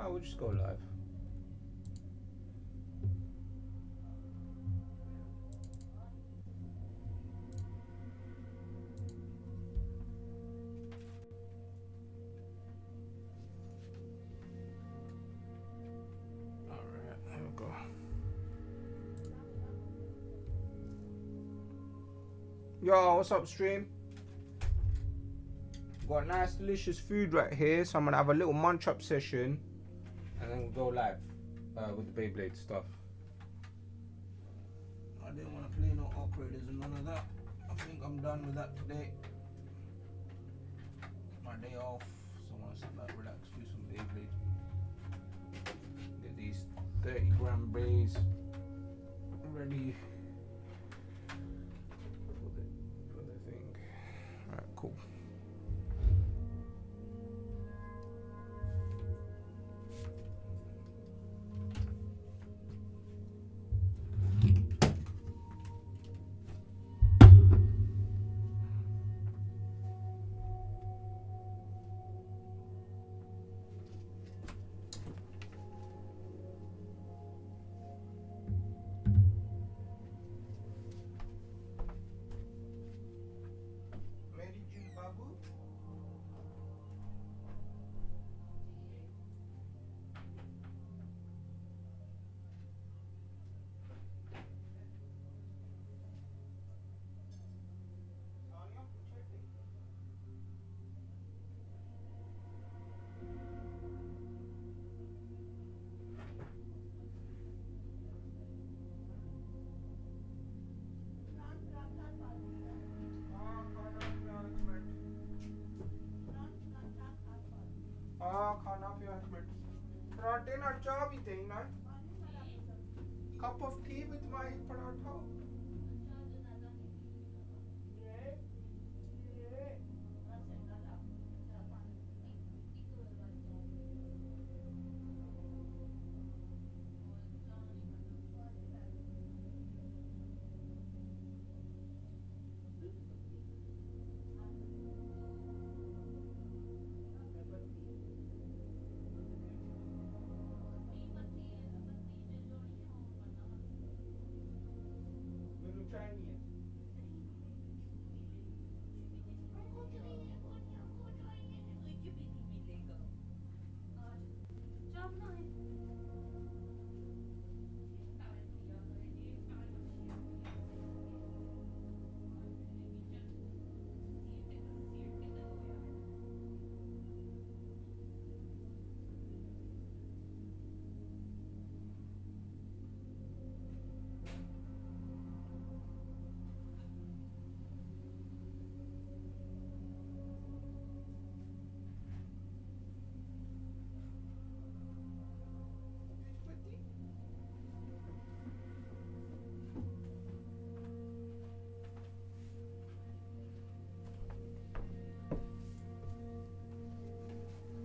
Oh, we'll just go live. Alright, there we go. Yo, what's up, stream? Got nice, delicious food right here, so I'm gonna have a little munch up session, and then we'll go live with the Beyblade stuff. I didn't want to play no operators and none of that. I think I'm done with that today. My day off, so I want to sit back, relax, do some Beyblade. Get these 30-gram bays ready for the thing. Alright, cool. Parathe na cha bhi the na. Cup of tea with my paratha.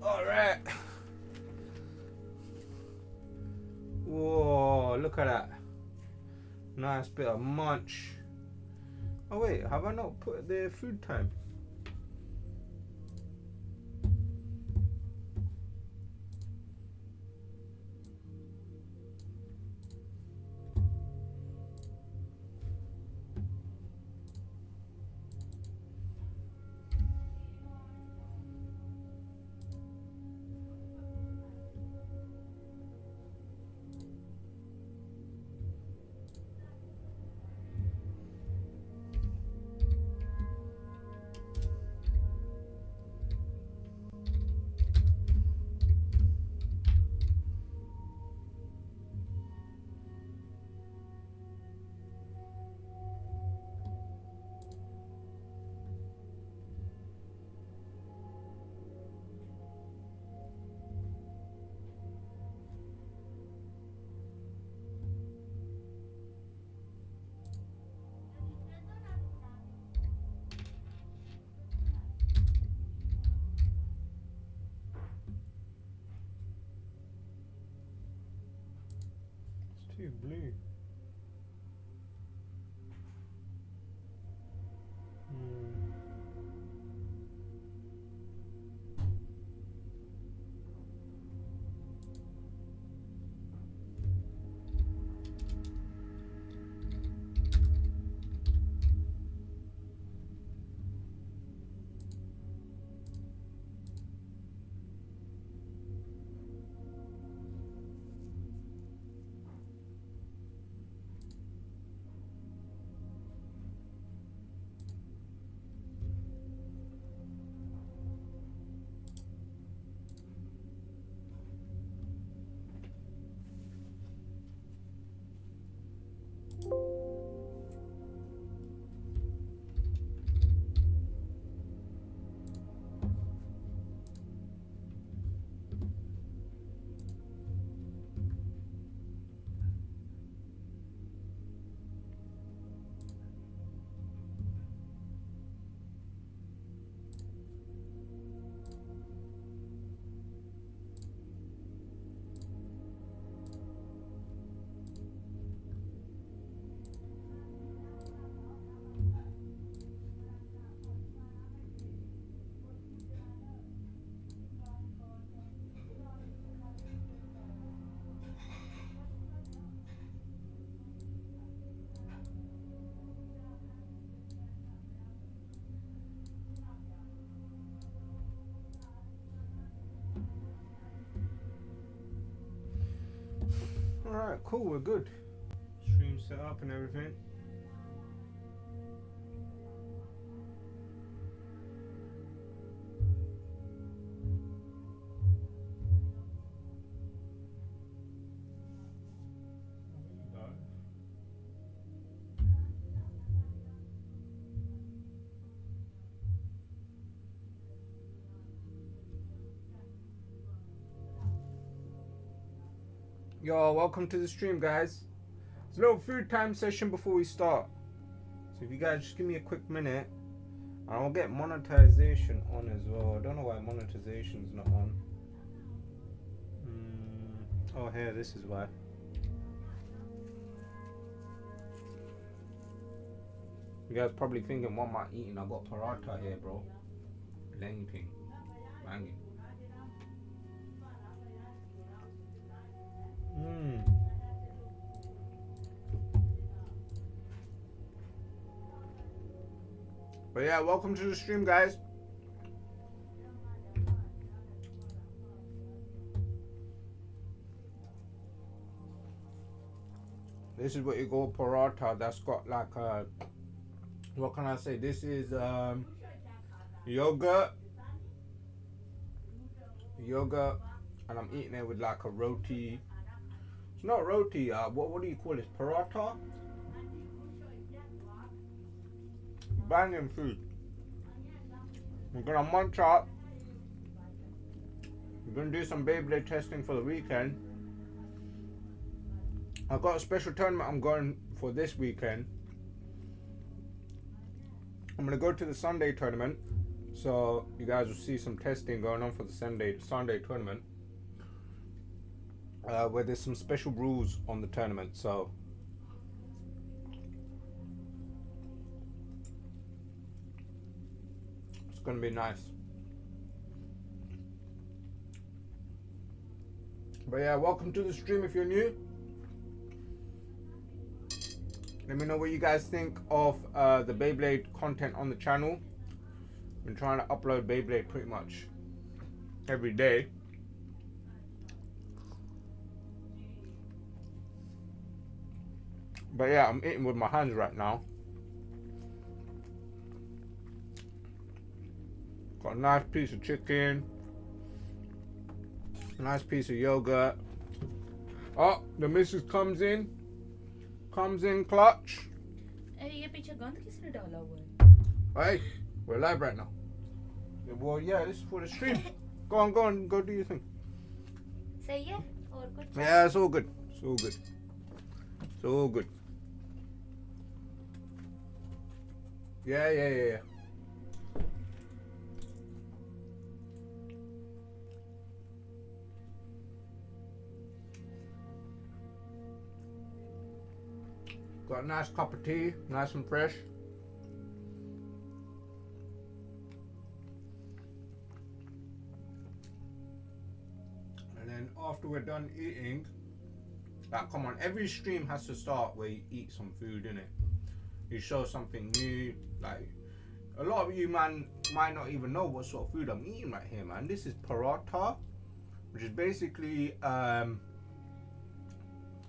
Alright. Whoa, look at that. Nice bit of munch. Oh wait, have I not put the food time? Too blue. Alright, cool, we're good. Stream set up and everything. Yo, welcome to the stream, guys. It's a little food time session before we start. So if you guys just give me a quick minute, and I'll get monetization on as well. I don't know why monetization's not on. Oh, here, this is why. You guys probably thinking, what am I eating? I got paratha here, bro. Blanking. Banging. But yeah, welcome to the stream, guys. This is what you call paratha. That's got like a, what can I say? This is yogurt, and I'm eating it with like a roti. It's not roti. What do you call this? Paratha. Banging food. I'm gonna munch up. I'm gonna do some Beyblade testing for the weekend. I've got a special tournament I'm going for this weekend. I'm gonna go to the Sunday tournament, so you guys will see some testing going on for the Sunday tournament, where there's some special rules on the tournament. So it's gonna be nice. But yeah, welcome to the stream if you're new. Let me know what you guys think of the Beyblade content on the channel. I've been trying to upload Beyblade pretty much every day. But yeah, I'm eating with my hands right now. Got a nice piece of chicken. A nice piece of yogurt. Oh, the missus comes in. Comes in clutch. ये पीछे गंद किसने डाला हुआ है? Hey, we're live right now. Well, yeah, this is for the stream. Go on, go do your thing. सही है? और कुछ? Yeah, it's all good. It's all good. It's all good. Yeah. Got a nice cup of tea, nice and fresh. And then after we're done eating, like, come on, every stream has to start where you eat some food, innit? You show something new. Like, a lot of you, man, might not even know what sort of food I'm eating right here, man. This is paratha, which is basically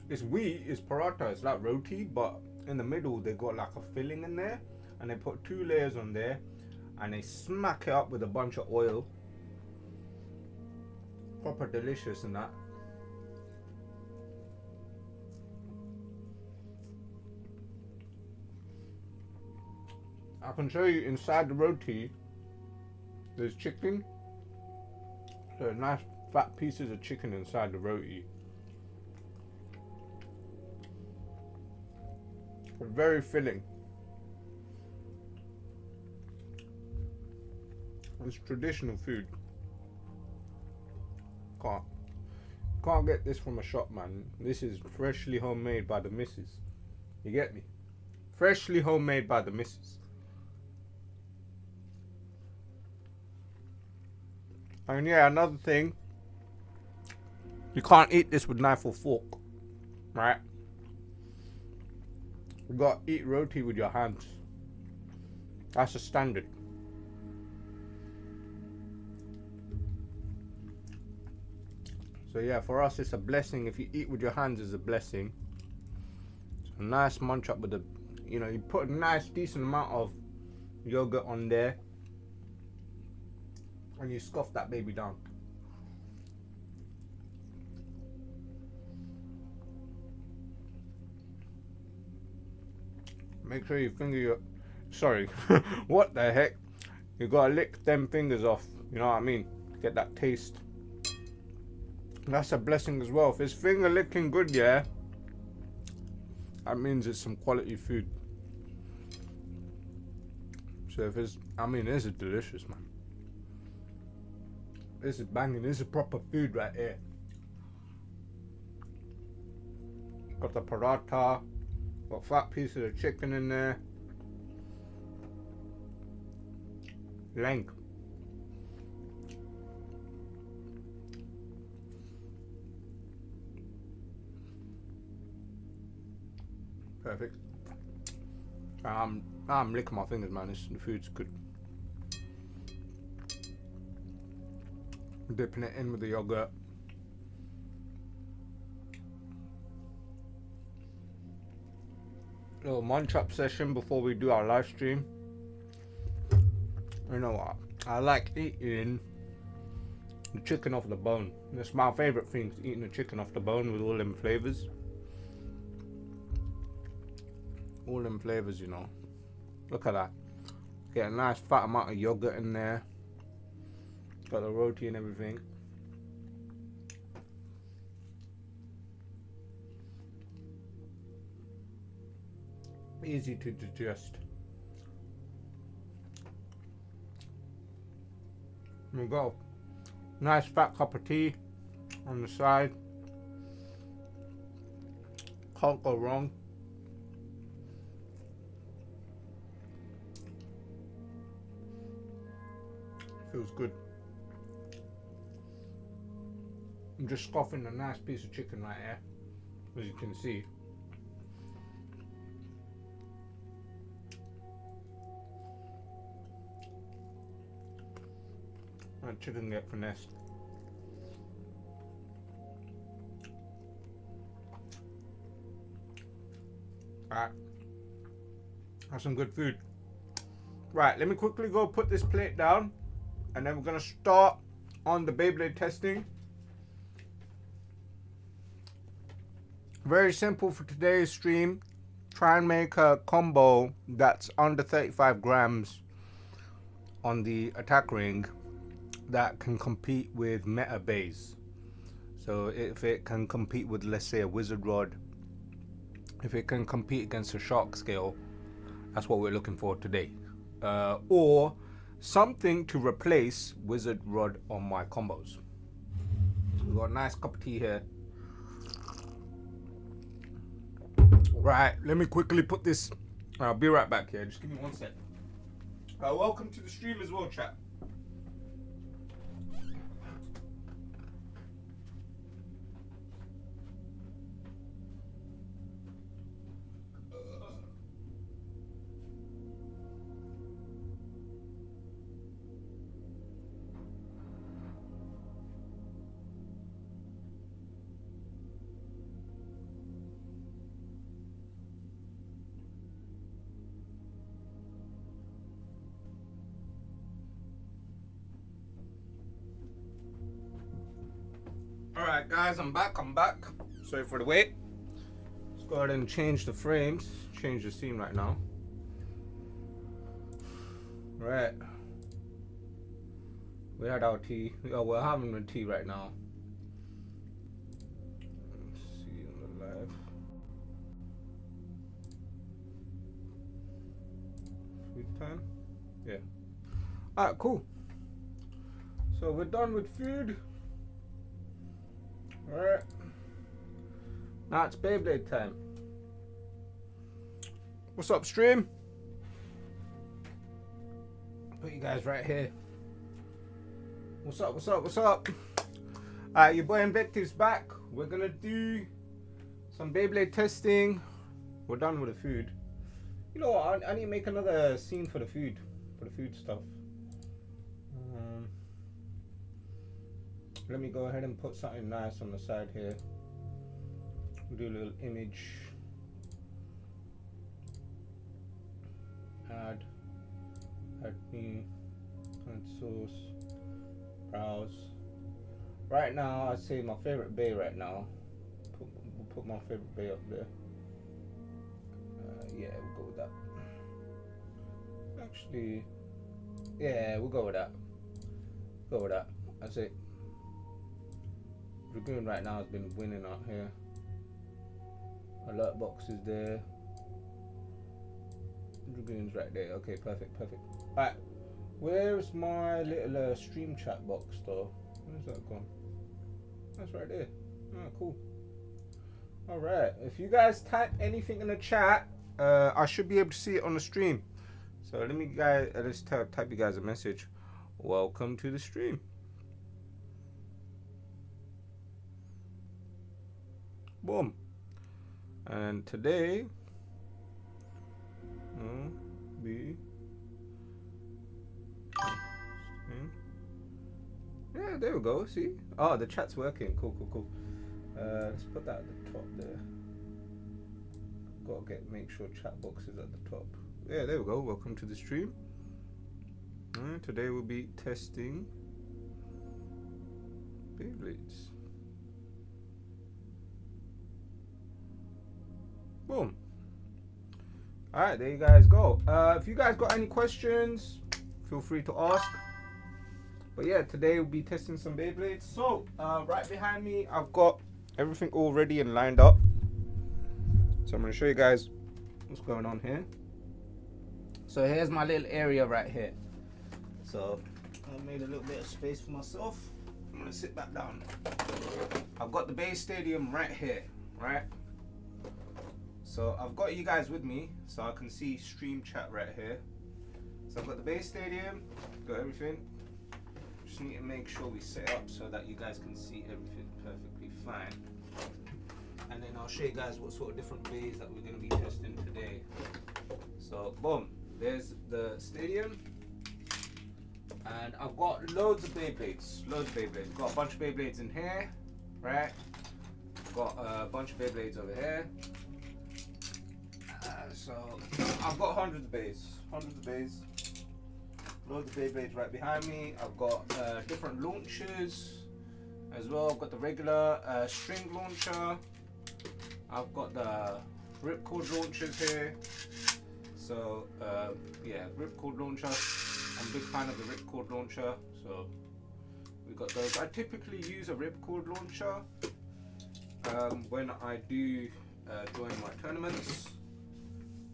it's wheat, it's paratha, it's like roti, but in the middle they got like a filling in there, and they put 2 layers on there, and they smack it up with a bunch of oil. Proper delicious and that. I can show you inside the roti, there's chicken. So nice fat pieces of chicken inside the roti. Very filling. It's traditional food. Can't get this from a shop, man. This is freshly homemade by the missus. You get me? Freshly homemade by the missus. And yeah, another thing, you can't eat this with knife or fork, right? You gotta eat roti with your hands. That's a standard. So So yeah, for us it's a blessing. If you eat with your hands, it's a blessing. So a nice munch up with the, you know, you put a nice decent amount of yogurt on there, and you scoff that baby down. Make sure you finger your, sorry, what the heck? You gotta lick them fingers off, you know what I mean? Get that taste. That's a blessing as well. If it's finger licking good, yeah, that means it's some quality food. So if it's, I mean, this is delicious, man. This is banging. This is proper food right here. Got the paratha, got fat pieces of chicken in there. Length. Perfect. I'm licking my fingers, man. The food's good. Dipping it in with the yogurt. Little munch up session before we do our live stream. You know what? I like eating the chicken off the bone. That's my favorite thing, eating the chicken off the bone with all them flavors. All them flavors, you know. Look at that. Get a nice fat amount of yogurt in there. Got the roti and everything. Easy to digest. There we go. Nice fat cup of tea on the side. Can't go wrong. Feels good. I'm just scoffing a nice piece of chicken right here, as you can see. And chicken get finessed. Alright. That's some good food. Right, let me quickly go put this plate down, and then we're gonna start on the Beyblade testing. Very simple for today's stream. Try and make a combo that's under 35 grams on the attack ring that can compete with meta bays. So if it can compete with, let's say, a wizard rod, if it can compete against a shark scale, that's what we're looking for today. Or something to replace wizard rod on my combos. We've got a nice cup of tea here. Right, let me quickly put this. I'll be right back here. Just give me 1 sec. Welcome to the stream as well, chat. Alright guys, I'm back. Sorry for the wait. Let's go ahead and change the frames. Change the scene right now. Right. We had our tea. Oh, we're having the tea right now. Let's see on the live. Food time? Yeah. Alright, cool. So we're done with food. Alright. Now it's Beyblade time. What's up, stream? Put you guys right here. What's up? Alright, your boy Invective's back. We're gonna do some Beyblade testing. We're done with the food. You know what? I need to make another scene for the food. For the food stuff. let me go ahead and put something nice on the side here. Do a little image. Add new, add source, browse. Right now, I'd say my favorite bay right now. We'll put my favorite bay up there. Yeah, we'll go with that. Actually, yeah, we'll go with that. Go with that. That's it. Dragoon right now has been winning out here. Alert box is there. Dragoon's right there. Okay, perfect, perfect. Alright, where's my little stream chat box though? Where's that gone? That's right there. Ah, cool. Alright, if you guys type anything in the chat, I should be able to see it on the stream. So let me type you guys a message. Welcome to the stream. Boom. And today yeah, there we go. See? Oh, the chat's working. Cool, cool, cool. Let's put that at the top there. Gotta make sure chat box is at the top. Yeah, there we go. Welcome to the stream. Today we'll be testing Beyblades. Boom. Alright, there you guys go. If you guys got any questions, feel free to ask. But yeah, today we'll be testing some Beyblades. So, right behind me, I've got everything all ready and lined up. So I'm going to show you guys what's going on here. So here's my little area right here. So I made a little bit of space for myself. I'm going to sit back down. I've got the base stadium right here, right? So I've got you guys with me, so I can see stream chat right here. So I've got the base stadium, got everything. Just need to make sure we set up so that you guys can see everything perfectly fine. And then I'll show you guys what sort of different bays that we're going to be testing today. So boom, there's the stadium. And I've got loads of Beyblades, Got a bunch of Beyblades in here, right? Got a bunch of Beyblades over here. So I've got hundreds of bays. Loads of Beyblades right behind me. I've got different launchers as well. I've got the regular string launcher. I've got the ripcord launchers here. So yeah, ripcord launcher. I'm a big fan of the ripcord launcher. So we got those. I typically use a ripcord launcher when I do join my tournaments.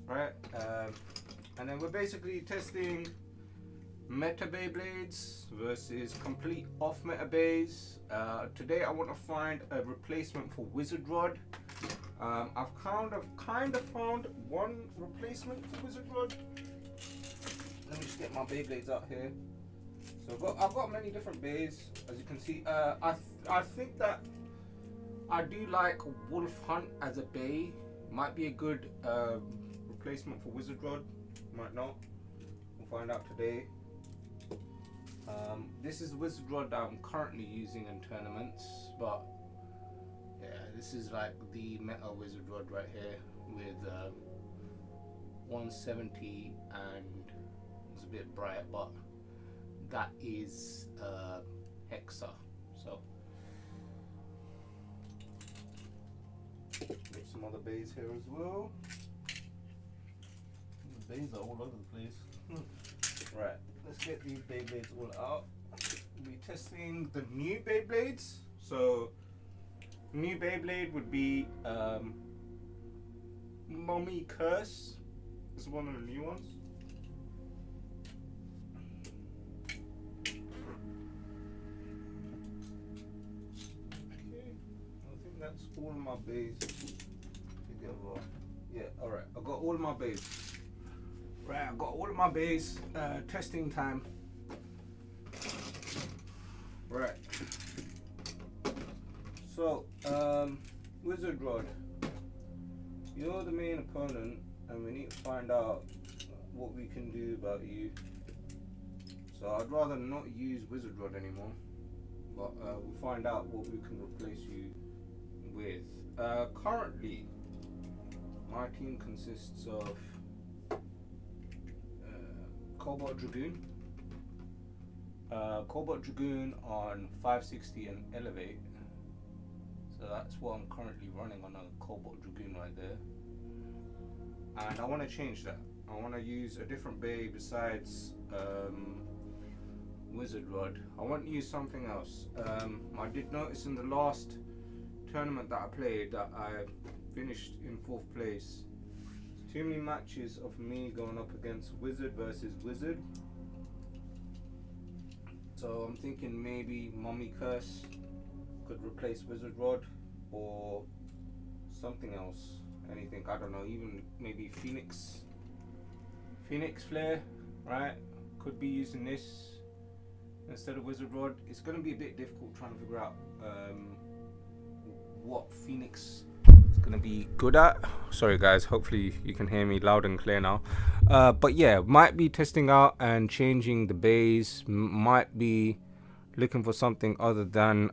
Right, and then we're basically testing meta Beyblades versus complete off meta bays. Today I want to find a replacement for Wizard Rod. I've kind of found one replacement for Wizard Rod. Let me just get my Beyblades out here. So I've got many different bays, as you can see. I think that I do like Wolf Hunt as a bay. Might be a good replacement for Wizard Rod, might not. We'll find out today. This is the Wizard Rod that I'm currently using in tournaments, but yeah, this is like the meta Wizard Rod right here with 170, and it's a bit bright, but that is Hexa. So get some other bays here as well. The bays are all over the place. Right, let's get these Beyblades all out. We'll be testing the new Beyblades. So new Beyblade would be Mommy Curse. This is one of the new ones. Okay, I think that's all of my bays together. Yeah, alright, I got all of my bays. Right, I got all of my bays. Testing time. Right. So, Wizard Rod, you're the main opponent, and we need to find out what we can do about you. So I'd rather not use Wizard Rod anymore. but we'll find out what we can replace you with. Currently, my team consists of Cobalt Dragoon on 560 and Elevate. So that's what I'm currently running on, a Cobalt Dragoon right there. And I want to change that. I want to use a different bay besides Wizard Rod. I want to use something else. I did notice in the last tournament that I played that I finished in 4th place. Too many matches of me going up against Wizard versus Wizard. So I'm thinking maybe Mummy Curse could replace Wizard Rod, or something else. Anything, I don't know, even maybe Phoenix Flare, right? Could be using this instead of Wizard Rod. It's going to be a bit difficult trying to figure out what Phoenix is going to be good at. Sorry guys, hopefully you can hear me loud and clear now. But yeah, might be testing out and changing the bays. Might be looking for something other than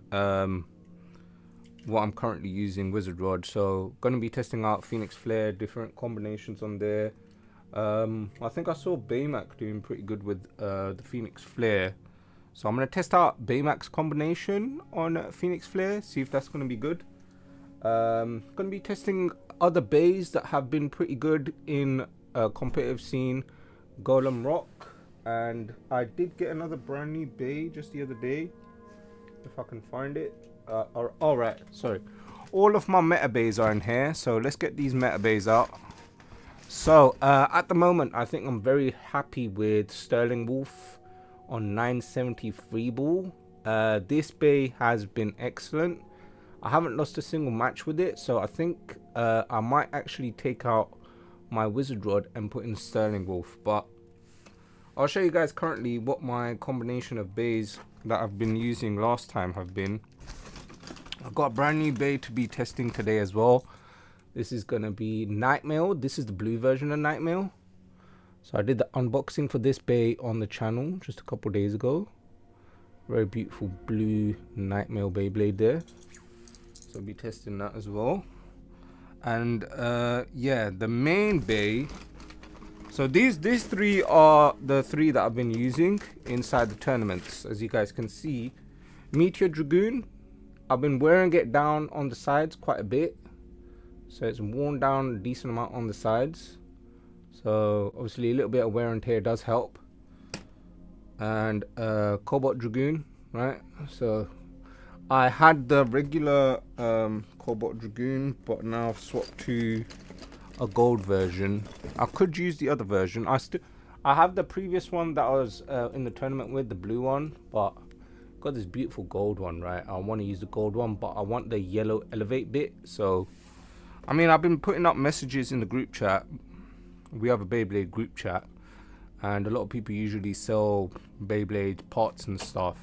what I'm currently using, Wizard Rod. So going to be testing out Phoenix Flare, different combinations on there. I think I saw Baymax doing pretty good with the Phoenix Flare. So I'm going to test out Baymax combination on Phoenix Flare, see if that's going to be good. Going to be testing other bays that have been pretty good in competitive scene, Golem Rock. And I did get another brand new bay just the other day, if I can find it. Alright, sorry. All of my meta bays are in here, so let's get these meta bays out. So at the moment, I think I'm very happy with Sterling Wolf on 973 ball. This bay has been excellent. I haven't lost a single match with it, so I think I might actually take out my Wizard Rod and put in Sterling Wolf. But I'll show you guys currently what my combination of bays that I've been using last time have been. I've got a brand new bay to be testing today as well. This is going to be Nightmail. This is the blue version of Nightmail. So I did the unboxing for this bay on the channel just a couple days ago. Very beautiful blue Nightmail Beyblade there. So I'll be testing that as well. And yeah, the main bay. So these three are the three that I've been using inside the tournaments. As you guys can see, Meteor Dragoon, I've been wearing it down on the sides quite a bit. So it's worn down a decent amount on the sides. So obviously a little bit of wear and tear does help. And Cobalt Dragoon, right? So I had the regular Cobalt Dragoon, but now I've swapped to a gold version. I could use the other version. I have the previous one that I was in the tournament with, the blue one, but got this beautiful gold one, right? I want to use the gold one, but I want the yellow elevate bit. So I mean, I've been putting up messages in the group chat. We have a Beyblade group chat, and a lot of people usually sell Beyblade parts and stuff.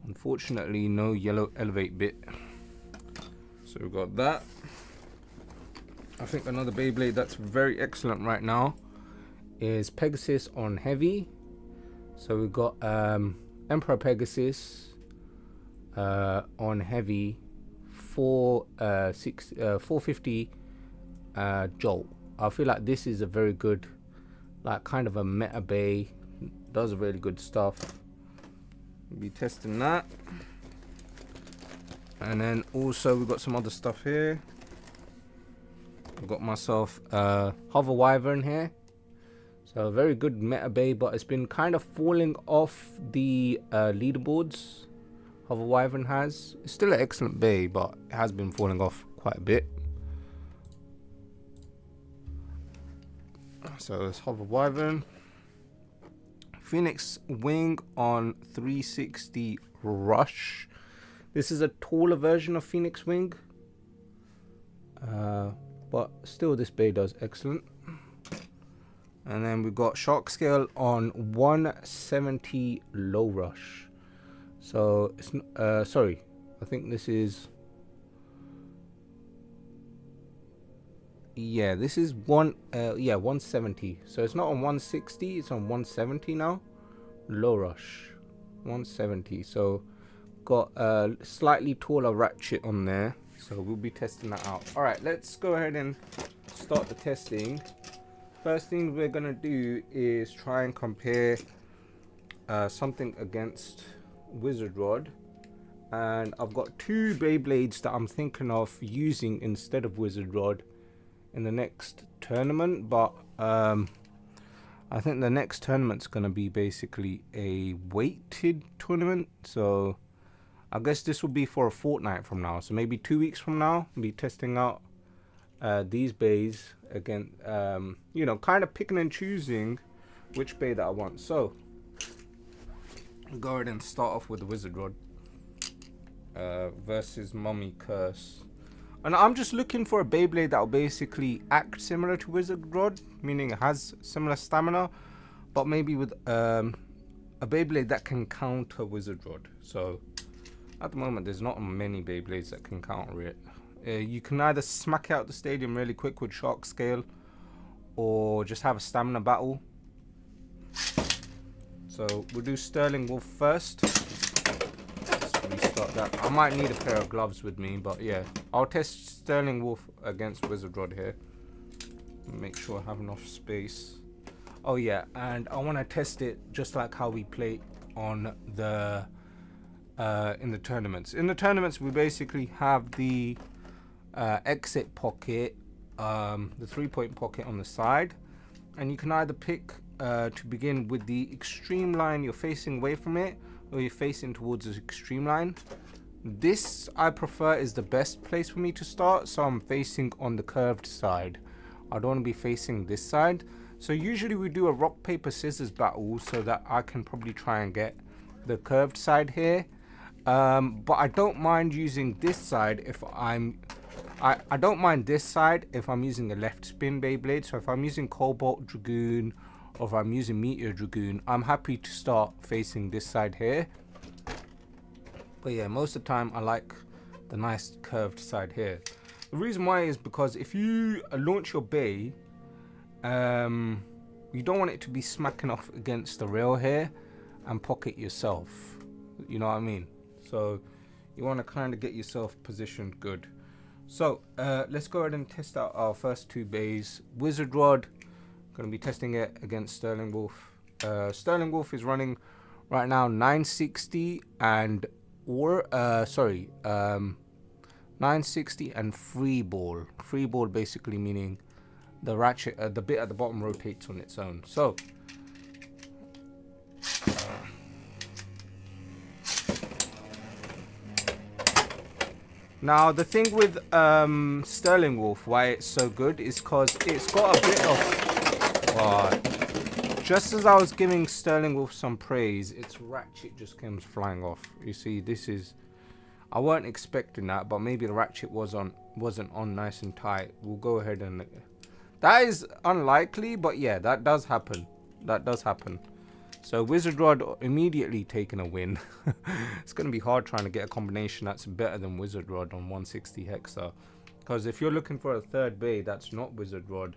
Unfortunately, no yellow elevate bit. So we've got that. I think another Beyblade that's very excellent right now is Pegasus on heavy. So we've got Emperor Pegasus on heavy, 450 jolt. I feel like this is a very good, like, kind of a meta bay. Does really good stuff. We'll be testing that. And then also we've got some other stuff here. I've got myself Hover Wyvern here. So a very good meta bay, but it's been kind of falling off the leaderboards. Hover Wyvern has. It's still an excellent bay, but it has been falling off quite a bit. So it's Hover Wyvern. Phoenix Wing on 360 Rush. This is a taller version of Phoenix Wing. But still this bay does excellent. And then we've got Shark Scale on 170 Low Rush. So it's sorry, I think this is, yeah, this is 170. So it's not on 160, it's on 170 now. Low Rush 170. So got a slightly taller ratchet on there, so we'll be testing that out. All right, let's go ahead and start the testing. First thing we're gonna do is try and compare something against Wizard Rod, and I've got two Beyblades that I'm thinking of using instead of Wizard Rod in the next tournament, but I think the next tournament's gonna be basically a weighted tournament, so I guess this will be for a fortnight from now. So maybe 2 weeks from now, I'll be testing out these bays again, you know, kind of picking and choosing which bay that I want. So I'll go ahead and start off with the Wizard Rod versus Mummy Curse. And I'm just looking for a Beyblade that will basically act similar to Wizard Rod, meaning it has similar stamina, but maybe with a Beyblade that can counter Wizard Rod. So at the moment, there's not many Beyblades that can counter it. You can either smack out the stadium really quick with Shark Scale, or just have a stamina battle. So we'll do Sterling Wolf first. Restart that. I might need a pair of gloves with me, but yeah, I'll test Sterling Wolf against Wizard Rod here. Make sure I have enough space. Oh yeah, and I want to test it just like how we play on the in the tournaments. In the tournaments, we basically have the exit pocket, the 3-point pocket on the side, and you can either pick to begin with the extreme line you're facing away from it, or you're facing towards the extreme line. This I prefer is the best place for me to start, so I'm facing on the curved side. I don't want to be facing this side. So usually we do a rock paper scissors battle so that I can probably try and get the curved side here, but I don't mind using this side if I don't mind this side if I'm using a left spin Beyblade. So if I'm using Cobalt Dragoon, or if I'm using Meteor Dragoon, I'm happy to start facing this side here. But yeah, most of the time I like the nice curved side here. The reason why is because if you launch your bay, you don't want it to be smacking off against the rail here and pocket yourself. You know what I mean? So you want to kind of get yourself positioned good. So let's go ahead and test out our first two bays. Wizard Rod, going to be testing it against Sterling Wolf. Sterling Wolf is running right now 960 and 960 and free ball. Free ball basically meaning the ratchet, the bit at the bottom rotates on its own. So now the thing with Sterling Wolf, why it's so good, is because it's got a bit of just as I was giving Sterling Wolf some praise, its ratchet just comes flying off. You see, this is, I weren't expecting that, but maybe the ratchet wasn't on nice and tight. We'll go ahead and, that is unlikely, but yeah, that does happen. That does happen. So Wizard Rod immediately taking a win. It's going to be hard trying to get a combination that's better than Wizard Rod on 160 Hexa. Because if you're looking for a third bay that's not Wizard Rod,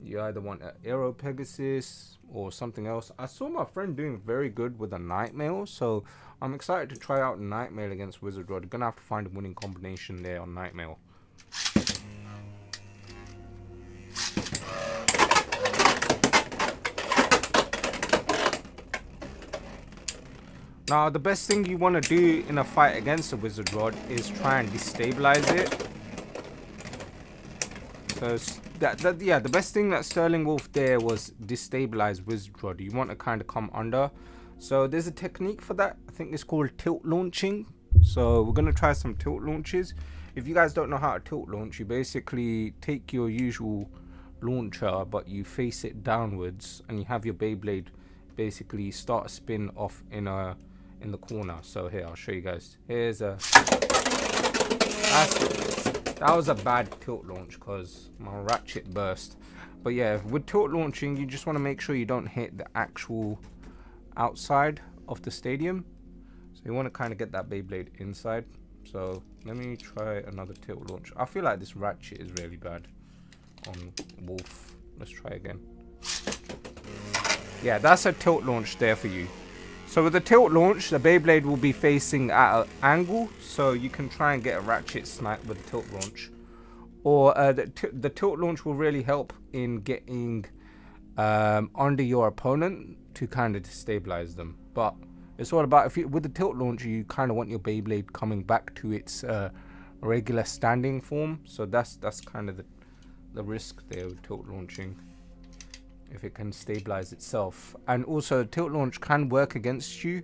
you either want an Aero Pegasus or something else. I saw my friend doing very good with a Nightmail, so I'm excited to try out Nightmail against Wizard Rod. Gonna have to find a winning combination there on Nightmail. Now the best thing you want to do in a fight against a Wizard Rod is try and destabilize it. So yeah, the best thing that Sterling Wolf there was destabilize Wizard Rod. You want to kind of come under. So there's a technique for that. I think it's called tilt launching. So we're going to try some tilt launches. If you guys don't know how to tilt launch, you basically take your usual launcher, but you face it downwards, and you have your Beyblade basically start a spin off in the corner. So here, I'll show you guys. Here's a, that was a bad tilt launch because my ratchet burst. But yeah, with tilt launching, you just want to make sure you don't hit the actual outside of the stadium. So you want to kind of get that Beyblade inside. So let me try another tilt launch. I feel like this ratchet is really bad on Wolf. Let's try again. Yeah, that's a tilt launch there for you. So with the tilt launch, the Beyblade will be facing at an angle, so you can try and get a ratchet snipe with the tilt launch. Or the tilt launch will really help in getting under your opponent to kind of destabilize them. But it's all about, with the tilt launch, you kind of want your Beyblade coming back to its regular standing form. So that's kind of the risk there with tilt launching, if it can stabilize itself. And also tilt launch can work against you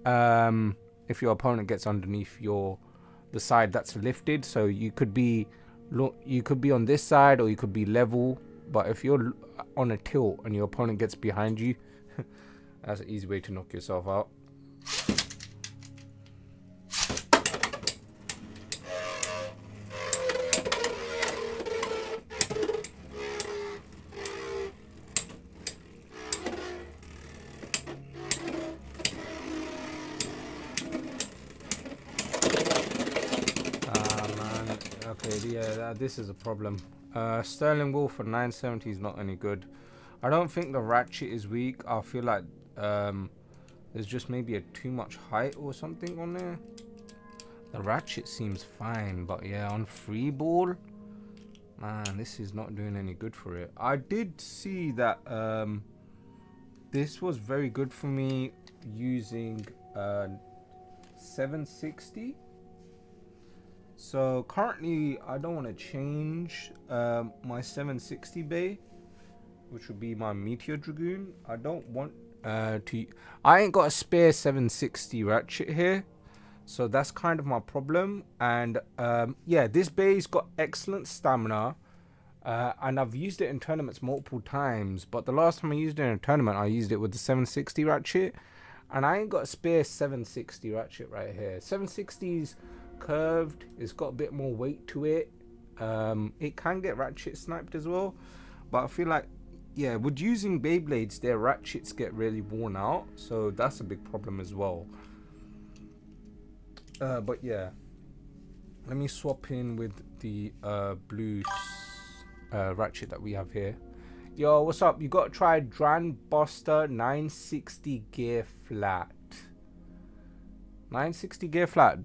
if your opponent gets underneath the side that's lifted. So you could be on this side, or you could be level, but if you're on a tilt and your opponent gets behind you, that's an easy way to knock yourself out. This is a problem. Sterling wool for 970 is not any good. I don't think the ratchet is weak. I feel like there's just maybe too much height or something on there. The ratchet seems fine, but yeah, on free ball, man, this is not doing any good for it. I did see that this was very good for me using 760. So currently I don't want to change my 760 bay, which would be my Meteor Dragoon. I don't want I ain't got a spare 760 ratchet here, so that's kind of my problem. And yeah, this bay's got excellent stamina, and I've used it in tournaments multiple times, but the last time I used it in a tournament, I used it with the 760 ratchet, and I ain't got a spare 760 ratchet right here. 760's curved, it's got a bit more weight to it. It can get ratchet sniped as well, but I feel like, yeah, with using Beyblades, their ratchets get really worn out, so that's a big problem as well. But yeah, let me swap in with the blue ratchet that we have here. Yo, what's up? You got to try Dran Buster 960 gear flat. 960 gear flat,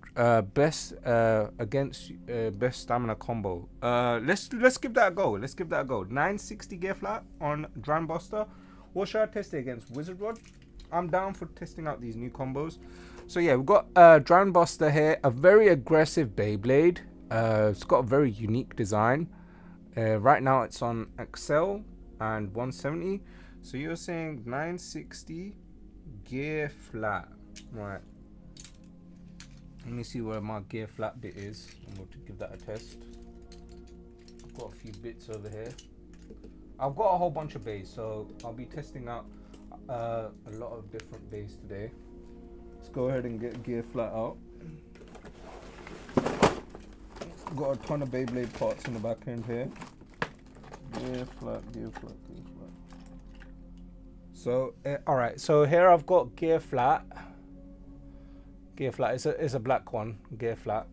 best against best stamina combo. Let's give that a go. 960 gear flat on Dran Buster. What should I test it against? Wizard Rod? I'm down for testing out these new combos. So yeah, we've got Dran Buster here, a very aggressive Beyblade. It's got a very unique design. Right now it's on Excel and 170. So you're saying 960 gear flat, right? Let me see where my gear flat bit is. I'm going to give that a test. I've got a few bits over here. I've got a whole bunch of bays, so I'll be testing out a lot of different bays today. Let's go ahead and get gear flat out. Got a ton of Beyblade parts in the back end here. Gear flat. So, alright, so here I've got gear flat. Gear flat, it's a black one, gear flat.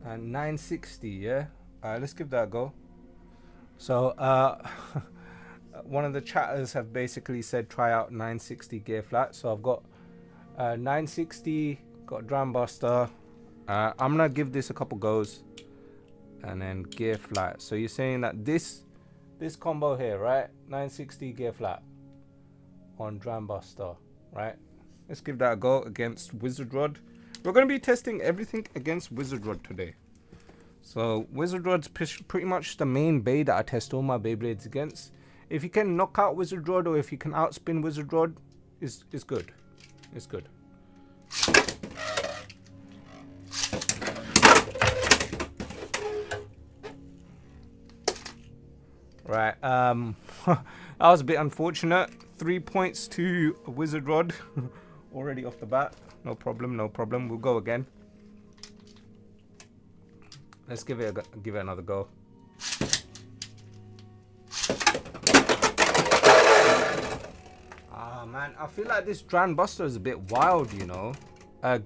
And 960, yeah? Let's give that a go. So, one of the chatters have basically said try out 960 gear flat. So I've got 960, got Dran Buster. I'm gonna give this a couple goes. And then gear flat. So you're saying that this combo here, right? 960 gear flat on Dran Buster, right? Let's give that a go against Wizard Rod. We're going to be testing everything against Wizard Rod today. So Wizard Rod's pretty much the main bay that I test all my Beyblades against. If you can knock out Wizard Rod, or if you can outspin Wizard Rod, it's good. It's good. Right, that was a bit unfortunate. 3 points to Wizard Rod already off the bat. No problem. We'll go again. Let's give it another go. Ah man, I feel like this Dran Buster is a bit wild, you know.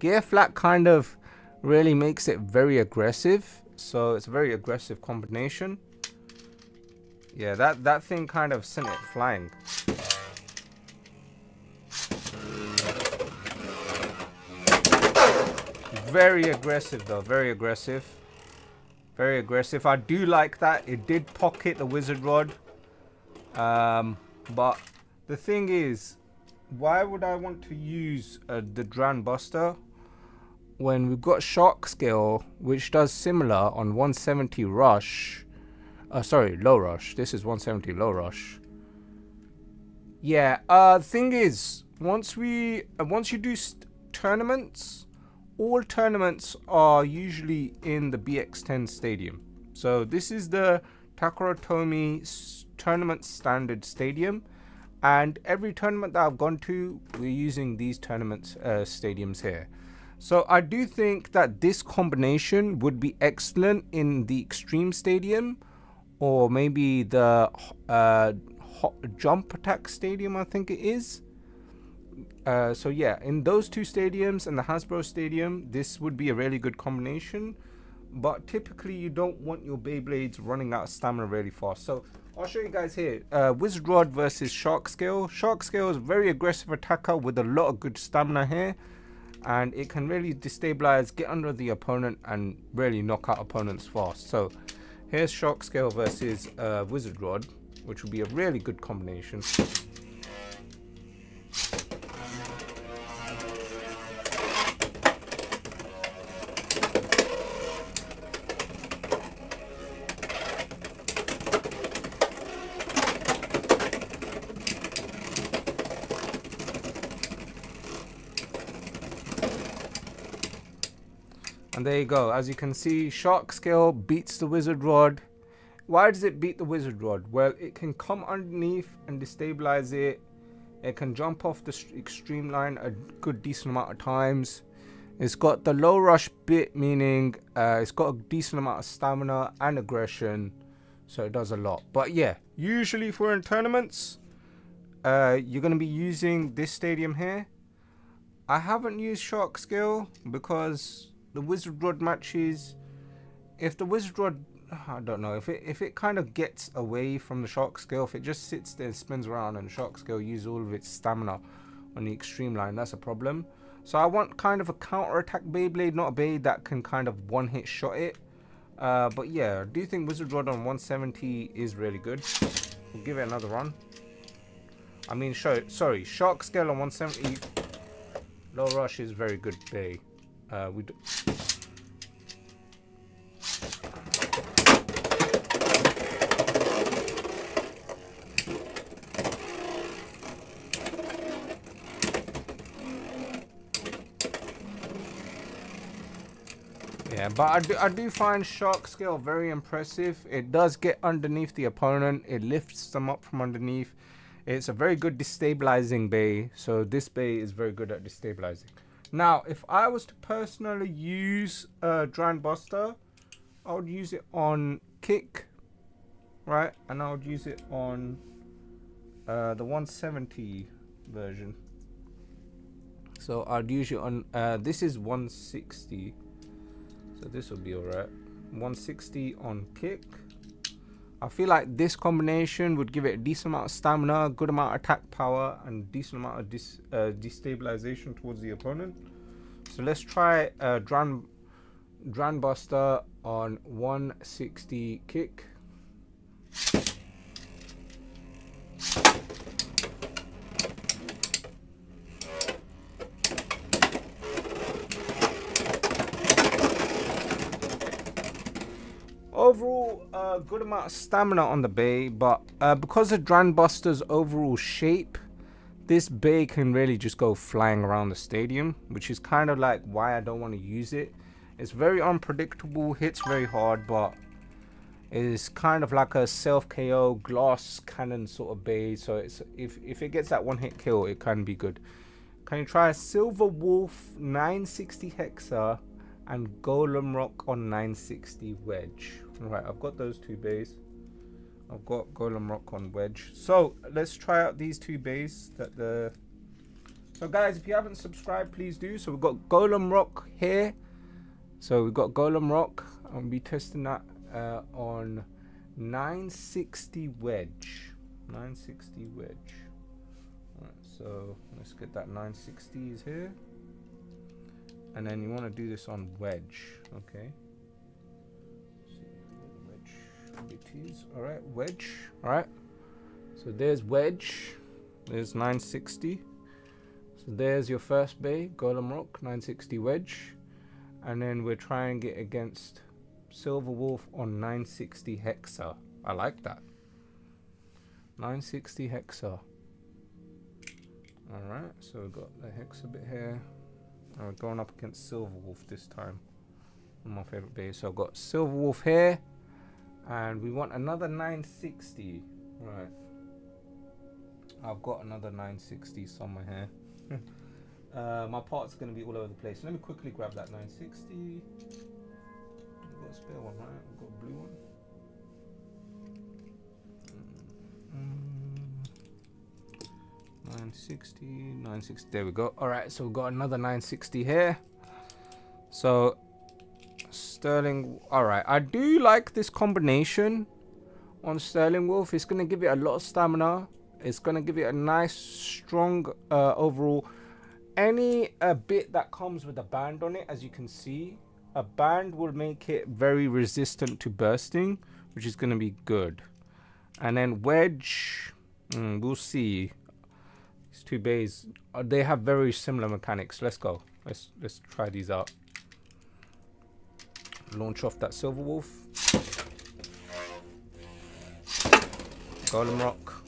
Gear flat kind of really makes it very aggressive, so it's a very aggressive combination. Yeah, that thing kind of sent it flying. very aggressive though, very aggressive. Very aggressive. I do like that. It did pocket the wizard rod. But the thing is, why would I want to use the Dran Buster when we've got Shark Scale, which does similar on 170 Rush? Sorry, Low Rush. This is 170 Low Rush. Yeah. Thing is, once you do tournaments, all tournaments are usually in the BX10 stadium. So this is the Takaratomi tournament standard stadium, and every tournament that I've gone to, we're using these tournament stadiums here. So I do think that this combination would be excellent in the Extreme Stadium, or maybe the Jump Attack Stadium, I think it is. So yeah, in those two stadiums and the Hasbro Stadium, this would be a really good combination. But typically you don't want your Beyblades running out of stamina really fast. So I'll show you guys here. Wizard Rod versus Shark Scale. Shark Scale is a very aggressive attacker with a lot of good stamina here. And it can really destabilize, get under the opponent, and really knock out opponents fast. So here's Shark Scale versus Wizard Rod, which would be a really good combination. And there you go. As you can see, Shark Scale beats the Wizard Rod. Why does it beat the Wizard Rod? Well, it can come underneath and destabilize it. It can jump off the extreme line a good decent amount of times. It's got the low rush bit, meaning it's got a decent amount of stamina and aggression. So it does a lot. But yeah, usually if we're in tournaments, you're going to be using this stadium here. I haven't used Shark Scale because the Wizard Rod matches, if the Wizard Rod, I don't know, if it kind of gets away from the Shark Scale, if it just sits there and spins around and Shark Scale uses all of its stamina on the extreme line, that's a problem. So I want kind of a counter attack Beyblade, not a Beyblade that can kind of one hit shot it. But yeah, I do think Wizard Rod on 170 is really good. We'll give it another run. I mean, sorry, Shark Scale on 170, Low Rush is very good Bay. Yeah, but I do find Shark Scale very impressive. It does get underneath the opponent. It lifts them up from underneath. It's a very good destabilizing Bay. So this Bay is very good at destabilizing. Now, if I was to personally use Dran Buster, I would use it on Kick, right? And I would use it on the 170 version. So I'd use it on, this is 160. So this will be alright. 160 on Kick. I feel like this combination would give it a decent amount of stamina, good amount of attack power, and decent amount of destabilization towards the opponent. So let's try Dran Buster on 160 Kick. Overall, good amount of stamina on the Bay, but because of Dran Buster's overall shape, this Bay can really just go flying around the stadium, which is kind of like why I don't want to use it. It's very unpredictable, hits very hard, but it's kind of like a self KO glass cannon sort of Bay. So it's if it gets that one hit kill, it can be good. Can you try Silver Wolf 960 Hexa and Golem Rock on 960 Wedge? Right, I've got those two bays. I've got Golem Rock on Wedge. So let's try out these two bays. So guys, if you haven't subscribed, please do. So we've got Golem Rock here. So we've got Golem Rock. I'll be testing that on 960 Wedge. 960 Wedge. Alright, so let's get that 960s here. and then you want to do this on wedge. Okay. Let's see where the wedge bit is. All right, wedge. All right. So there's wedge. There's 960. So there's your first bay, Golem Rock, 960 wedge. And then we're trying it against Silver Wolf on 960 Hexa. I like that. 960 Hexa. Alright, so we've got the Hexa bit here. And we're going up against Silver Wolf this time. One of my favorite bays. So I've got Silver Wolf here. And we want another 960. Right. I've got another 960 somewhere here. My part's going to be all over the place. Let me quickly grab that 960. I've got a spare one, right? I've got a blue one. 960, 960. There we go. All right, so we've got another 960 here. So Sterling. All right, I do like this combination on Sterling Wolf. It's going to give it a lot of stamina. It's going to give it a nice, strong overall. Any bit that comes with a band on it, as you can see, a band will make it very resistant to bursting, which is going to be good. And then wedge, we'll see. These two bays, they have very similar mechanics. Let's go. Let's try these out. Launch off that Silver Wolf. Golem Rock.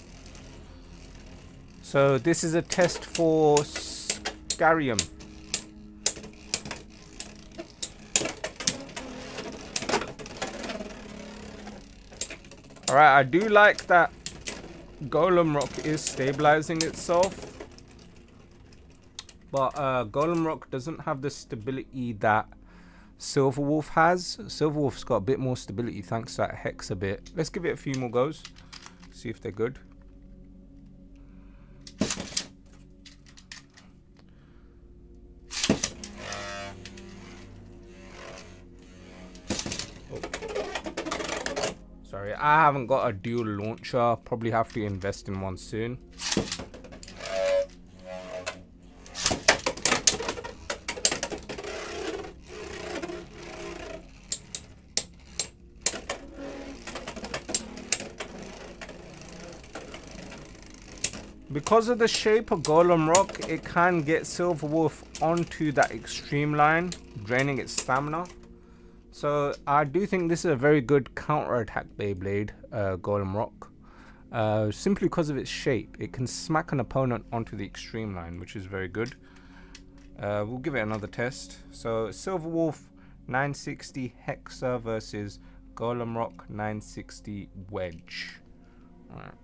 So this is a test for Scarium. Alright, I do like that Golem Rock is stabilizing itself. But Golem Rock doesn't have the stability that Silver Wolf has. Silver Wolf's got a bit more stability thanks to that Hexa bit. Let's give it a few more goes. See if they're good. Sorry, I haven't got a dual launcher. Probably have to invest in one soon. Because of the shape of Golem Rock, it can get Silver Wolf onto that extreme line, draining its stamina. So I do think this is a very good counter-attack Beyblade, Golem Rock. Simply because of its shape, it can smack an opponent onto the extreme line, which is very good. We'll give it another test. So Silver Wolf 960 Hexa versus Golem Rock 960 Wedge. All right.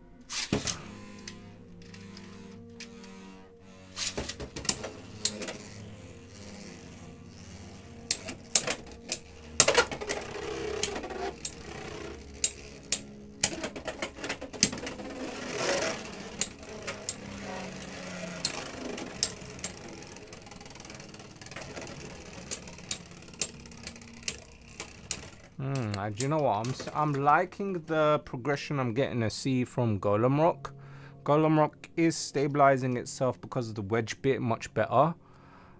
Do you know what? I'm liking the progression I'm getting to see from Golem Rock. Golem Rock is stabilizing itself because of the wedge bit much better.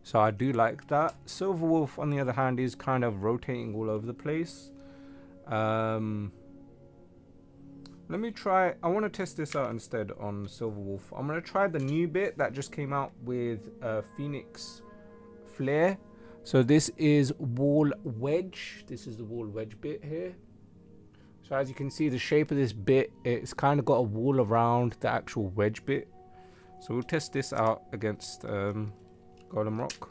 So I do like that. Silver Wolf, on the other hand, is kind of rotating all over the place. Let me try. I want to test this out instead on Silver Wolf. I'm going to try the new bit that just came out with Phoenix Flare. So this is wall wedge. This is the wall wedge bit here. So as you can see, the shape of this bit, it's kind of got a wall around the actual wedge bit. So we'll test this out against Golem Rock.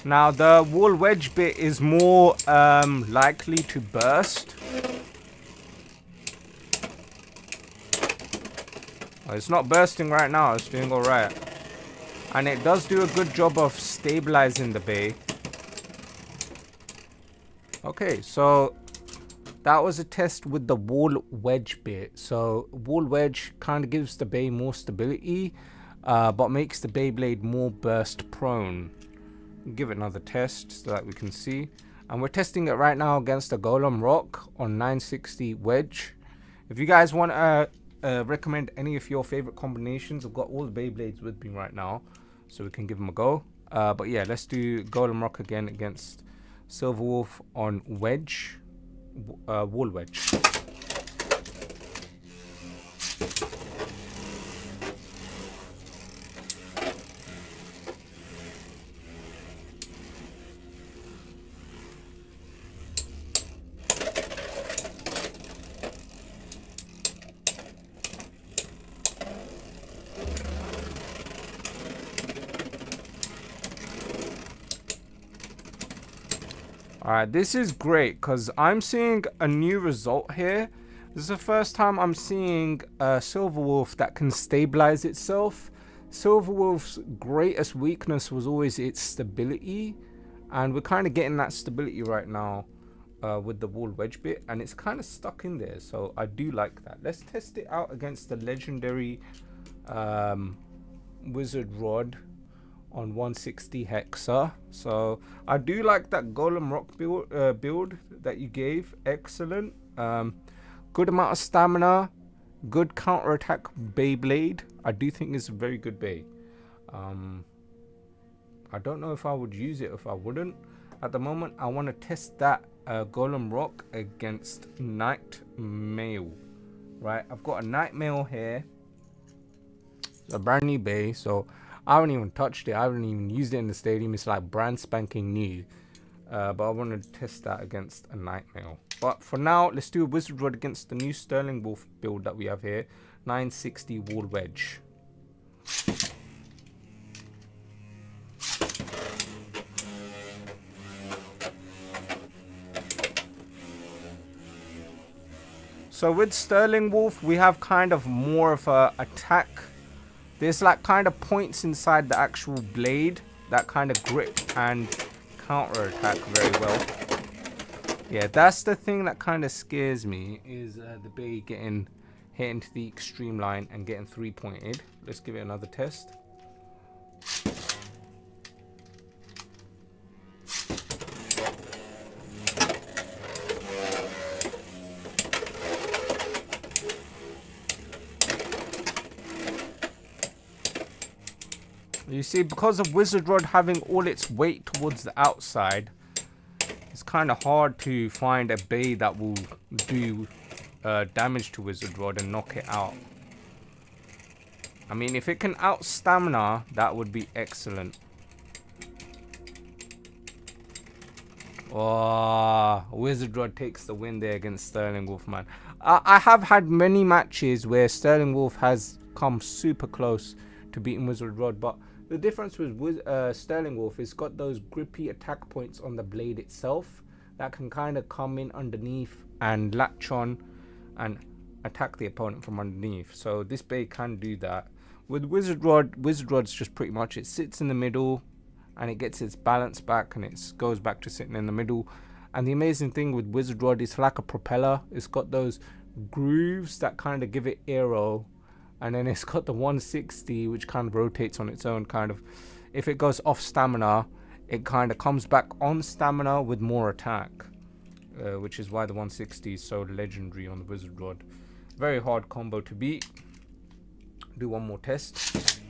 Now the wall wedge bit is more likely to burst. It's not bursting right now, it's doing alright. And it does do a good job of stabilizing the bay. Okay, so that was a test with the wall wedge bit. So wall wedge kind of gives the bay more stability, but makes the Beyblade more burst prone. Give it another test so that we can see. And we're testing it right now against a Golem Rock on 960 Wedge. If you guys want to recommend any of your favorite combinations, I've got all the Beyblades with me right now, so we can give them a go. But yeah, let's do Golem Rock again against Silver Wolf on Wedge, Wall Wedge. Alright, this is great because I'm seeing a new result here. This is the first time I'm seeing a Silver Wolf that can stabilize itself. Silver Wolf's greatest weakness was always its stability, and we're kind of getting that stability right now with the wall wedge bit, and it's kind of stuck in there, so I do like that. Let's test it out against the legendary Wizard Rod on 160 Hexa. So I do like that Golem Rock build that you gave. Excellent. Good amount of stamina, good counter attack Beyblade. I do think it's a very good Bey. I don't know if I would use it, if I wouldn't. At the moment I want to test that Golem Rock against Night Mail. Right, I've got a Night Mail here. It's a brand new Bey, so I haven't even touched it. I haven't even used it in the stadium. It's like brand spanking new. But I want to test that against a Nightmare. But for now, let's do a Wizard Rod against the new Sterling Wolf build that we have here. 960 Wall Wedge. So with Sterling Wolf, we have kind of more of a attack. There's like kind of points inside the actual blade that kind of grip and counter attack very well. Yeah, that's the thing that kind of scares me, is the Bey getting hit into the extreme line and getting 3-pointed. Let's give it another test. You see, because of Wizard Rod having all its weight towards the outside, it's kind of hard to find a Bey that will do damage to Wizard Rod and knock it out. I mean, if it can out stamina, that would be excellent. Oh, Wizard Rod takes the win there against Sterling Wolf, man. I have had many matches where Sterling Wolf has come super close to beating Wizard Rod, but the difference with Sterling Wolf is got those grippy attack points on the blade itself that can kind of come in underneath and latch on and attack the opponent from underneath. So this Bey can do that. With Wizard Rod's just pretty much, it sits in the middle and it gets its balance back and it goes back to sitting in the middle. And the amazing thing with Wizard Rod is like a propeller. It's got those grooves that kind of give it aero. And then it's got the 160, which kind of rotates on its own, kind of. If it goes off stamina, it kind of comes back on stamina with more attack. Which is why the 160 is so legendary on the Wizard Rod. Very hard combo to beat. Do one more test.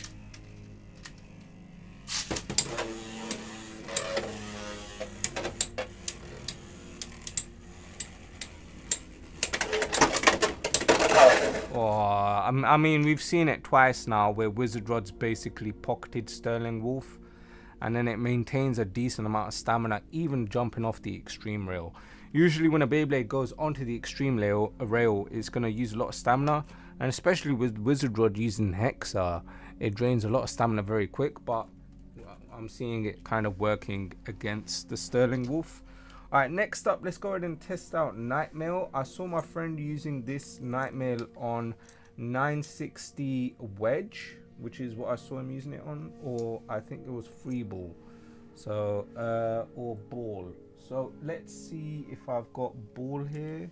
I mean, we've seen it twice now where Wizard Rod's basically pocketed Sterling Wolf, and then it maintains a decent amount of stamina, even jumping off the extreme rail. Usually when a Beyblade goes onto the extreme rail, it's going to use a lot of stamina, and especially with Wizard Rod using Hexa, it drains a lot of stamina very quick, but I'm seeing it kind of working against the Sterling Wolf. Alright, next up, let's go ahead and test out Nightmare. I saw my friend using this Nightmare on 960 Wedge, which is what I saw him using it on, or I think it was Free Ball. So, or Ball. So, let's see if I've got Ball here.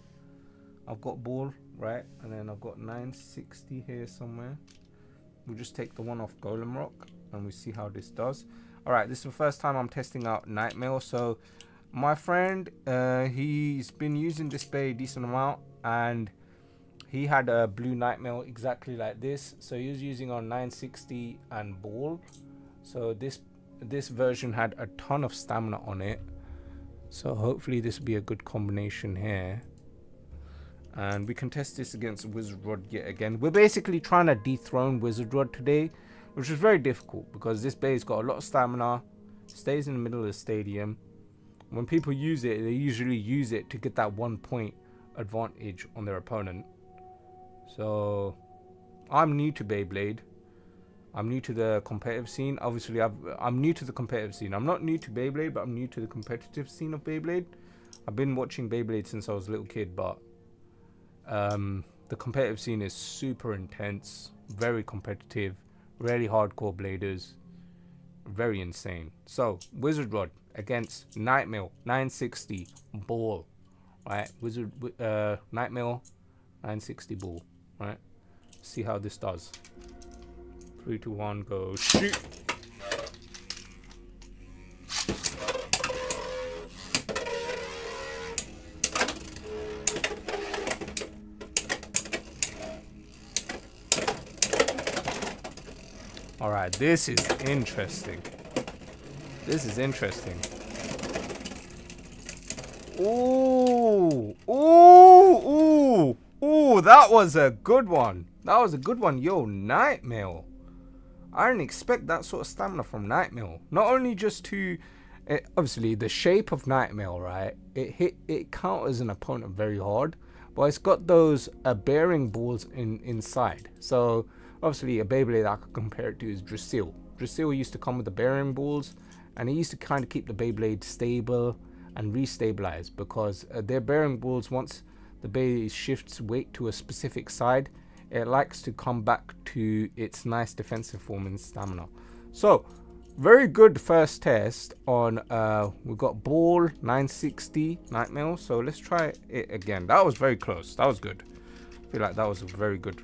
I've got Ball, right? And then I've got 960 here somewhere. We'll just take the one off Golem Rock and we see how this does. Alright, this is the first time I'm testing out Nightmare, so my friend, he's been using this bay a decent amount, and he had a blue nightmare exactly like this. So he was using on 960 and ball. So this version had a ton of stamina on it. So hopefully this will be a good combination here. And we can test this against Wizard Rod yet again. We're basically trying to dethrone Wizard Rod today, which is very difficult because this bay's got a lot of stamina, stays in the middle of the stadium. When people use it, they usually use it to get that 1 point advantage on their opponent. So I'm new to Beyblade. I'm new to the competitive scene. Obviously, I'm new to the competitive scene. I'm not new to Beyblade, but I'm new to the competitive scene of Beyblade. I've been watching Beyblade since I was a little kid, but the competitive scene is super intense, very competitive, really hardcore bladers, very insane. So Wizard Rod against Nightmare 960 ball, right? Nightmare 960 ball, right? See how this does. 3, 2, 1, go shoot. All right, this is interesting. This is interesting. Ooh, ooh, ooh, ooh, that was a good one. That was a good one. Yo, Nightmare. I didn't expect that sort of stamina from Nightmare. Not only just to, obviously, the shape of Nightmare, right? It counters an opponent very hard, but it's got those bearing balls inside. So, obviously, a Beyblade I could compare it to is Drasil. Drasil used to come with the bearing balls, and it used to kind of keep the Beyblade stable and restabilize, because their bearing balls, once the Beyblade shifts weight to a specific side, it likes to come back to its nice defensive form and stamina. So very good first test on we got ball 960 Nightmare. So let's try it again. That was very close. That was good. I feel like that was very good.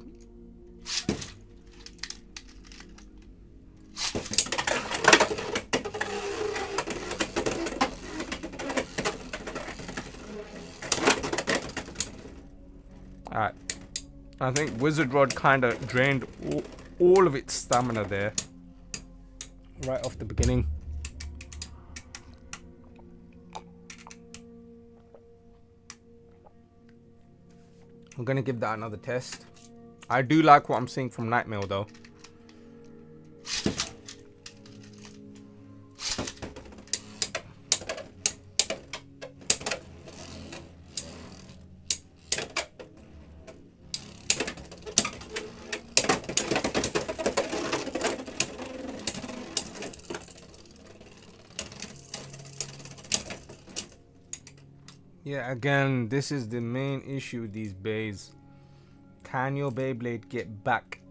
Alright, I think Wizard Rod kind of drained all of its stamina there right off the beginning. I'm gonna give that another test. I do like what I'm seeing from Nightmare though. Yeah, again, this is the main issue with these bays. Can your Beyblade get back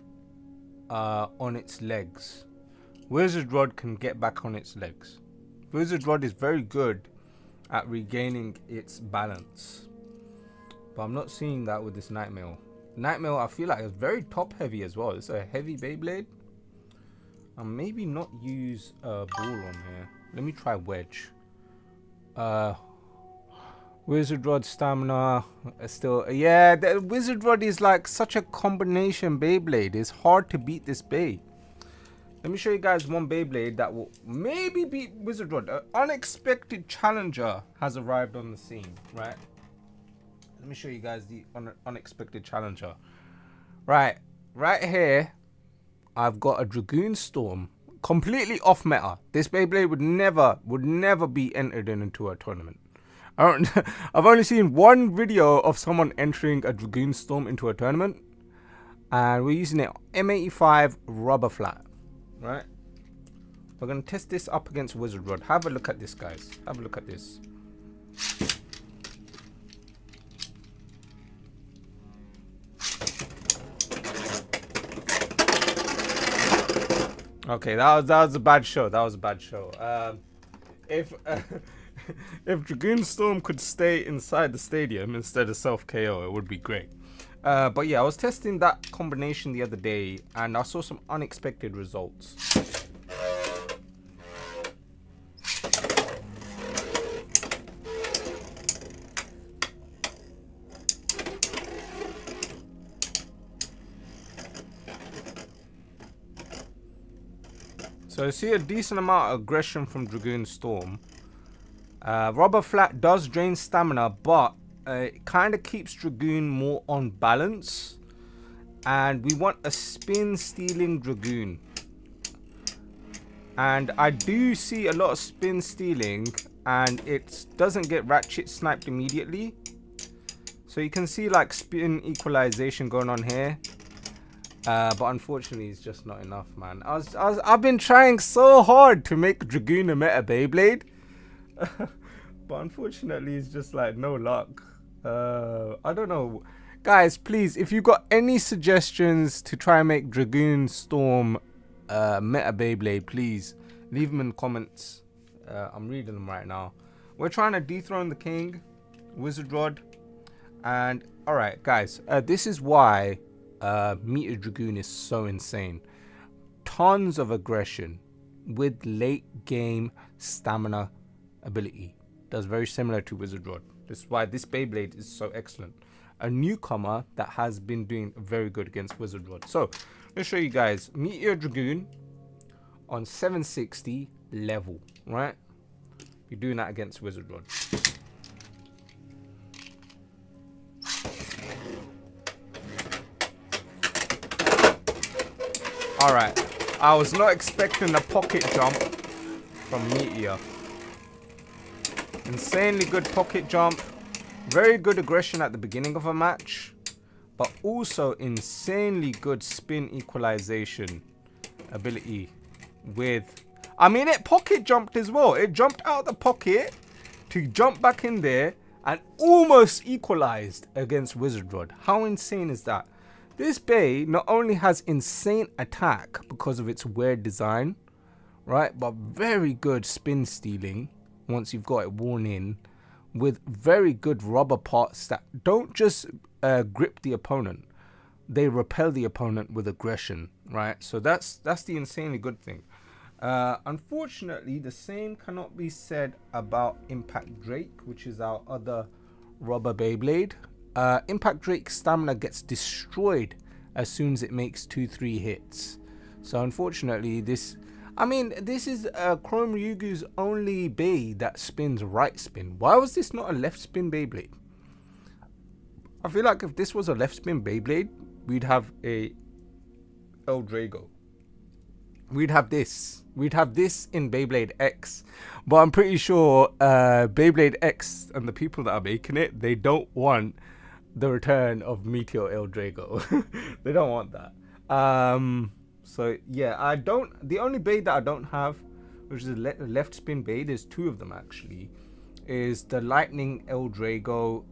on its legs? Wizard Rod can get back on its legs. Wizard Rod is very good at regaining its balance, but I'm not seeing that with this Nightmare. Nightmare, I feel like it's very top heavy as well. It's a heavy Beyblade. And maybe not use a ball on here. Let me try wedge. Wizard Rod stamina still, yeah, the Wizard Rod is like such a combination Beyblade. It's hard to beat this Bey. Let me show you guys one Beyblade that will maybe beat Wizard Rod. An unexpected challenger has arrived on the scene, right? Let me show you guys the unexpected challenger. Right here, I've got a Dragoon Storm, completely off meta. This Beyblade would never be entered into a tournament. I've only seen one video of someone entering a Dragoon Storm into a tournament, and we're using it M85 rubber flat, right? We're going to test this up against Wizard Rod. Have a look at this, guys. Have a look at this. Okay, that was a bad show. That was a bad show. If Dragoon Storm could stay inside the stadium instead of self-KO, it would be great. But yeah, I was testing that combination the other day, and I saw some unexpected results. So I see a decent amount of aggression from Dragoon Storm. Rubber Flat does drain stamina, but it kind of keeps Dragoon more on balance. And we want a spin stealing Dragoon. And I do see a lot of spin stealing, and it doesn't get ratchet sniped immediately. So you can see like spin equalization going on here. But unfortunately it's just not enough, man. I've been trying so hard to make Dragoon a meta Beyblade. But unfortunately it's just like no luck. I don't know. Guys, please, if you got any suggestions to try and make Dragoon Storm meta Beyblade, please leave them in the comments. I'm reading them right now. We're trying to dethrone the king, Wizard Rod. And alright guys, this is why Meteor Dragoon is so insane. Tons of aggression with late game stamina ability. Does very similar to Wizard Rod. This is why this Beyblade is so excellent. A newcomer that has been doing very good against Wizard Rod. So let's show you guys Meteor Dragoon on 760 level, right? You're doing that against Wizard Rod. Alright, I was not expecting a pocket jump from Meteor. Insanely good pocket jump. Very good aggression at the beginning of a match. But also insanely good spin equalization ability with... I mean, it pocket jumped as well. It jumped out of the pocket to jump back in there and almost equalized against Wizard Rod. How insane is that? This Bey not only has insane attack because of its weird design, right, but very good spin stealing once you've got it worn in, with very good rubber parts that don't just grip the opponent, they repel the opponent with aggression, right? So that's the insanely good thing. Unfortunately, the same cannot be said about Impact Drake, which is our other rubber Beyblade. Impact Drake's stamina gets destroyed as soon as it makes 2-3 hits. So unfortunately, this is Chrome Ryugu's only Bey that spins right spin. Why was this not a left spin Beyblade? I feel like if this was a left spin Beyblade, we'd have a El Drago. We'd have this in Beyblade X. But I'm pretty sure Beyblade X and the people that are making it, they don't want the return of Meteor El Drago. They don't want that. So yeah, the only Bey that I don't have, which is a left spin Bey, there's two of them actually, is the Lightning El Drago.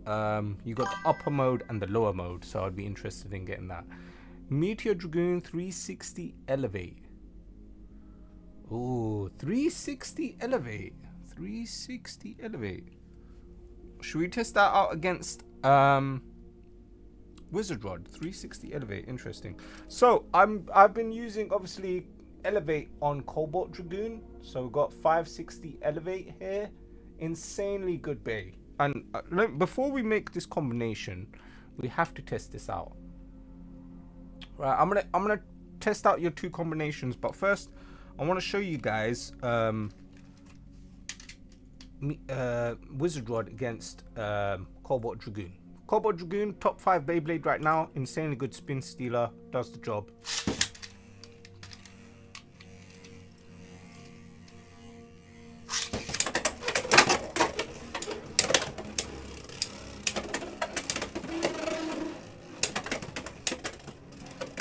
You got the upper mode and the lower mode, so I'd be interested in getting that. Meteor Dragoon 360 Elevate. Oh, 360 Elevate. 360 Elevate. Should we test that out against Wizard Rod? 360 Elevate. Interesting. So I've been using obviously Elevate on Cobalt Dragoon. So we've got 560 Elevate here. Insanely good Bey. And before we make this combination, we have to test this out. Right, I'm gonna test out your two combinations, but first I want to show you guys Wizard Rod against Cobalt Dragoon. Cobalt Dragoon, top 5 Beyblade right now. Insanely good spin stealer, does the job.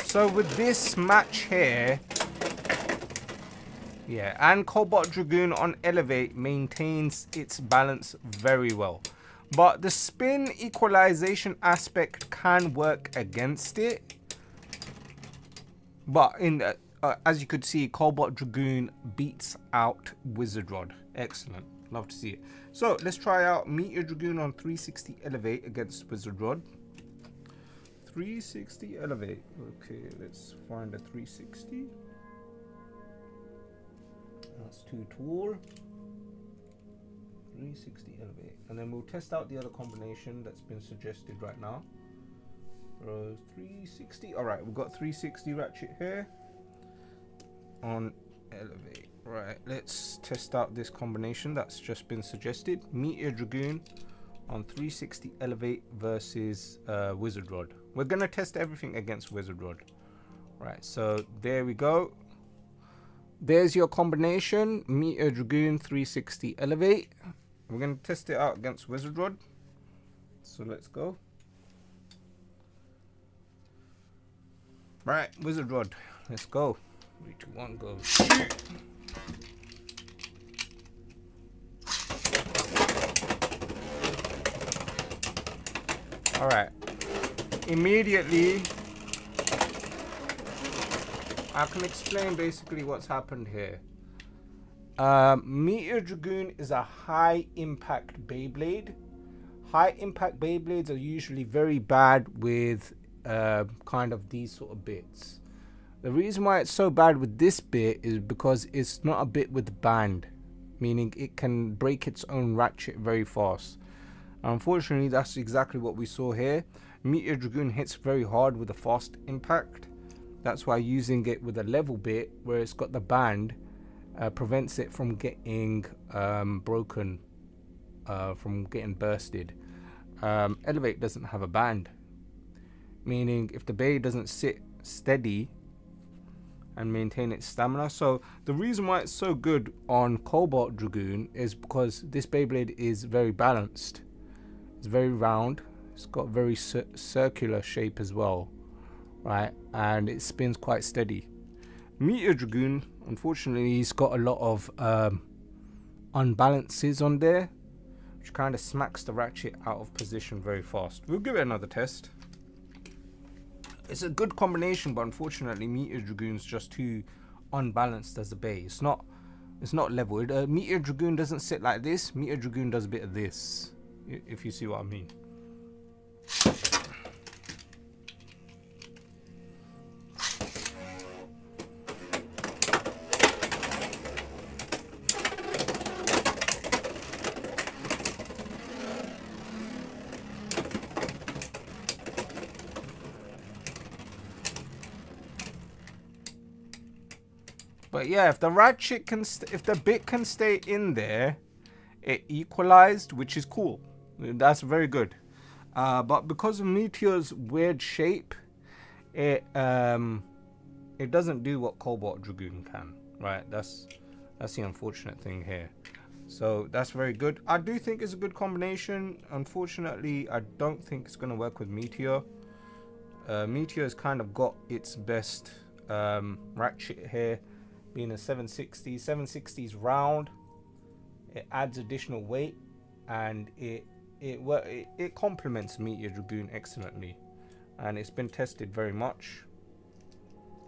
So with this match here, yeah, and Cobalt Dragoon on Elevate maintains its balance very well. But the spin equalization aspect can work against it. But as you could see, Cobalt Dragoon beats out Wizard Rod. Excellent. Love to see it. So let's try out Meteor Dragoon on 360 Elevate against Wizard Rod. 360 Elevate. Okay, let's find a 360. That's too tall. 360 Elevate. And then we'll test out the other combination that's been suggested right now. So 360. Alright, we've got 360 ratchet here on elevate. Right, let's test out this combination that's just been suggested. Meteor Dragoon on 360 elevate versus Wizard Rod. We're gonna test everything against Wizard Rod. Right, so there we go. There's your combination, Meteor Dragoon 360 elevate. We're gonna test it out against Wizard Rod. So let's go. Right, Wizard Rod, let's go. 3, 2, 1, go. Shoot. All right. Immediately, I can explain basically what's happened here. Meteor Dragoon is a high impact Beyblade. High impact Beyblades are usually very bad with kind of these sort of bits. The reason why it's so bad with this bit is because it's not a bit with band, meaning it can break its own ratchet very fast. Unfortunately, that's exactly what we saw here. Meteor Dragoon hits very hard with a fast impact. That's why using it with a level bit where it's got the band prevents it from getting broken, from getting bursted. Elevate doesn't have a band, meaning if the bay doesn't sit steady and maintain its stamina. So the reason why it's so good on Cobalt Dragoon is because this Beyblade is very balanced. It's very round. It's got very circular shape as well, right? And it spins quite steady. Meteor Dragoon, unfortunately, he's got a lot of unbalances on there, which kind of smacks the ratchet out of position very fast. We'll give it another test. It's a good combination, but unfortunately, Meteor Dragoon's just too unbalanced as a bay. It's not level. Meteor Dragoon doesn't sit like this. Meteor Dragoon does a bit of this, if you see what I mean. But yeah, if the ratchet can, if the bit can stay in there, it equalized, which is cool. That's very good. But because of Meteor's weird shape, it doesn't do what Cobalt Dragoon can. Right? That's the unfortunate thing here. So that's very good. I do think it's a good combination. Unfortunately, I don't think it's going to work with Meteor. Meteor's kind of got its best ratchet here, being a 760. 760's round. It adds additional weight, and it complements Meteor Dragoon excellently, and it's been tested very much.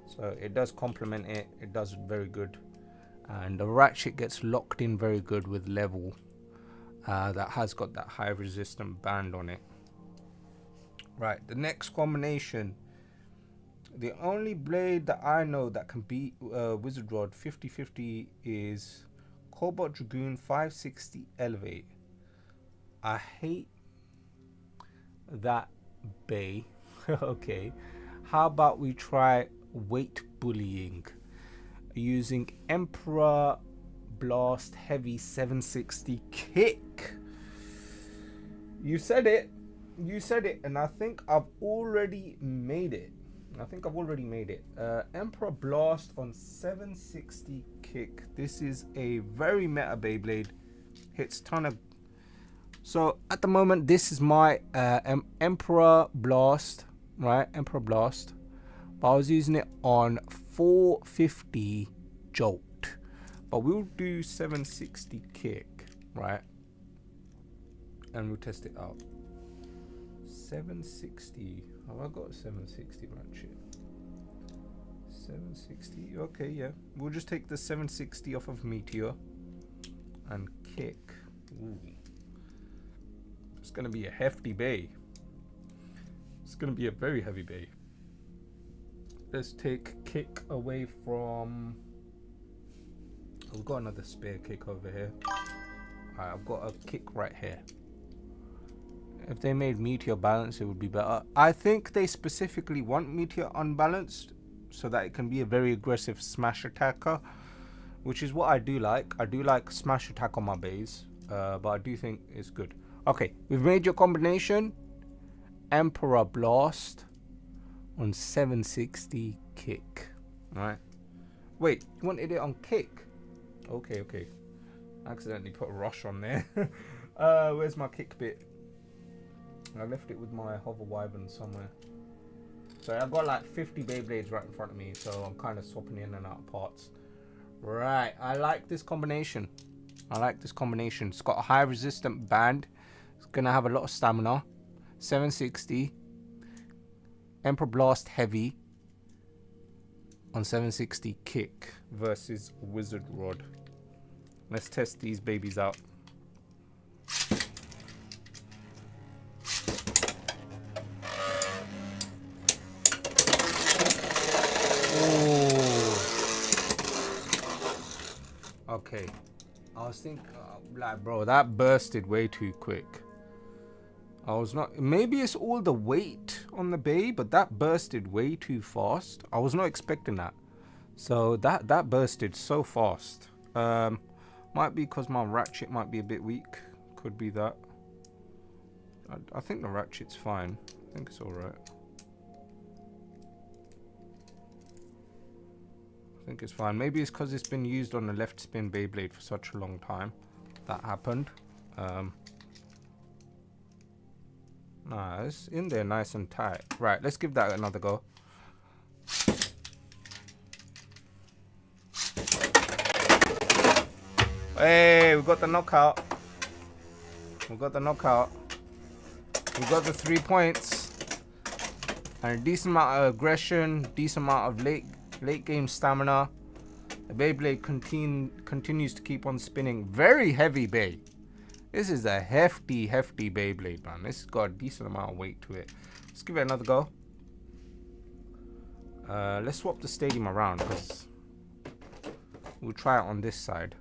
So it does complement it. It does very good, and the ratchet gets locked in very good with level. That has got that high resistant band on it. Right, the next combination. The only blade that I know that can beat Wizard Rod 50-50 is Cobalt Dragoon 560 Elevate. I hate that bay. Okay, how about we try weight bullying using Emperor Blast Heavy 760 Kick. You said it, and I think I've already made it. Emperor Blast on 760 Kick. This is a very meta Beyblade. Hits ton of. So at the moment, this is my Emperor Blast, right? Emperor Blast. But I was using it on 450 Jolt. But we'll do 760 Kick, right? And we'll test it out. 760. Have I got a 760 ratchet? 760. Okay, yeah. We'll just take the 760 off of Meteor and Kick. Ooh. It's gonna be a hefty bay. It's gonna be a very heavy bay. Let's take Kick away from. We've got another spare Kick over here. Alright, I've got a Kick right here. If they made Meteor balanced, it would be better. I think they specifically want Meteor unbalanced so that it can be a very aggressive smash attacker. which is what I do like. I do like smash attack on my base, but I do think it's good. Okay, we've made your combination. Emperor Blast on 760 kick. Alright. Wait, you wanted it on kick? Okay, okay. I accidentally put a rush on there. Where's my kick bit? I left it with my hover wyvern somewhere. So I've got like 50 Beyblades right in front of me, so I'm kind of swapping in and out of parts. Right, I like this combination. I like this combination. It's got a high resistant band. It's gonna have a lot of stamina. 760. Emperor Blast heavy on 760 kick versus Wizard Rod. Let's test these babies out. Okay, I was thinking, like, bro, that bursted way too quick. I was not, maybe it's all the weight on the bay, but that bursted way too fast. I was not expecting that. So that bursted so fast. Might be because my ratchet might be a bit weak. Could be that. I think the ratchet's fine. I think it's alright. I think it's fine. Maybe it's because it's been used on the left spin Beyblade for such a long time. That happened. Nah, it's in there nice and tight. Right, let's give that another go. Hey, we got the knockout. We got the knockout. We got the 3 points. And a decent amount of aggression, decent amount of late game stamina. The Beyblade continues to keep on spinning. Very heavy Bey. This is a hefty Beyblade, man. This has got a decent amount of weight to it. Let's give it another go. Let's swap the stadium around because we'll try it on this side.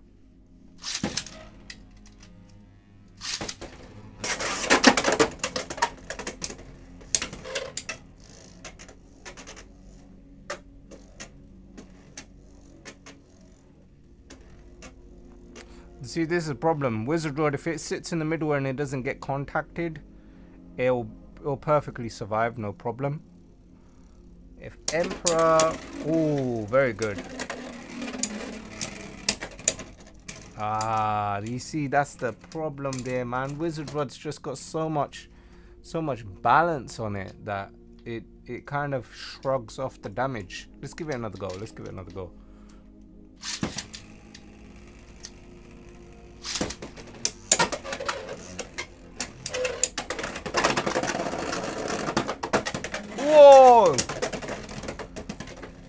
See, this is a problem. Wizard Rod, if it sits in the middle and it doesn't get contacted, it'll perfectly survive, no problem. If Emperor, oh, very good. Ah, you see, that's the problem there, man. Wizard Rod's just got so much balance on it that it kind of shrugs off the damage. Let's give it another go. Let's give it another go. Whoa!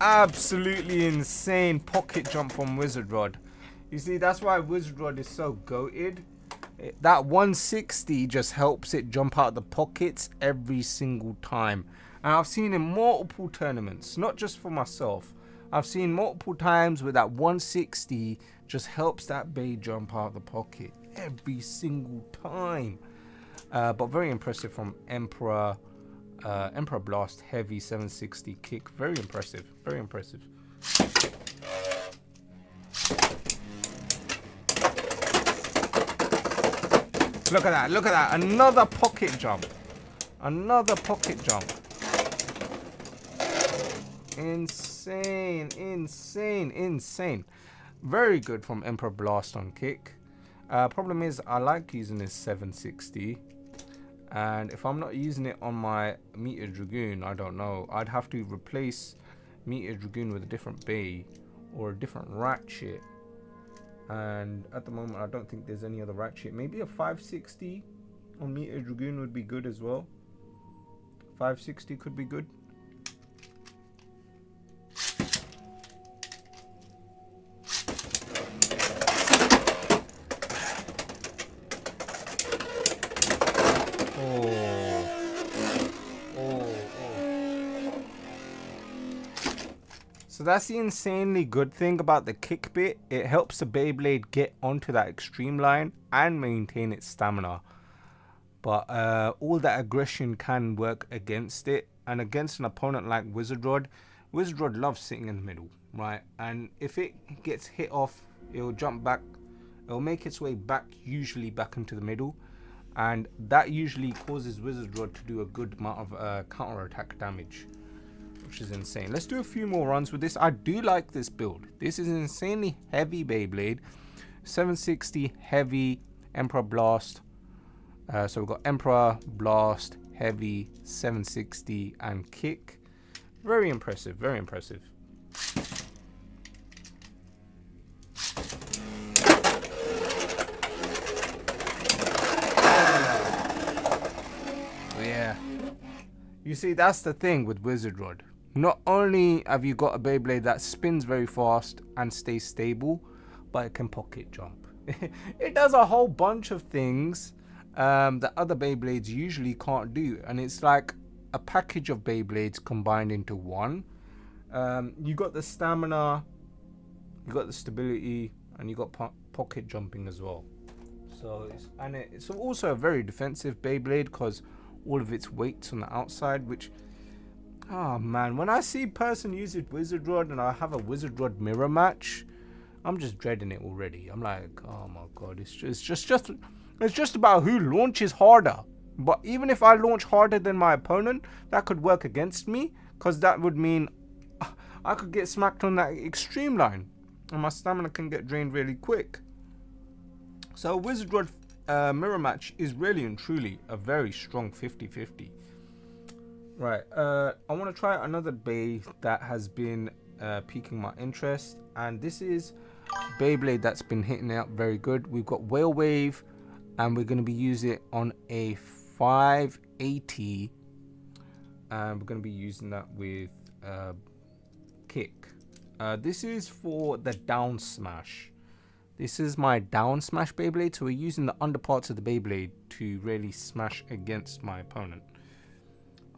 Absolutely insane pocket jump from Wizard Rod. You see, that's why Wizard Rod is so goated. That 160 just helps it jump out of the pockets every single time. And I've seen in multiple tournaments, not just for myself. I've seen multiple times where that 160 just helps that Bey jump out of the pocket every single time. But very impressive from Emperor. Emperor Blast heavy 760 kick. Very impressive. Very impressive. Look at that. Look at that. Another pocket jump. Another pocket jump. Insane. Insane. Insane. Very good from Emperor Blast on kick. Problem is, I like using this 760. And if I'm not using it on my Meteor Dragoon, I don't know. I'd have to replace Meteor Dragoon with a different Bey or a different ratchet. And at the moment, I don't think there's any other ratchet. Maybe a 560 on Meteor Dragoon would be good as well. 560 could be good. So that's the insanely good thing about the kick bit. It helps the Beyblade get onto that extreme line and maintain its stamina. But all that aggression can work against it. And against an opponent like Wizard Rod, Wizard Rod loves sitting in the middle. right? And if it gets hit off, it'll jump back. It'll make its way back, usually back into the middle, and that usually causes Wizard Rod to do a good amount of counter attack damage, which is insane. Let's do a few more runs with this. I do like this build. This is an insanely heavy Beyblade. 760 heavy Emperor Blast. So we've got Emperor, Blast, Heavy, 760, and Kick. Very impressive, very impressive. Yeah. You see, that's the thing with Wizard Rod. Not only have you got a Beyblade that spins very fast and stays stable, but it can pocket jump. It does a whole bunch of things that other Beyblades usually can't do, and it's like a package of Beyblades combined into one. You got the stamina, you got the stability, and you got pocket jumping as well. So it's also a very defensive Beyblade because all of its weight's on the outside, which, oh man, when I see a person use it Wizard Rod and I have a Wizard Rod mirror match, I'm just dreading it already. I'm like, oh my god, it's just about who launches harder. But even if I launch harder than my opponent, that could work against me, because that would mean I could get smacked on that extreme line and my stamina can get drained really quick. So Wizard Rod mirror match is really and truly a very strong 50-50. Right, I want to try another Bey that has been piquing my interest, and this is Beyblade that's been hitting it up very good. We've got Whale Wave, and we're going to be using it on a 580, and we're going to be using that with Kick. This is for the down smash. This is my down smash Beyblade, so we're using the underparts of the Beyblade to really smash against my opponent.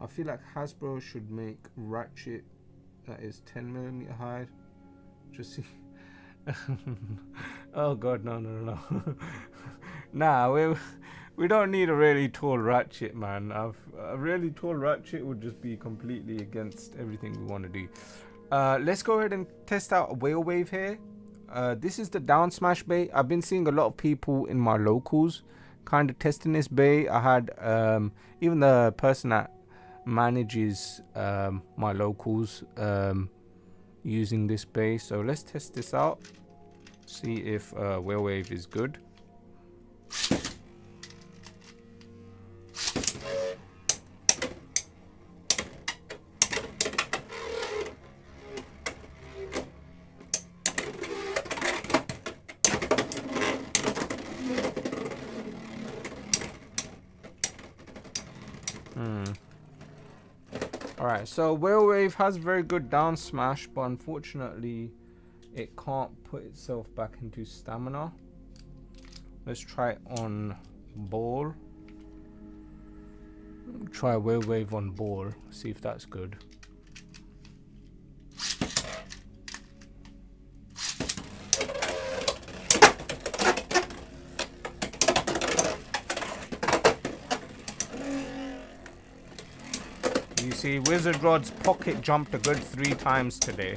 I feel like Hasbro should make Ratchet that is 10mm high. Just see. Oh god, no. Nah, we don't need a really tall Ratchet, man. A really tall Ratchet would just be completely against everything we want to do. Let's go ahead and test out a Whale Wave here. This is the down smash Bey. I've been seeing a lot of people in my locals kind of testing this Bey. I had even the person that manages my locals using this Bey. So let's test this out, see if Whale Wave is good. Alright, so Whale Wave has very good down smash, but unfortunately it can't put itself back into stamina. Let's try it on ball. Try Whale Wave on ball, see if that's good. You see, Wizard Rod's pocket jumped a good 3 times today.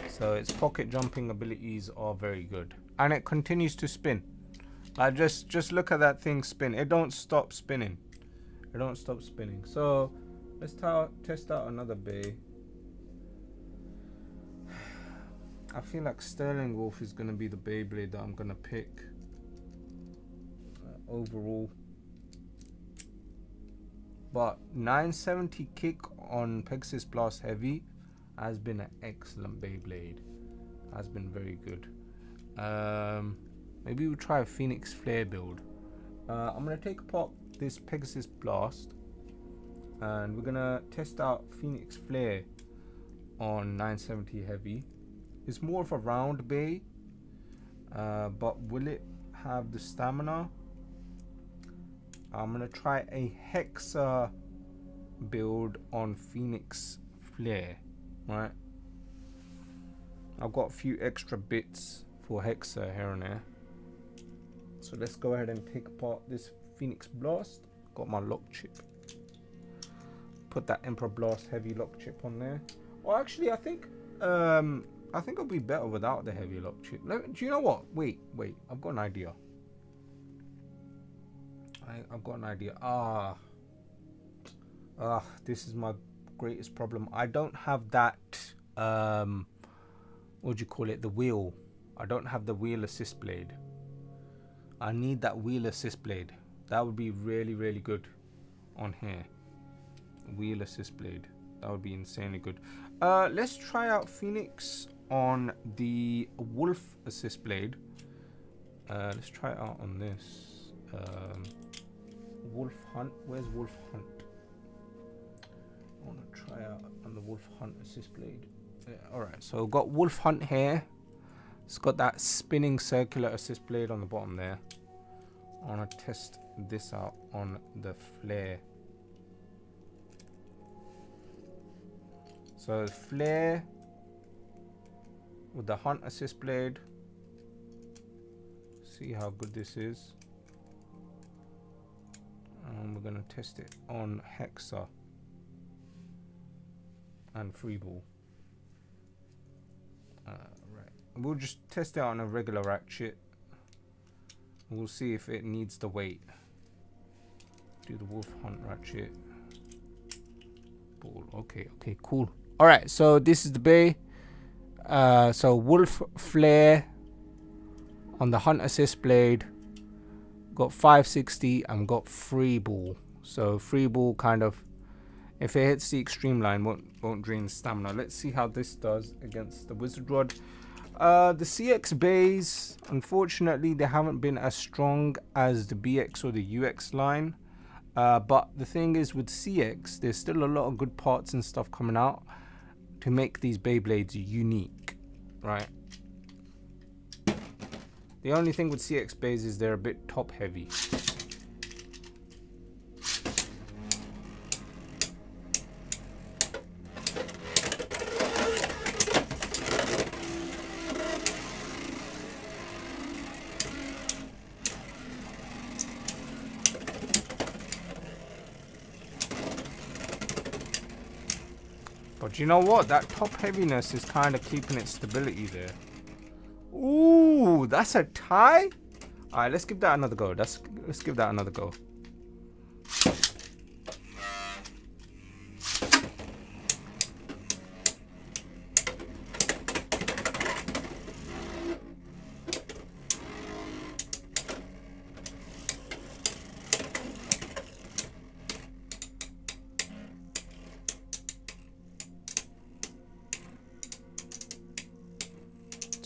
So its pocket jumping abilities are very good. And it continues to spin. Like just look at that thing spin. It don't stop spinning. It don't stop spinning. So let's test out another Bey. I feel like Sterling Wolf is going to be the Beyblade that I'm going to pick overall. But 970 Kick on Pegasus Blast Heavy has been an excellent Beyblade. Has been very good. Maybe we'll try a Phoenix Flare build. I'm going to take apart this Pegasus Blast, and we're going to test out Phoenix Flare on 970 Heavy. It's more of a round Bey, but will it have the stamina? I'm going to try a Hexa build on Phoenix Flare, right? I've got a few extra bits for Hexa here and there. So let's go ahead and take apart this Phoenix Blast. Got my lock chip. Put that Emperor Blast Heavy lock chip on there. Well, actually, I think I think it'll be better without the heavy lock chip. Do you know what? Wait. I've got an idea. I've got an idea. This is my greatest problem. I don't have that. What do you call it? The wheel. I don't have the wheel assist blade. I need that wheel assist blade. That would be really, really good on here. Wheel assist blade. That would be insanely good. Let's try out Phoenix on the wolf assist blade. Let's try it out on this. Wolf hunt. Where's wolf hunt? I want to try out on the wolf hunt assist blade. Yeah, alright, so we've got wolf hunt here. It's got that spinning circular assist blade on the bottom there. I want to test this out on the flare. So flare with the hunt assist blade. See how good this is. And we're going to test it on Hexa and Freeball. Right, we'll just test it on a regular ratchet. We'll see if it needs the weight. Do the wolf hunt ratchet. Ball. Okay, cool. All right, so this is the bay. So wolf flare on the hunt assist blade. Got 560 and got free ball. So free ball kind of, if it hits the extreme line, won't drain stamina. Let's see how this does against the wizard rod. The CX bays, unfortunately, they haven't been as strong as the BX or the UX line. But the thing is, with CX, there's still a lot of good parts and stuff coming out to make these Beyblades unique, right? The only thing with CX bays is they're a bit top heavy. But you know what? That top heaviness is kind of keeping its stability there. Ooh, that's a tie? Alright, let's give that another go. Let's give that another go.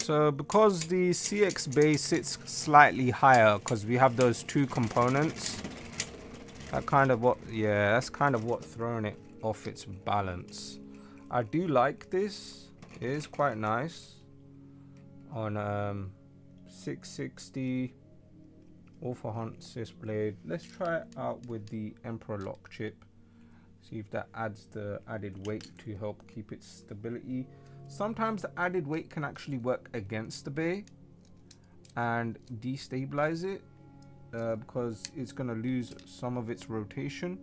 So because the CX base sits slightly higher, because we have those two components, that's kind of what throwing it off its balance. I do like this. It is quite nice on 660 Alpha Hunt assist blade. Let's try it out with the Emperor lock chip. See if that adds the added weight to help keep its stability. Sometimes the added weight can actually work against the bay and destabilize it because it's going to lose some of its rotation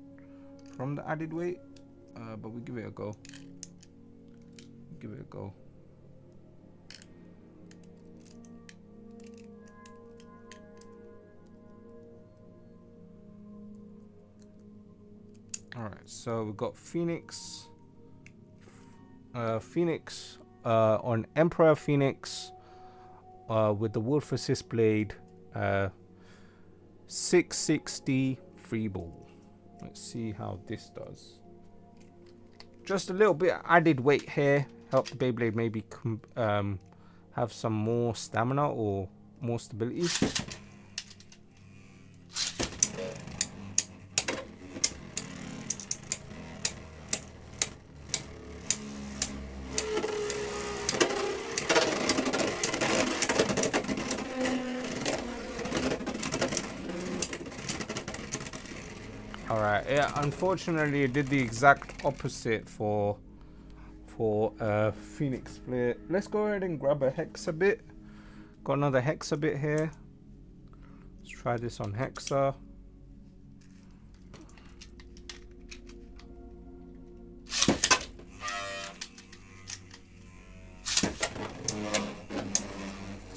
from the added weight. But we give it a go. Alright, so we've got Phoenix. On Emperor Phoenix with the Wolf Assist Blade, 660 free ball. Let's see how this does. Just a little bit added weight here. Help the Beyblade maybe have some more stamina or more stability. Alright, yeah, unfortunately it did the exact opposite for Phoenix Flare. Let's go ahead and grab a Hexa bit. Got another Hexa bit here. Let's try this on Hexa.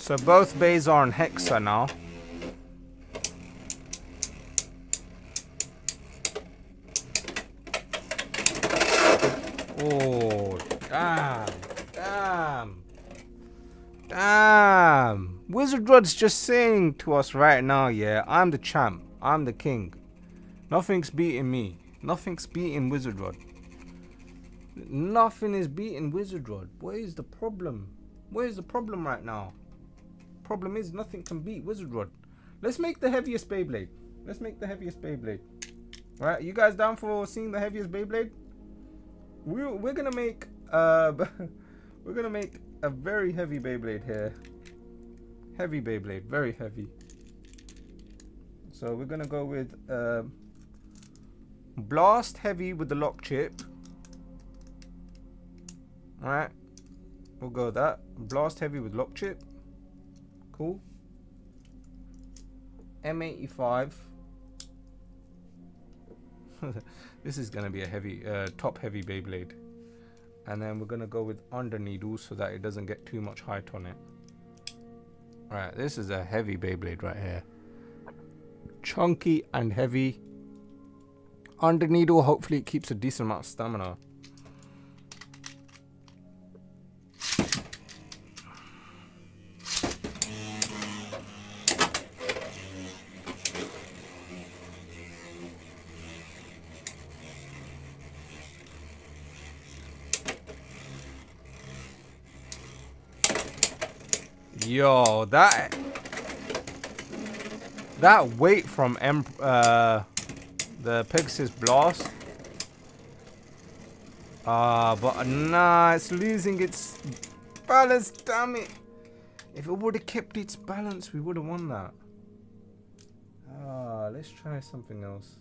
So both bays are on Hexa now. Oh, damn. Wizard Rod's just saying to us right now, yeah, I'm the champ. I'm the king. Nothing's beating me. Nothing's beating Wizard Rod. Nothing is beating Wizard Rod. What is the problem? What is the problem right now? Problem is nothing can beat Wizard Rod. Let's make the heaviest Beyblade. Let's make the heaviest Beyblade. Right, you guys down for seeing the heaviest Beyblade? We're gonna make we're gonna make a very heavy Beyblade here. Heavy Beyblade, very heavy. So we're gonna go with Blast Heavy with the lock chip. Alright, we'll go with that. Blast Heavy with lock chip. Cool. M85. This is gonna be a heavy, top heavy Beyblade. And then we're gonna go with under needles so that it doesn't get too much height on it. Alright, this is a heavy Beyblade right here. Chunky and heavy. Under needle, hopefully it keeps a decent amount of stamina. Yo, that weight from the Pegasus Blast. But nah, it's losing its balance, damn it. If it would have kept its balance, we would have won that. Let's try something else.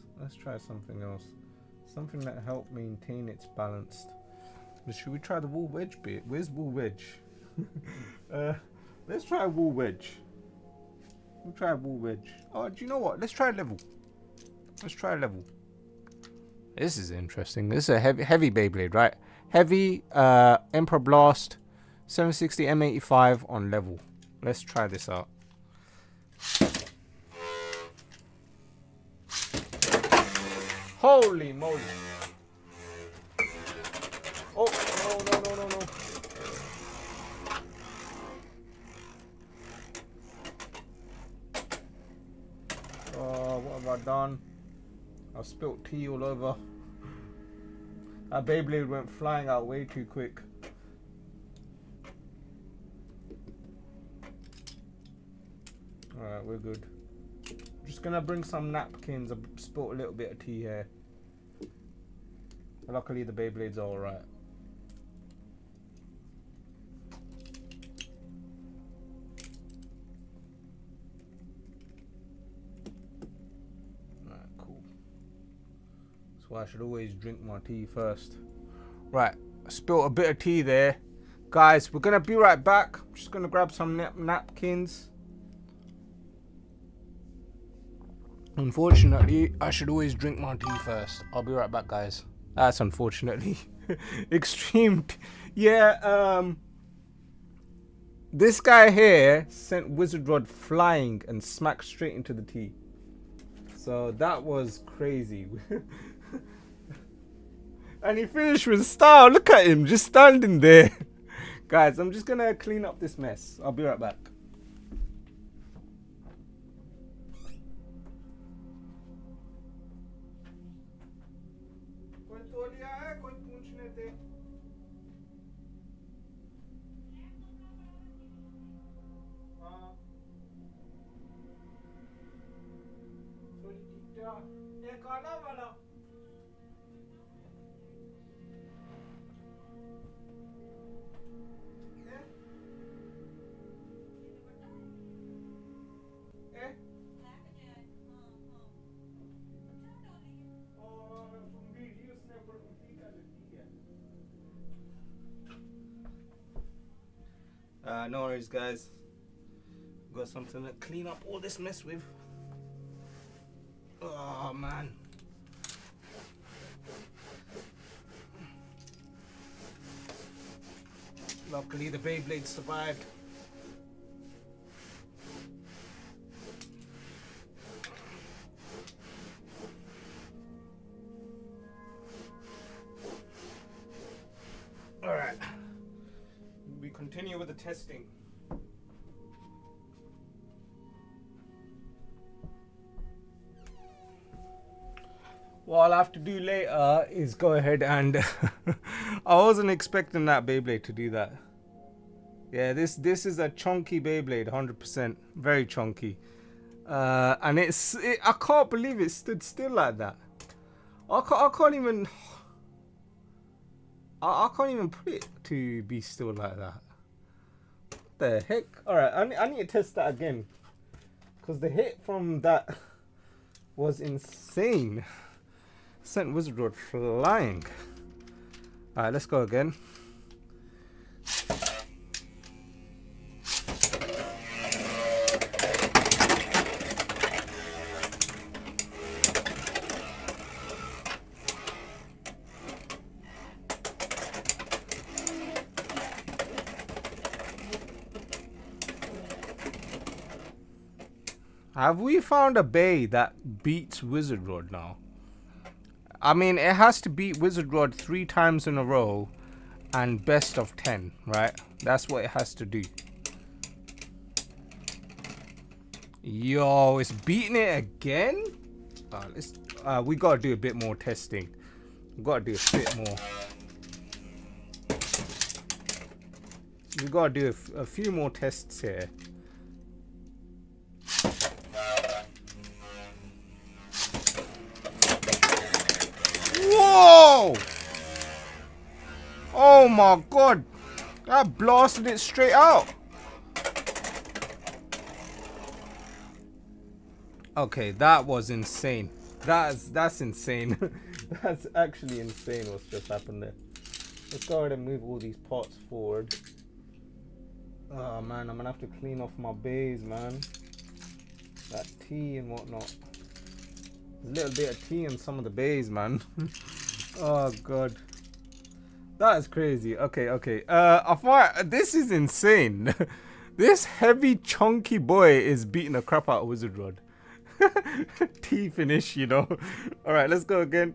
Something that helped maintain its balance. Should we try the wall wedge bit? Where's wall wedge? Let's try wall wedge. We'll try wall wedge. Oh, do you know what? Let's try level. This is interesting. This is a heavy Beyblade, right? Heavy Emperor Blast 760 M85 on level. Let's try this out. Holy moly. Oh, no. What have I done? I've spilt tea all over. That Beyblade went flying out way too quick. Alright, we're good. Just gonna bring some napkins. I've spilt a little bit of tea here. Luckily the Beyblades are alright. So I should always drink my tea first. Right, I spilled a bit of tea there. Guys, we're gonna be right back. I'm just gonna grab some napkins. Unfortunately, I should always drink my tea first. I'll be right back, guys. That's unfortunately extreme. Yeah, this guy here sent Wizard Rod flying and smacked straight into the tea. So that was crazy. And he finished with style. Look at him, just standing there. Guys, I'm just gonna clean up this mess. I'll be right back. No worries, guys. Got something to clean up all this mess with. Oh man. Luckily the Beyblade survived. continue with the testing. What I'll have to do later is go ahead and I wasn't expecting that Beyblade to do that. Yeah, this is a chunky Beyblade, 100%, very chunky, and I can't believe it stood still like that. I can't even put it to be still like that. What the heck? All right, I need to test that again because the hit from that was insane. Sent Wizard Rod flying. All right, let's go again. Have we found a bay that beats Wizard Rod now? I mean, it has to beat Wizard Rod 3 times in a row and best of 10, right? That's what it has to do. Yo, it's beating it again? We gotta do a bit more testing. We gotta do a bit more. We gotta do a few more tests here. Whoa! Oh my god! That blasted it straight out. Okay, that was insane. That's insane. That's actually insane what's just happened there. Let's go ahead and move all these pots forward. Oh man, I'm gonna have to clean off my bays, man. That tea and whatnot. There's a little bit of tea in some of the bays, man. Oh god, that is crazy. Okay. I thought this is insane. This heavy, chunky boy is beating the crap out of Wizard Rod. Tea finish, you know. All right, let's go again.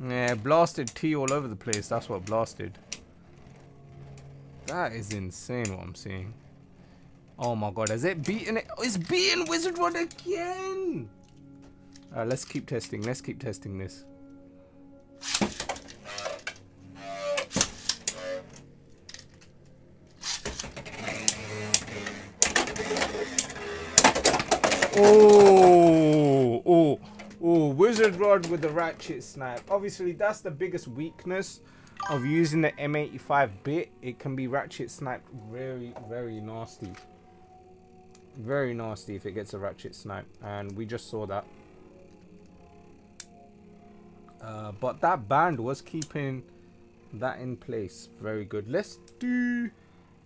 Yeah, blasted tea all over the place. That's what blasted. That is insane what I'm seeing. Oh my god, has it beaten it? Oh, it's beating Wizard Rod again! Alright, let's keep testing. Let's keep testing this. Oh, Wizard Rod with the ratchet snipe. Obviously, that's the biggest weakness of using the M85 bit. It can be ratchet sniped very, very nasty. Very nasty if it gets a ratchet snipe. And we just saw that. But that band was keeping that in place. Very good. Let's do,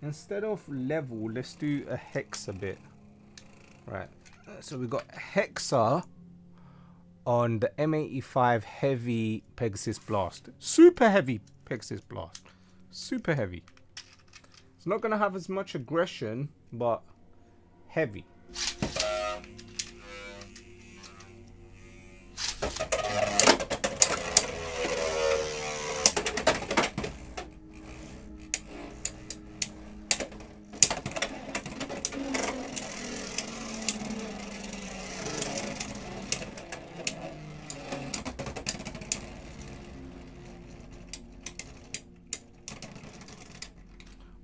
instead of level, let's do a hexa bit. Right. So we got hexa on the M85 heavy Pegasus Blast. Super heavy Pegasus Blast. Super heavy. It's not going to have as much aggression, but heavy.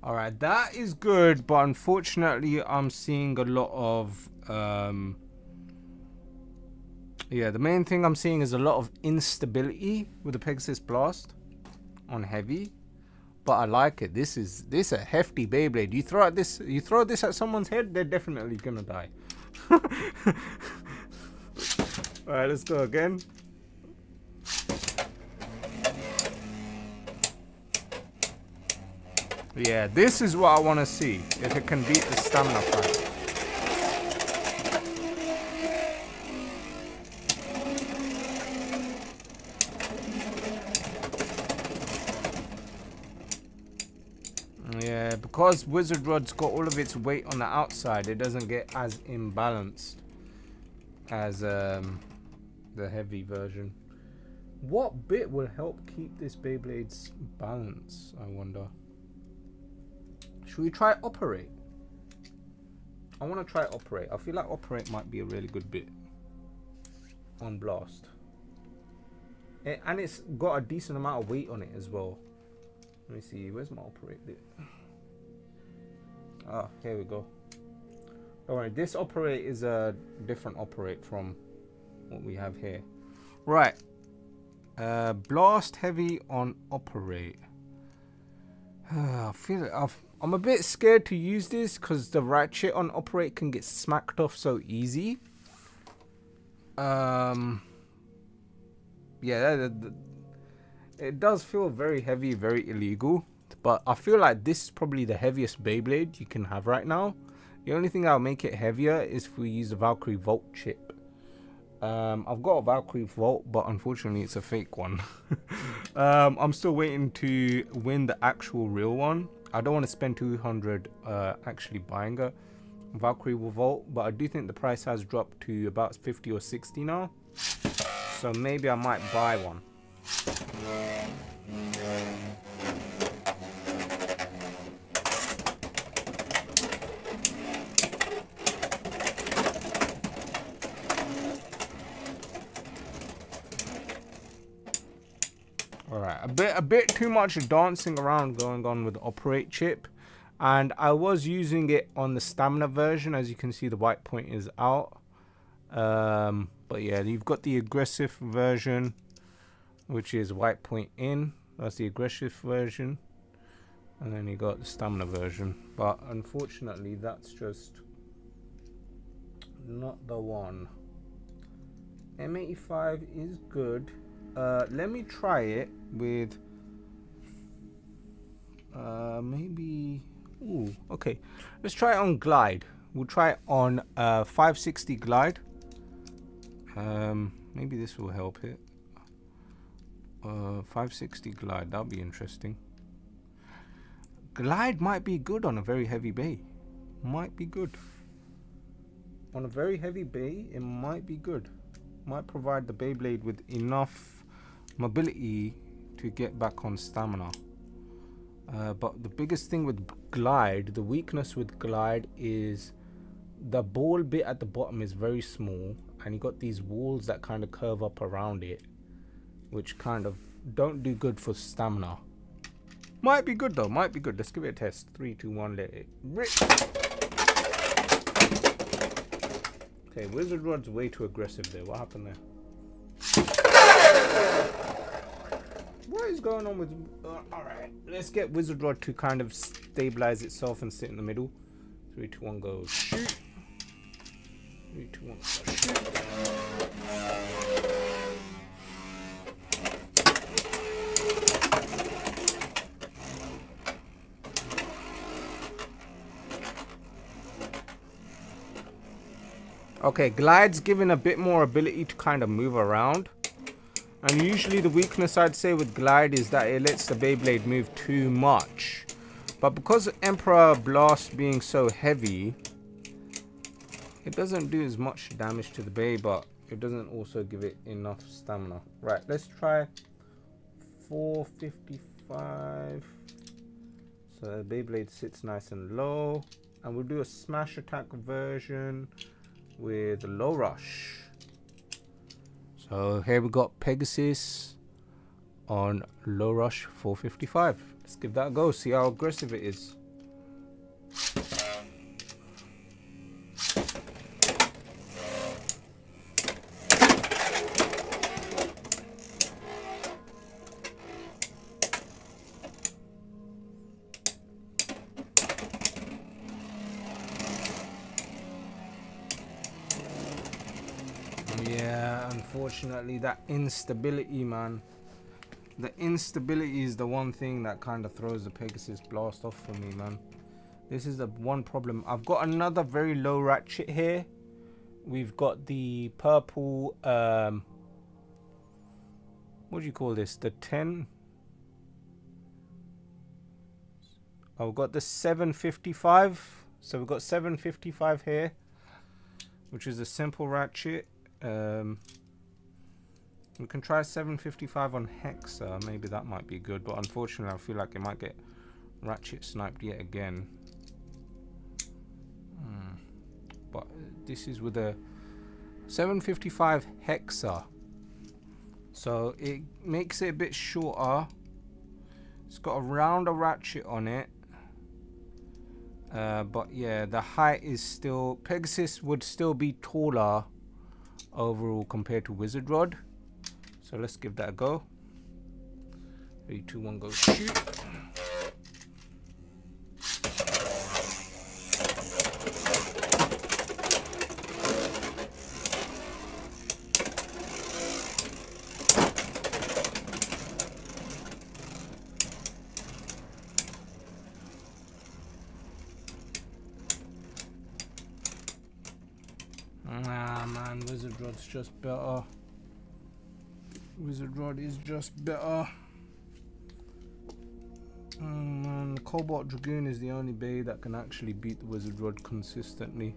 Alright, that is good, but unfortunately I'm seeing a lot of yeah, the main thing I'm seeing is a lot of instability with the Pegasus Blast on heavy. But I like it. This is a hefty Beyblade. You throw this at someone's head, they're definitely gonna die. Alright, let's go again. Yeah, this is what I want to see. If it can beat the stamina fight. because Wizard Rod's got all of its weight on the outside, it doesn't get as imbalanced as the heavy version. What bit will help keep this Beyblade's balance, I wonder? Should we try Operate? I want to try Operate. I feel like Operate might be a really good bit on Blast. And it's got a decent amount of weight on it as well. Let me see, where's my Operate bit? Ah, here we go. Alright, this Operate is a different Operate from what we have here. Right. Blast heavy on Operate. I feel it. I'm a bit scared to use this because the ratchet on Operate can get smacked off so easy. Yeah, it does feel very heavy, very illegal. But I feel like this is probably the heaviest Beyblade you can have right now. The only thing that'll make it heavier is if we use the Valkyrie Volt chip. I've got a Valkyrie Volt, but unfortunately it's a fake one. I'm still waiting to win the actual real one. I don't want to spend 200 actually buying a Valkyrie Volt, but I do think the price has dropped to about 50 or 60 now. So maybe I might buy one. Alright, a bit too much dancing around going on with the Operate chip. And I was using it on the stamina version. As you can see, the white point is out. But yeah, you've got the aggressive version, which is white point in. That's the aggressive version. And then you got the stamina version. But unfortunately, that's just not the one. M85 is good. Let me try it with maybe. Ooh, okay. Let's try it on Glide. We'll try it on 560 Glide. Maybe this will help it. 560 Glide, that'll be interesting. Glide might be good on a very heavy bay. Might be good. On a very heavy bay, it might be good. Might provide the Beyblade with enough mobility to get back on stamina. But the biggest thing with Glide, the weakness with Glide is the ball bit at the bottom is very small, and you got these walls that kind of curve up around it, which kind of don't do good for stamina. Might be good though, might be good. Let's give it a test. 3, 2, 1, let it rip. Okay, Wizard Rod's way too aggressive there. What happened there? What is going on with... Alright, let's get Wizard Rod to kind of stabilize itself and sit in the middle. 3, 2, 1, go shoot. 3, 2, 1, go shoot. Okay, Glide's given a bit more ability to kind of move around. And usually the weakness I'd say with Glide is that it lets the Beyblade move too much. But because Emperor Blast being so heavy, it doesn't do as much damage to the Bey, but it doesn't also give it enough stamina. Right, let's try 455. So the Beyblade sits nice and low. And we'll do a smash attack version with low rush. So here we got Pegasus on low rush 455. Let's give that a go, see how aggressive it is. Yeah, unfortunately that instability, man. The instability is the one thing that kind of throws the Pegasus Blast off for me, man. This is the one problem. I've got another very low ratchet here. We've got the purple, what do you call this? The 10. I've got the 755. So we've got 755 here, which is a simple ratchet. We can try 755 on Hexa. Maybe that might be good, but unfortunately I feel like it might get ratchet sniped yet again. But this is with a 755 Hexa, so it makes it a bit shorter. It's got a rounder ratchet on it, but yeah, the height is still, Pegasus would still be taller overall compared to Wizard Rod. So let's give that a go. 3, 2, 1, go shoot. Nah, man, Wizard Rod's just better. Wizard Rod is just better. Man, Cobalt Dragoon is the only bay that can actually beat the Wizard Rod consistently.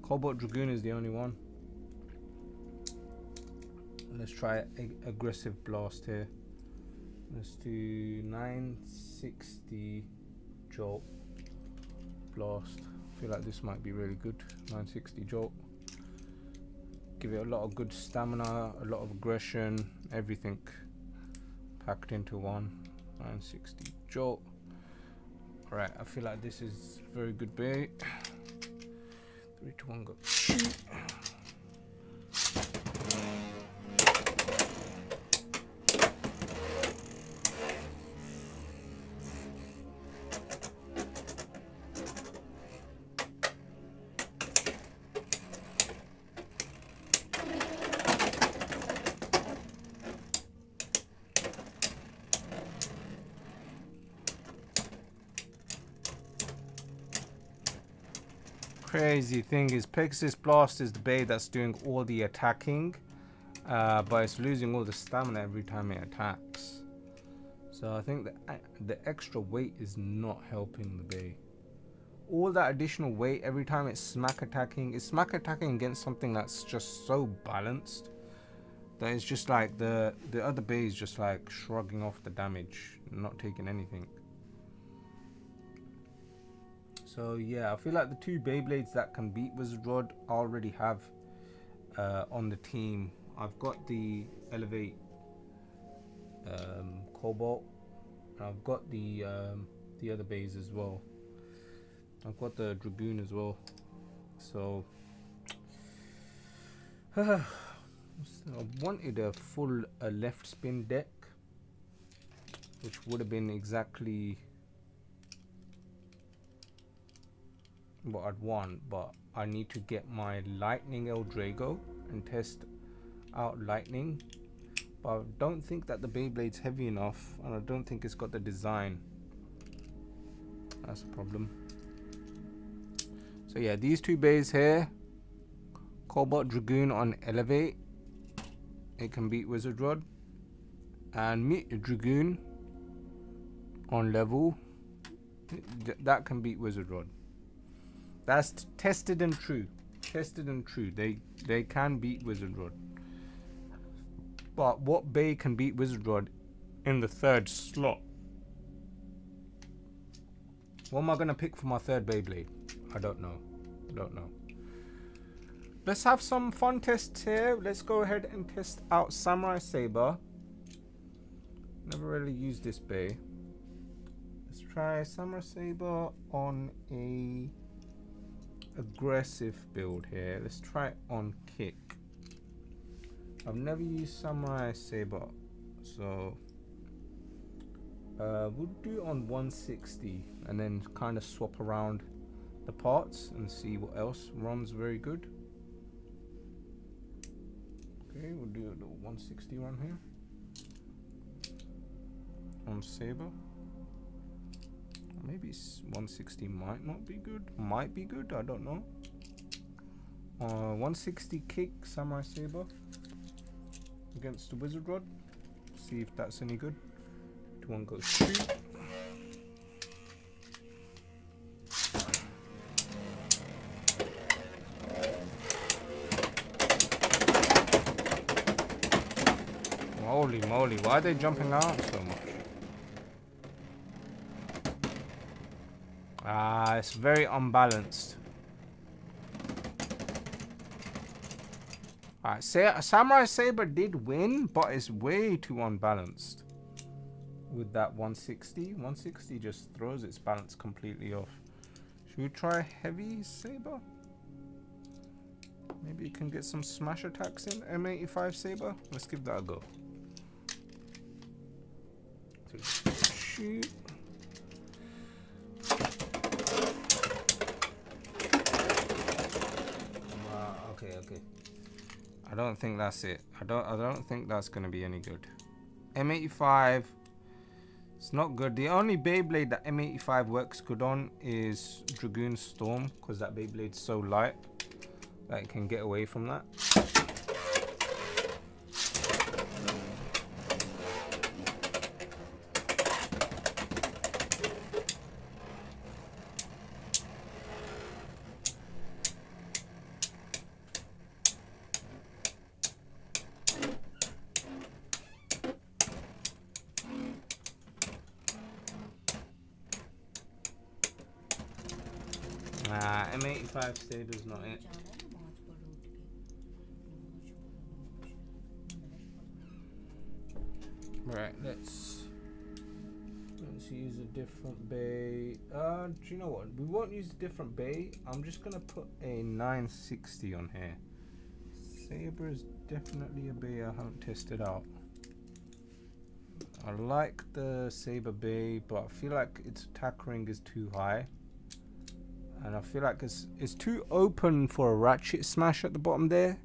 Cobalt Dragoon is the only one. Let's try aggressive blast here. Let's do 960 jolt blast. I feel like this might be really good. 960 jolt. Give it a lot of good stamina, a lot of aggression, everything packed into one. 960 jolt. Alright, I feel like this is very good bait. 3, 2, 1, go. Shoot. Crazy thing is, Pegasus Blast is the bait that's doing all the attacking, but it's losing all the stamina every time it attacks. So I think the extra weight is not helping the bait. All that additional weight every time it's smack attacking against something that's just so balanced that it's just like the other bait is just like shrugging off the damage, not taking anything. So yeah, I feel like the two Beyblades that can beat Wizard Rod I already have on the team. I've got the Elevate Cobalt, and I've got the other bays as well. I've got the Dragoon as well. So I wanted a full left spin deck, which would have been exactly what I'd want, but I need to get my Lightning El Drago and test out Lightning, but I don't think that the Beyblade's heavy enough, and I don't think it's got the design. That's a problem. So yeah, these two bays here, Cobalt Dragoon on Elevate, it can beat Wizard Rod, and Meet Dragoon on level, that can beat Wizard Rod. That's tested and true. Tested and true. They can beat Wizard Rod. But what bay can beat Wizard Rod in the third slot? What am I gonna pick for my third Beyblade? I don't know. Let's have some fun tests here. Let's go ahead and test out Samurai Saber. Never really used this bay. Let's try Samurai Saber on a aggressive build here. Let's try it on kick. I've never used Samurai Saber, so we'll do it on 160 and then kind of swap around the parts and see what else runs very good. Okay, we'll do a little 160 run here on Saber. Maybe 160 might not be good. Might be good, I don't know. 160 kick Samurai Saber against the Wizard Rod. See if that's any good. 2, 1, go shoot. Holy moly, why are they jumping out so much? Ah, it's very unbalanced. Alright, Samurai Saber did win, but it's way too unbalanced. With that 160. 160 just throws its balance completely off. Should we try Heavy Saber? Maybe you can get some smash attacks in M85 Saber. Let's give that a go. Shoot. Okay. I don't think that's it. I don't think that's gonna be any good. M85. It's not good. The only Beyblade that M85 works good on is Dragoon Storm, because that Beyblade's so light that it can get away from that. M85 Saber's not it. Right, let's use a different bay. Do you know what? We won't use a different bay. I'm just gonna put a 960 on here. Saber is definitely a bay I haven't tested out. I like the Saber bay, but I feel like its attack ring is too high. And I feel like it's too open for a ratchet smash at the bottom there,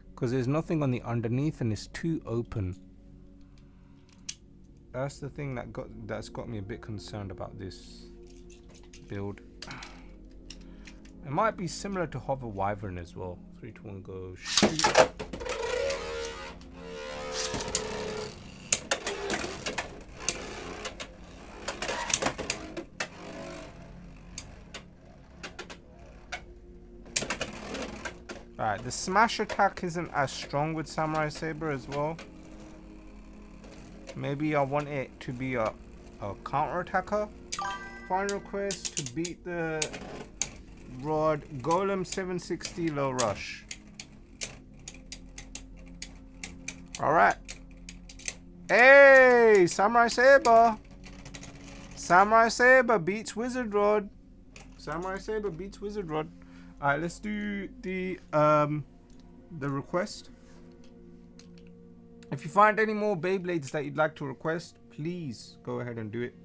because there's nothing on the underneath and it's too open. That's the thing that's got me a bit concerned about this build. It might be similar to Hover Wyvern as well. 3, 2, 1, go shoot. Alright, the smash attack isn't as strong with Samurai Saber as well. Maybe I want it to be a counter attacker. Final request to beat the Rod Golem 760 low rush. Alright. Hey, Samurai Saber. Samurai Saber beats Wizard Rod. Samurai Saber beats Wizard Rod. Alright, let's do the request. If you find any more Beyblades that you'd like to request, please go ahead and do it.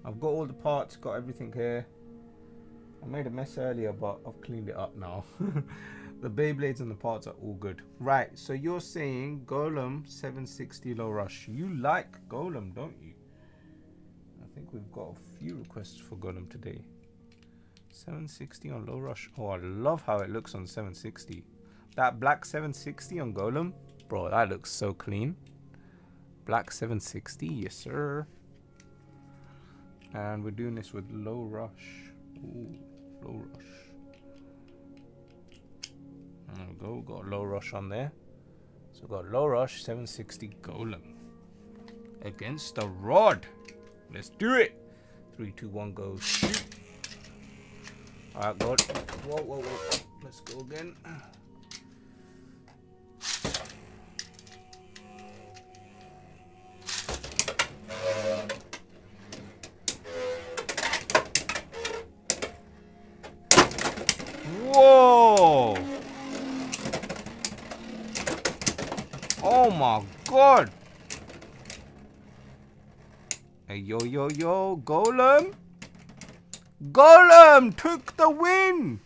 I've got all the parts, got everything here. I made a mess earlier, but I've cleaned it up now. The Beyblades and the parts are all good. Right, so you're saying Golem 760 low rush. You like Golem, don't you? I think we've got a few requests for Golem today. 760 on low rush. Oh, I love how it looks on 760. That black 760 on Golem, bro, that looks so clean. Black 760, yes sir. And we're doing this with low rush. Ooh, low rush. There we go, got low rush on there. So we've got low rush 760 Golem against the Rod. Let's do it. 3, 2, 1, go shoot. Alright, God. Whoa. Let's go again. Whoa! Oh my God! Hey, yo, Golem! Golem took the win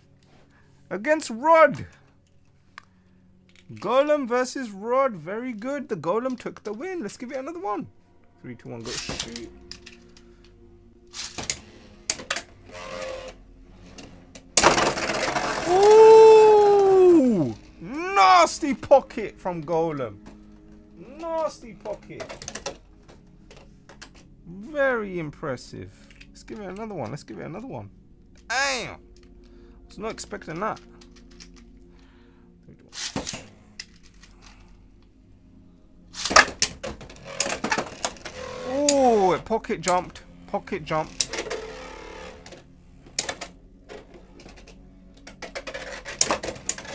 against Rod. Golem versus Rod. Very good. The Golem took the win. Let's give it another one. 3, 2, 1, go shoot. Ooh! Nasty pocket from Golem. Nasty pocket. Very impressive. Let's give it another one. Damn! I was not expecting that. pocket jumped. Pocket jumped.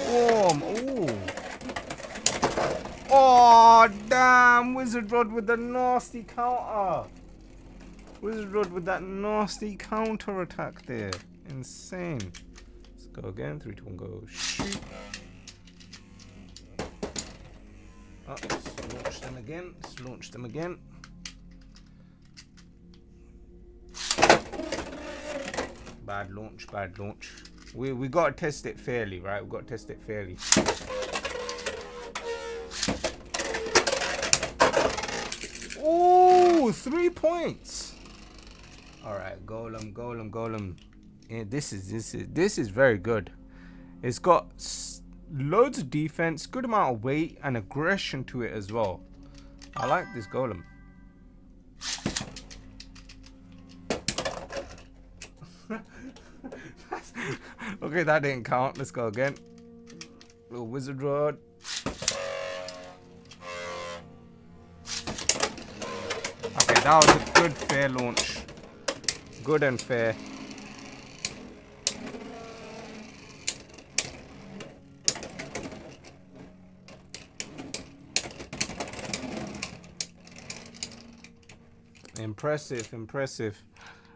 Ooh. Oh, damn. Wizard Rod with the nasty counter. Wizard Rod with that nasty counter attack there. Insane. Let's go again. 3, 2, 1, go. Shoot. Oh, let's launch them again. Let's launch them again. Bad launch, bad launch. We gotta test it fairly, right? We gotta test it fairly. Ooh, 3 points. All right, golem. Yeah, this is very good. It's got loads of defense, good amount of weight, and aggression to it as well. I like this golem. Okay, that didn't count. Let's go again. Little wizard rod. Okay, that was a good fair launch. Good and fair. Impressive.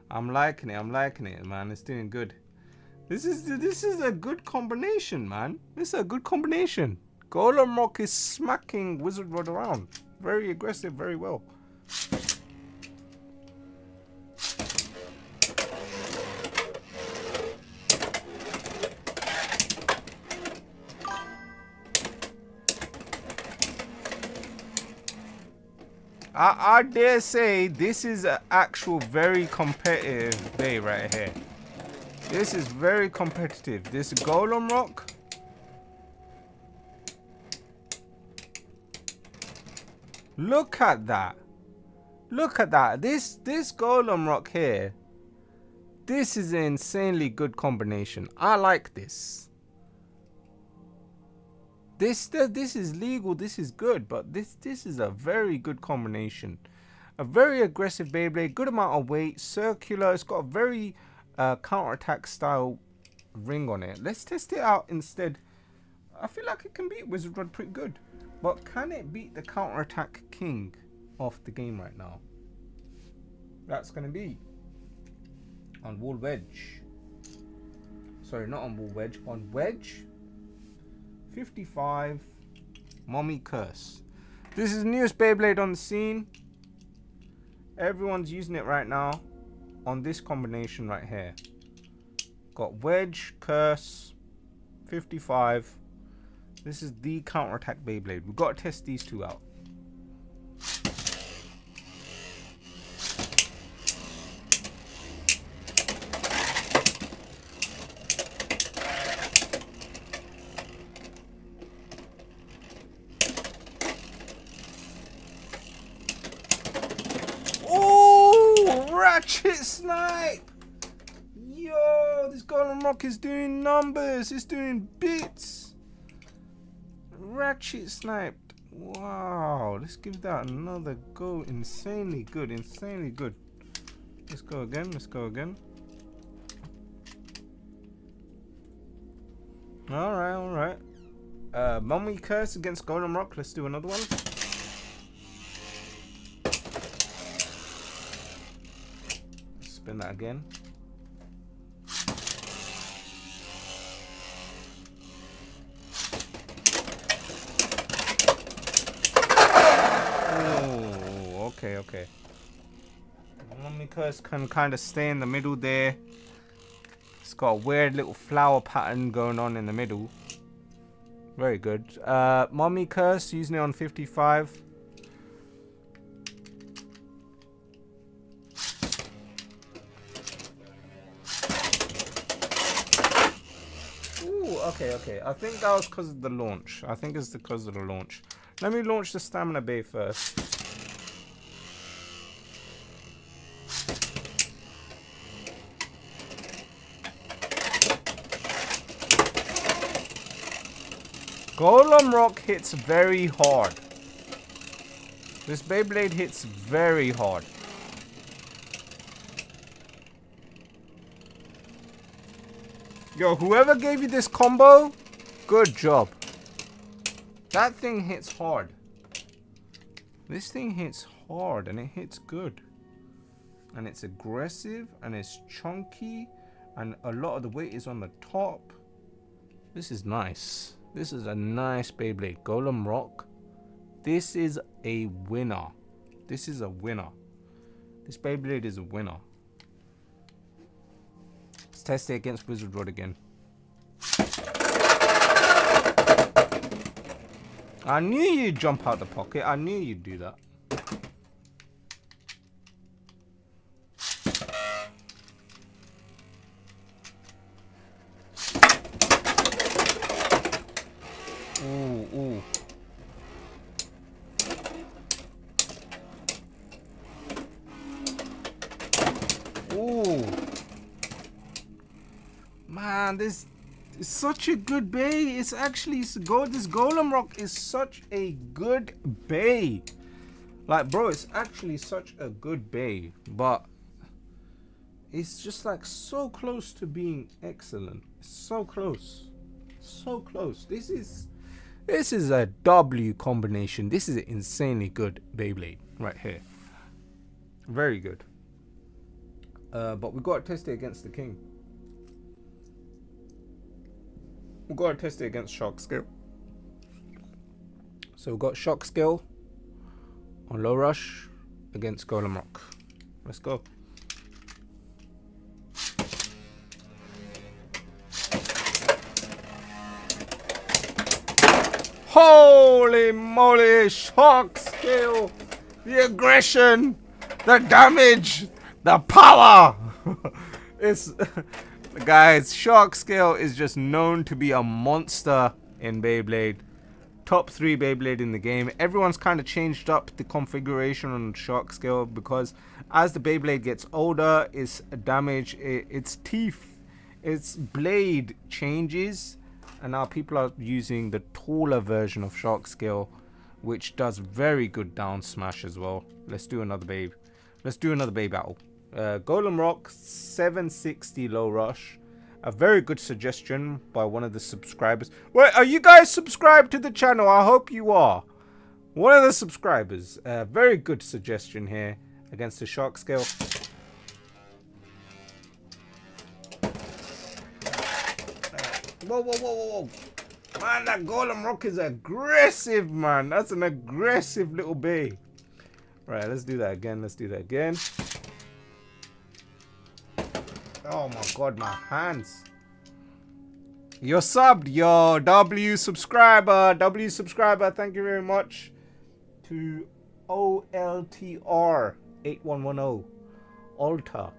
I'm liking it, man. It's doing good. This is a good combination, man. This is a good combination. Golem Rock is smacking Wizard Rod around. Very aggressive, very well. I dare say this is an actual very competitive day right here. This is very competitive. This Golem Rock. Look at that. This Golem Rock here. This is an insanely good combination. I like this. This is legal, this is good, but this is a very good combination. A very aggressive Beyblade, good amount of weight, circular. It's got a very counterattack style ring on it. Let's test it out instead. I feel like it can beat Wizard Rod pretty good, but can it beat the counterattack king of the game right now? That's going to be on Wall Wedge. Sorry, not on Wall Wedge, on Wedge. 55 Mommy Curse. This is the newest Beyblade on the scene. Everyone's using it right now on this combination right here. Got Wedge, Curse, 55. This is the counterattack Beyblade. We've got to test these two out. Ratchet snipe! Yo, this Golem Rock is doing numbers. It's doing bits. Ratchet sniped. Wow, let's give that another go. Insanely good. Let's go again. Alright. Mommy Curse against Golem Rock. Let's do another one. Spin that again. Oh, okay. Mommy Curse can kind of stay in the middle there. It's got a weird little flower pattern going on in the middle. Very good. Mommy Curse, using it on 55. Okay. I think that was because of the launch. Let me launch the Stamina Bay first. Golem Rock hits very hard. This Beyblade hits very hard. Yo, whoever gave you this combo, good job. That thing hits hard. This thing hits hard and it hits good. And it's aggressive and it's chunky and a lot of the weight is on the top. This is nice. This is a nice Beyblade. Golem Rock. This is a winner. This is a winner. This Beyblade is a winner. Let's test it against Wizard Rod again. I knew you'd jump out the pocket. I knew you'd do that. Ooh, ooh. Ooh. Man, this is such a good bay. It's actually this Golem Rock is such a good bay. Like, bro, it's actually such a good bay, but it's just like so close to being excellent. So close. So close. This is a W combination. This is an insanely good Beyblade right here. Very good. But we got to test it against the king. We've got to test it against Shock Skill. So we've got Shock Skill on Low Rush against Golem Rock. Let's go. Holy moly, Shock Skill! The aggression, the damage, the power! It's... Guys, Shock Skill is just known to be a monster in Beyblade. Top 3 Beyblade in the game. Everyone's kind of changed up the configuration on Shock Skill because as the Beyblade gets older, its damage, its teeth, its blade changes. And now people are using the taller version of Shock Skill, which does very good down smash as well. Let's do another Babe. Let's do another Babe battle. Golem Rock 760 Low Rush. A very good suggestion by one of the subscribers. Wait, are you guys subscribed to the channel? I hope you are. One of the subscribers. Very good suggestion here against the Shock Skill. Whoa, whoa, whoa, whoa, whoa. Man, that Golem Rock is aggressive, man. That's an aggressive little bay. Right, let's do that again. Let's do that again. Oh my god, my hands. You're subbed, yo. W subscriber. W subscriber. Thank you very much to OLTR 8110. Alta.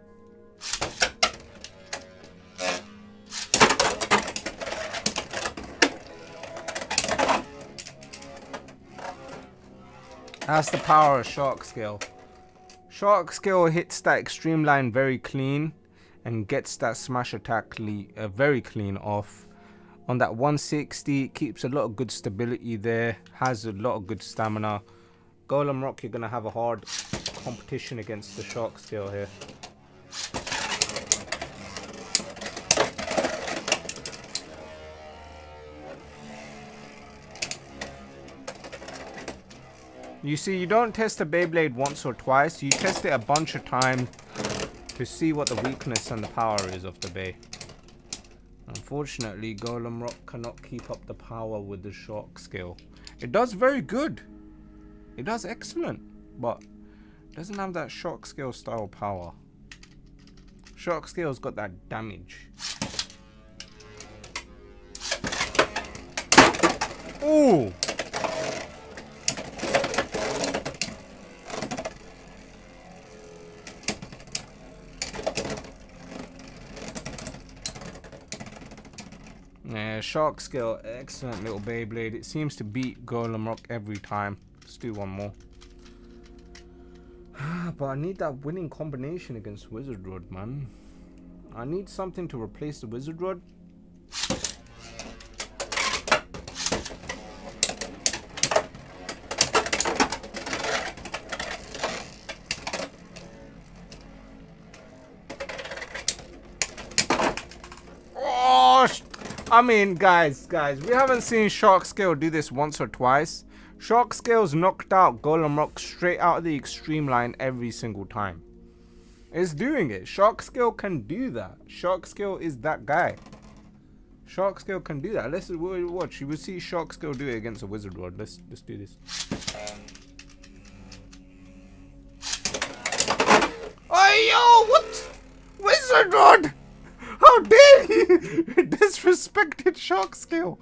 That's the power of Shock Skill. Shock Skill hits that extreme line very clean and gets that smash attack very clean off. On that 160, keeps a lot of good stability there, has a lot of good stamina. Golem Rock, you're going to have a hard competition against the Shock Skill here. You see, you don't test a Beyblade once or twice, you test it a bunch of times to see what the weakness and the power is of the Bay. Unfortunately, Golem Rock cannot keep up the power with the Shock Skill. It does very good. It does excellent, but it doesn't have that Shock Skill style power. Shock Skill's got that damage. Ooh! Yeah, Shock Skill, excellent little Beyblade. It seems to beat Golem Rock every time. Let's do one more. But I need that winning combination against Wizard Rod, man. I need something to replace the Wizard Rod. Oh, I mean, guys, we haven't seen Shark Scale do this once or twice. Shark Scale's knocked out Golem Rock straight out of the extreme line every single time. It's doing it. Shark Scale can do that. Shark Scale is that guy. Shark Scale can do that. Let's watch. You will see Shark Scale do it against a Wizard Rod. Let's do this. Oh, yo, what? Wizard Rod! How dare you! Disrespected Shark Scale.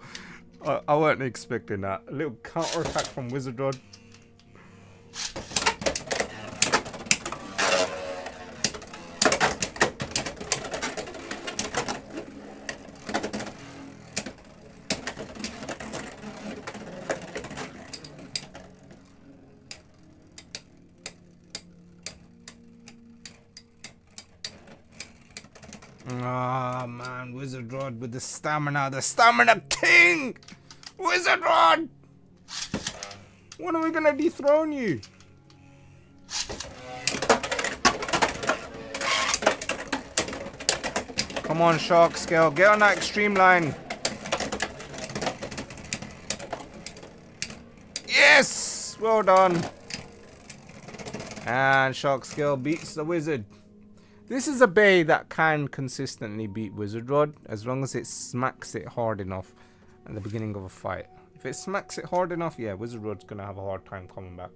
I weren't expecting that. A little counter attack from Wizard Rod. Ah, man, Wizard Rod with the stamina king! Wizard Rod! When are we gonna dethrone you? Come on, Shark Scale, get on that extreme line. Yes! Well done. And Shark Scale beats the Wizard. This is a Bay that can consistently beat Wizard Rod as long as it smacks it hard enough at the beginning of a fight. If it smacks it hard enough, yeah, Wizard Rod's gonna have a hard time coming back.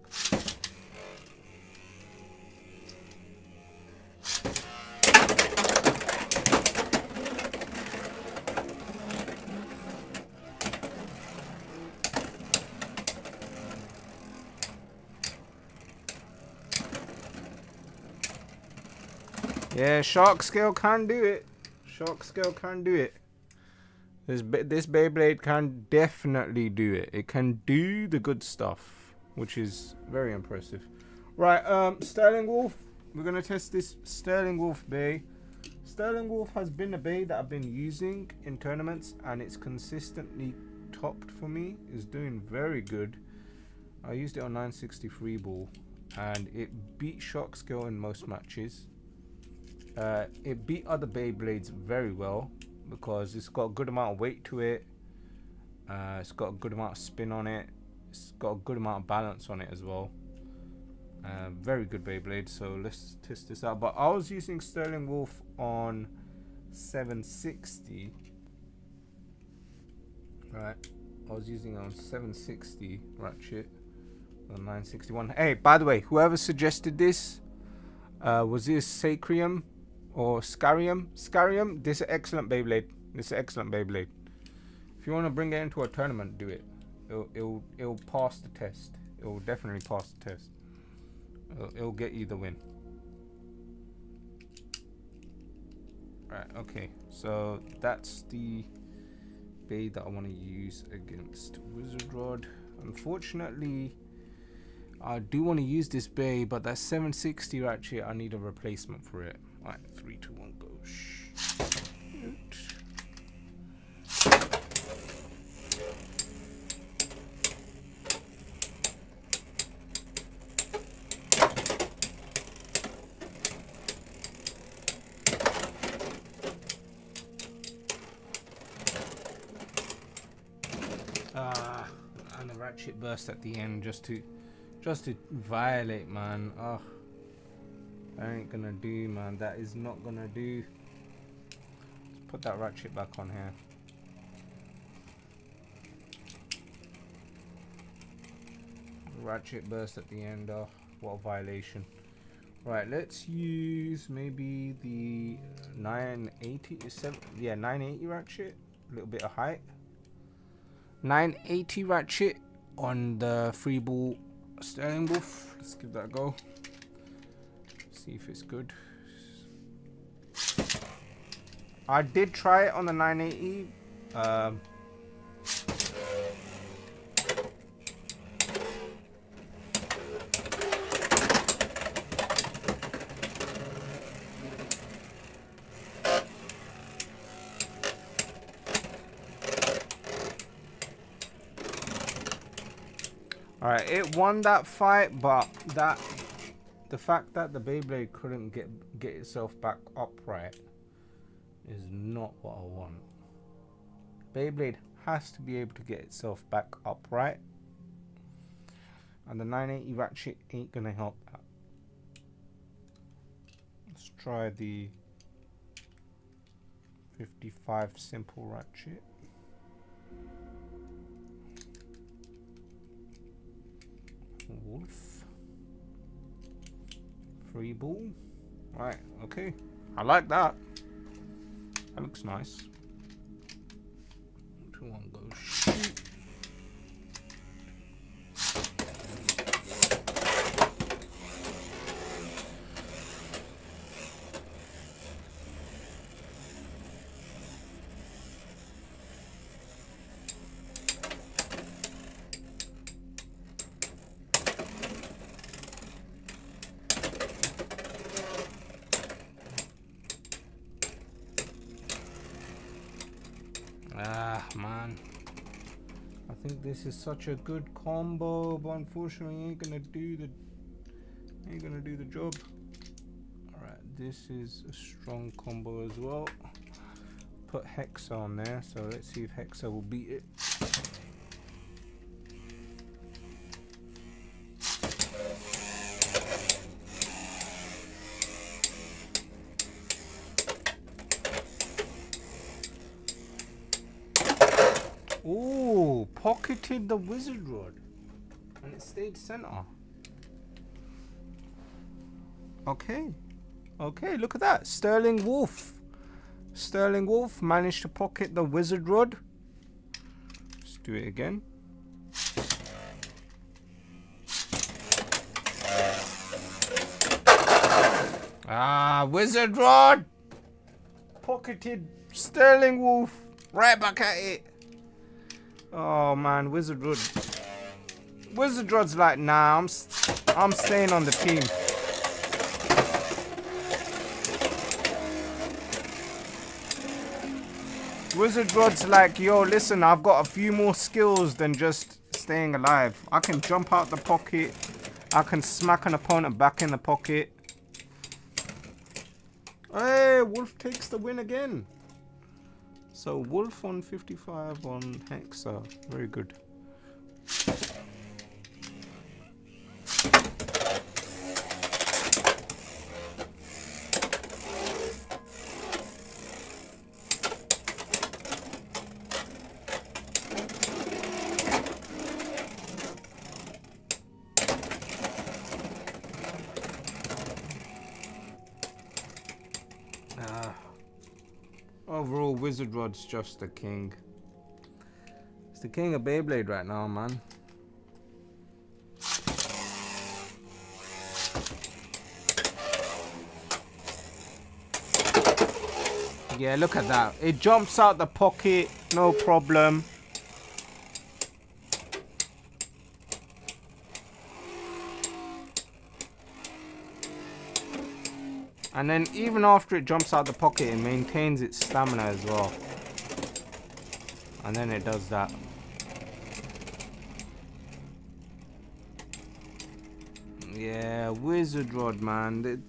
Yeah, Shark Scale can do it. Shark Scale can do it. This Beyblade can definitely do it. It can do the good stuff, which is very impressive. Right, Sterling Wolf. We're gonna test this Sterling Wolf Bay. Sterling Wolf has been a Bay that I've been using in tournaments, and it's consistently topped for me. It's doing very good. I used it on 963 ball, and it beat Shark Scale in most matches. It beat other Beyblades very well because it's got a good amount of weight to it. It's got a good amount of spin on it. It's got a good amount of balance on it as well. Very good Beyblade. So let's test this out. But I was using Sterling Wolf on 760. Right. I was using it on 760 ratchet on 961. Hey, by the way, whoever suggested this, was this Sacrium or Scarium? Scarium, this is an excellent Beyblade. This is an excellent Beyblade. If you want to bring it into a tournament, do it. It'll pass the test. It will definitely pass the test. It'll get you the win. Right, okay. So that's the Bay that I want to use against Wizard Rod. Unfortunately, I do want to use this Bay, but that 760 ratchet, I need a replacement for it. Alright, 3, 2, 1, go. And the ratchet burst at the end just to violate, man. Oh, that ain't gonna do, man. That is not gonna do. Let's put that ratchet back on here. Ratchet burst at the end. Oh, what a violation. Right, let's use maybe the 980. Yeah, 980 ratchet. A little bit of height. 980 ratchet on the free ball Sterling Wolf. Let's give that a go. See if it's good. I did try it on the 980. Alright, it won that fight, but the fact that the Beyblade couldn't get itself back upright is not what I want. Beyblade has to be able to get itself back upright. And the 980 ratchet ain't gonna help that. Let's try the 55 simple ratchet. Wolf. Free ball. Right, okay. I like that. That looks nice. 2, 1, go shoot. Ah, man. I think this is such a good combo, but unfortunately ain't gonna do the job. Alright, this is a strong combo as well. Put Hexa on there, so let's see if Hexa will beat it. Ooh, pocketed the wizard rod and it stayed center. Okay, look at that. Sterling Wolf managed to pocket the wizard rod. Let's do it again. Ah, wizard rod pocketed Sterling Wolf. Right back at it. Oh man, Wizard Rod's like, nah, I'm staying on the team. Wizard Rod's like, yo, listen, I've got a few more skills than just staying alive. I can jump out the pocket. I can smack an opponent back in the pocket. Hey, Wolf takes the win again. So Wolf on 55 on Hexa. Very good. Overall, Wizard Rod's just the king. It's the king of Beyblade right now, man. Yeah, look at that. It jumps out the pocket, no problem. And then even after it jumps out the pocket, it maintains its stamina as well. And then it does that. Yeah, Wizard Rod, man.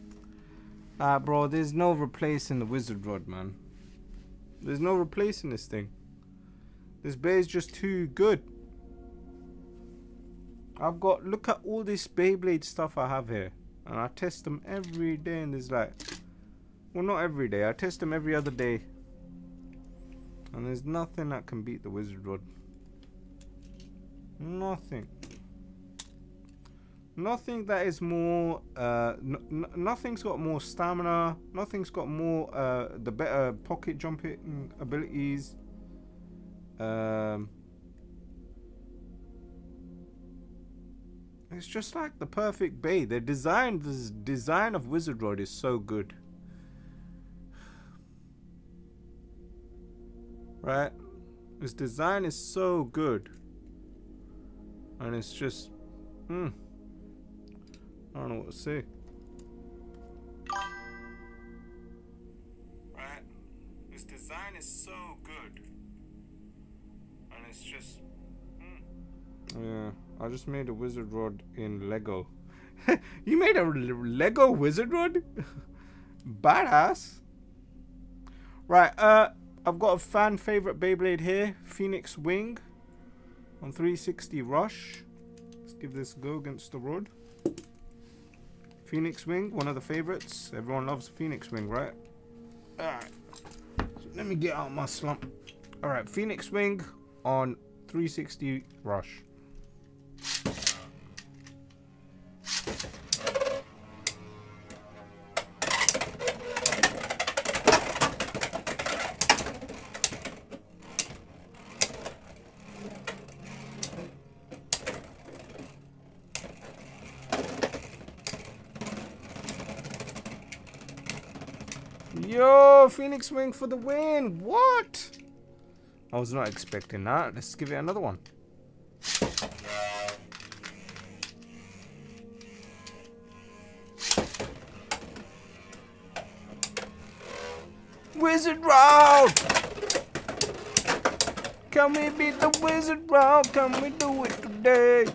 Bro, there's no replacing the Wizard Rod, man. There's no replacing this thing. This bay is just too good. Look at all this Beyblade stuff I have here. And I test them every day, and there's like, well, not every day. I test them every other day, and there's nothing that can beat the Wizard Rod. Nothing. Nothing that is more. Nothing's got more stamina. Nothing's got more. The better pocket jumping abilities. It's just like the perfect bay. The design of Wizard Rod is so good. Right? This design is so good. And it's just... I don't know what to say. Right? This design is so good. And it's just... Yeah. I just made a Wizard Rod in Lego. You made a Lego Wizard Rod? Badass. Right, I've got a fan favorite Beyblade here, Phoenix Wing on 360 Rush. Let's give this a go against the rod. Phoenix Wing, one of the favorites. Everyone loves Phoenix Wing, right? Alright. So let me get out my slump. Alright, Phoenix Wing on 360 Rush. Yo, Phoenix Wing for the win. What? I was not expecting that. Let's give it another one. Wizard round. Can we beat the wizard round? Can we do it today?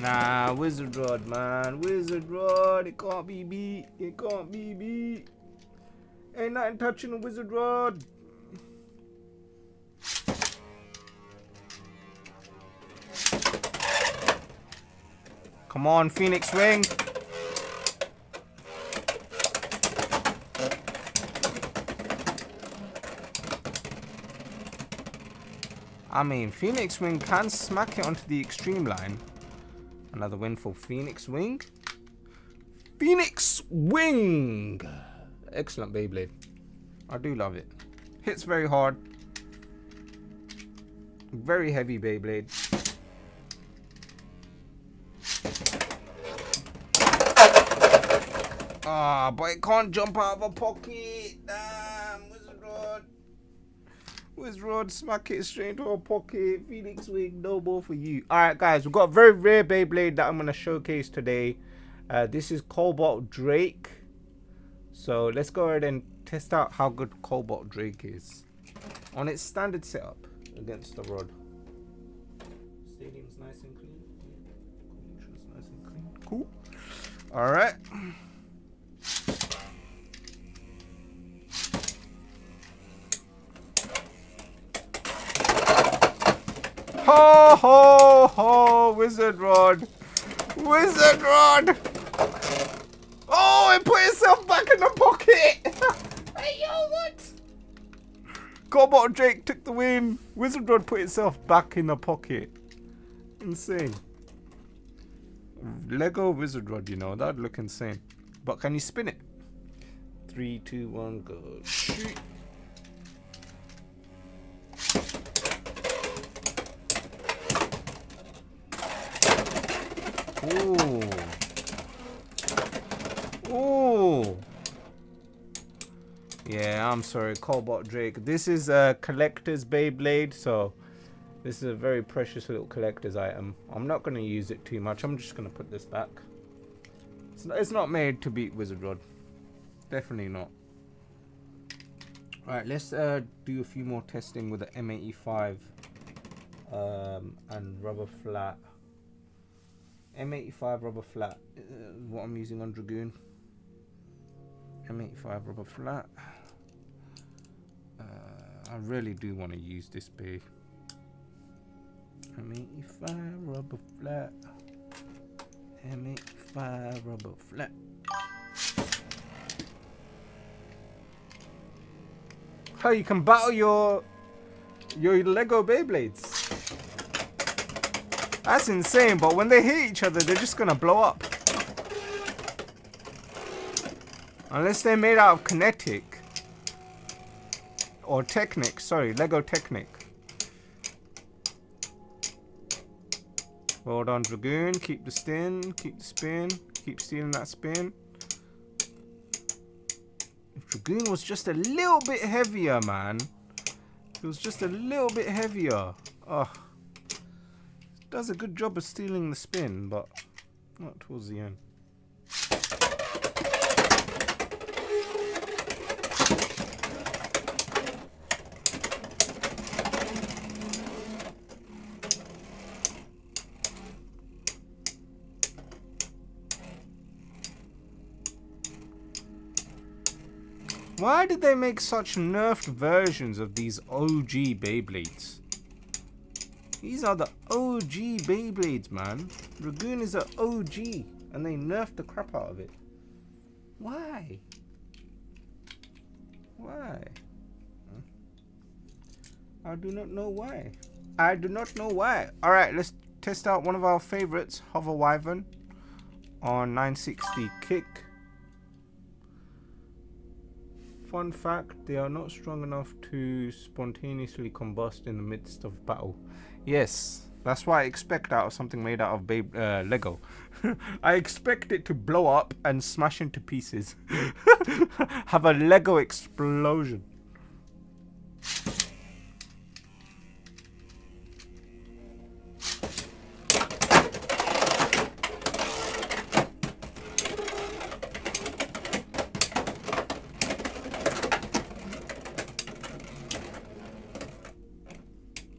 Nah, Wizard Rod, man. Wizard Rod. It can't be beat. It can't be beat. Ain't nothing touching a Wizard Rod. Come on, Phoenix Wing. I mean, Phoenix Wing can smack it onto the extreme line. Another win for Phoenix Wing. Phoenix Wing! Excellent Beyblade. I do love it. Hits very hard. Very heavy Beyblade. Ah, but it can't jump out of a pocket. Damn, Wizard Rod. Wizard Rod, smack it straight into a pocket. Phoenix Wing, no ball for you. Alright, guys, we've got a very rare Beyblade that I'm going to showcase today. This is Cobalt Drake. So let's go ahead and test out how good Cobalt Drake is on its standard setup against the rod. Stadium's nice and clean. Nice and clean. Cool. Alright. Ho ho ho, Wizard Rod. Wizard Rod. Oh, it put itself back in the pocket. Hey, yo, what? Cobalt Drake took the win. Wizard Rod put itself back in the pocket. Insane. Lego Wizard Rod, you know, that'd look insane. But can you spin it? 3, 2, 1, go. Shoot. Ooh. Ooh. Yeah, I'm sorry, Cobalt Drake. This is a collector's Beyblade, so this is a very precious little collector's item. I'm not going to use it too much. I'm just going to put this back. It's not made to beat Wizard Rod. Definitely not. Alright, let's do a few more testing with the M85 and rubber flat. M85 rubber flat, what I'm using on Dragoon. M85 rubber flat. I really do want to use this bay. M85 rubber flat. M85 rubber flat. How you can battle your Lego Beyblades. That's insane, but when they hit each other, they're just gonna blow up. Unless they're made out of Kinetic. Or Technic, sorry, Lego Technic. Well done, Dragoon. Keep the spin, keep the spin, keep stealing that spin. If Dragoon was just a little bit heavier, man. It was just a little bit heavier. Oh. Does a good job of stealing the spin, but not towards the end. Why did they make such nerfed versions of these OG Beyblades? These are the OG Beyblades, man. Dragoon is an OG, and they nerfed the crap out of it. Why? Why? I do not know why. I do not know why. Alright, let's test out one of our favorites, Hover Wyvern, on 960 kick. Fun fact, they are not strong enough to spontaneously combust in the midst of battle. Yes, that's what I expect out of something made out of Lego. I expect it to blow up and smash into pieces. Have a Lego explosion.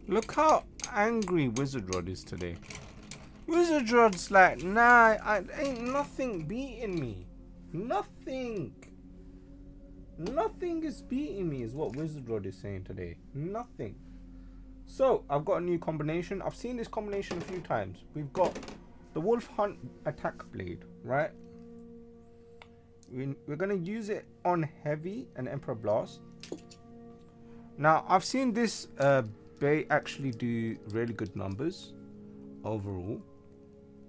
Look how angry Wizard Rod is today. Wizard Rod's like, nah, ain't nothing beating me. Nothing. Nothing is beating me is what Wizard Rod is saying today. Nothing. So, I've got a new combination. I've seen this combination a few times. We've got the Wolf Hunt attack blade, right? We're going to use it on Heavy and Emperor Blast. Now, I've seen this Bay actually do really good numbers overall.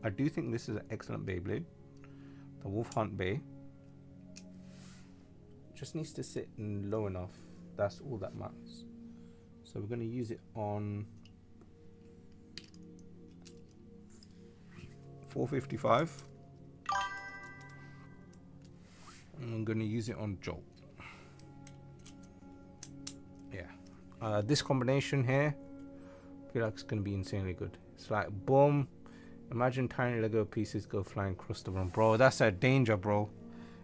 I do think this is an excellent Beyblade. The Wolf Hunt Bay just needs to sit in low enough. That's all that matters. So we're going to use it on 455. And I'm going to use it on Jolt. Yeah. This combination here, I feel like it's going to be insanely good. It's like, boom. Imagine tiny Lego pieces go flying across the room. Bro, that's a danger, bro.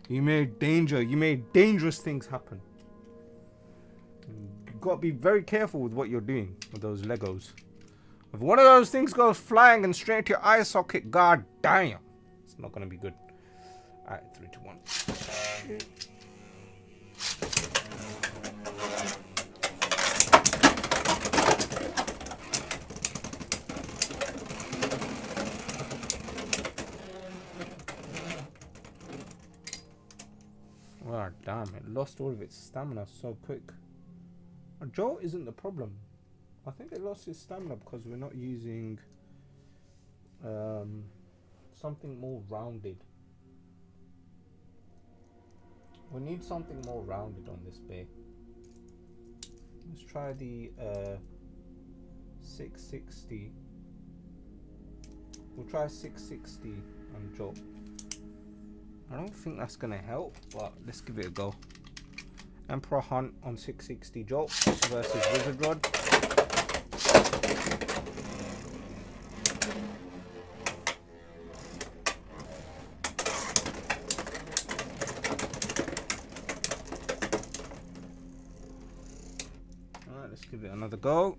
You made dangerous things happen. You got to be very careful with what you're doing with those Legos. If one of those things goes flying and straight to your eye socket, god damn. It's not going to be good. Alright, 3, 2, 1. Oh, damn, it lost all of its stamina so quick. Joe isn't the problem. I think it lost its stamina because we're not using something more rounded. We need something more rounded on this bay. Let's try the 660. We'll try 660 on Joe. I don't think that's gonna help, but let's give it a go. Emperor Hunt on 660 Jolt versus Wizard Rod. Alright, let's give it another go.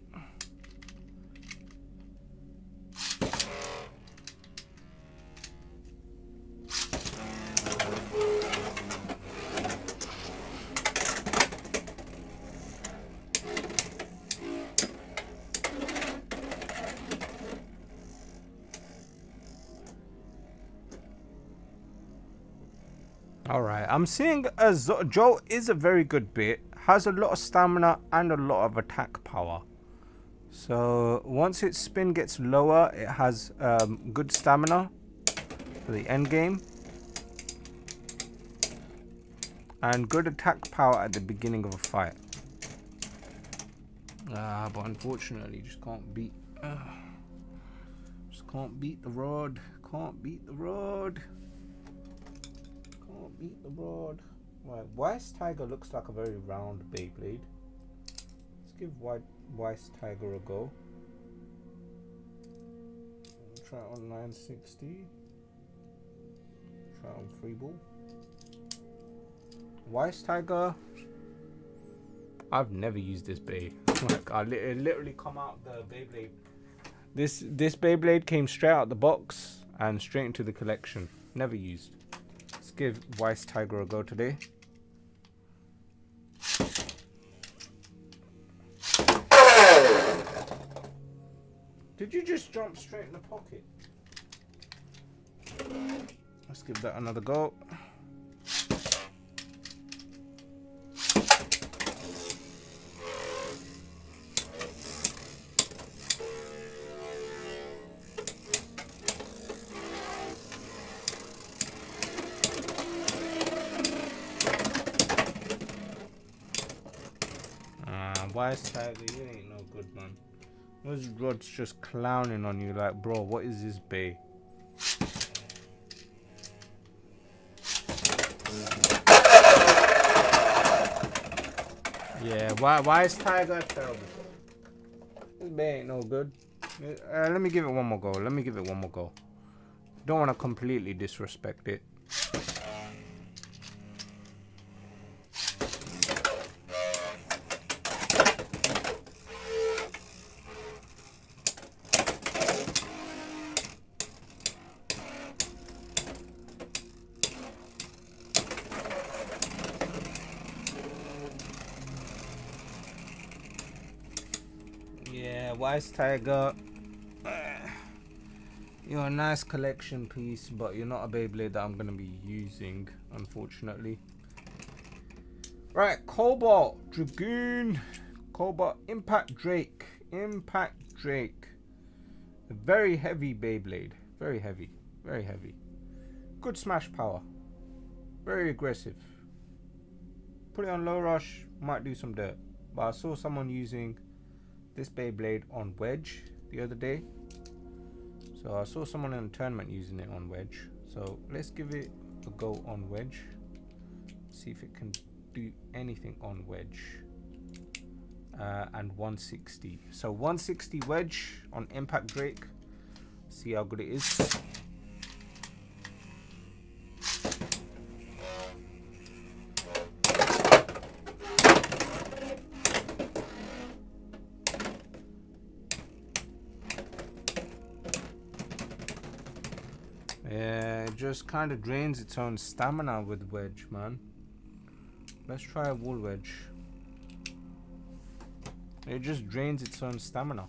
Alright, I'm seeing Joe is a very good bit, has a lot of stamina and a lot of attack power. So once its spin gets lower, it has good stamina for the end game. And good attack power at the beginning of a fight. But unfortunately, just can't beat the rod. Can't beat the rod. Beat the rod. Right, Weiss Tiger looks like a very round Beyblade. Let's give Weiss Tiger a go. Try it on 960. Try it on Freeball. Weiss Tiger. I've never used this Bay. Like it literally come out the Beyblade. This Beyblade came straight out the box and straight into the collection. Never used. Give Weiss Tiger a go today. jump straight in the pocket. Let's give that another go. Wise Tiger, you ain't no good, man. Those Rod's just clowning on you like, bro, what is this bay? Yeah, Wise Tiger, terrible. This bay ain't no good. Let me give it one more go. Don't want to completely disrespect it. Wise Tiger, you're a nice collection piece, but you're not a Beyblade that I'm going to be using, unfortunately. Right, Cobalt Dragoon, Cobalt Impact Drake. A very heavy Beyblade, very heavy. Good smash power, very aggressive. Put it on low rush, might do some dirt. But I saw someone using this Beyblade on wedge the other day, so I saw someone in a tournament using it on wedge, so let's give it a go on wedge, see if it can do anything on wedge. And 160, so 160 wedge on Impact Drake, see how good it is. Yeah, it just kind of drains its own stamina with wedge, man. Let's try a wall wedge. It just drains its own stamina.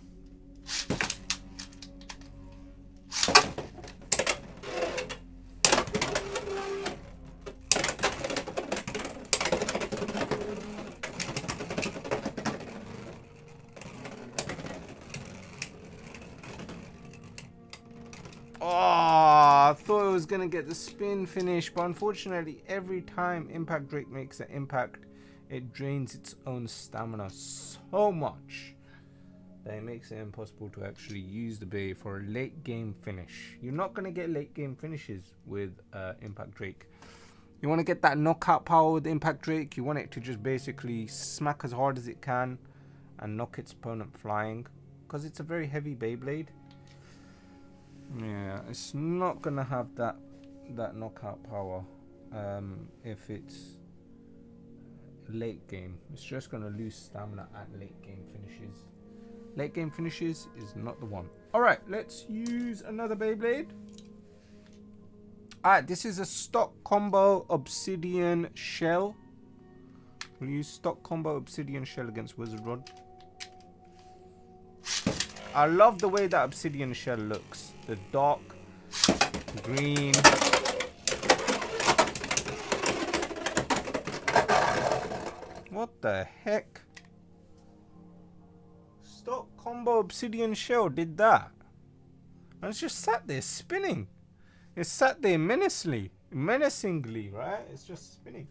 I thought it was gonna get the spin finish, but unfortunately every time Impact Drake makes an impact, it drains its own stamina so much that it makes it impossible to actually use the bay for a late game finish. You're not gonna get late game finishes with Impact Drake. You want to get that knockout power with Impact Drake. You want it to just basically smack as hard as it can and knock its opponent flying, because it's a very heavy Beyblade. Yeah, it's not gonna have that knockout power if it's late game. It's just gonna lose stamina at late game finishes. Late game finishes is not the one. Alright, let's use another Beyblade. Alright, this is a stock combo obsidian shell. We'll use stock combo obsidian shell against Wizard Rod. I love the way that obsidian shell looks. The dark green. What the heck? Stock combo obsidian shell did that. And it's just sat there spinning. It's sat there menacingly, right? It's just spinning.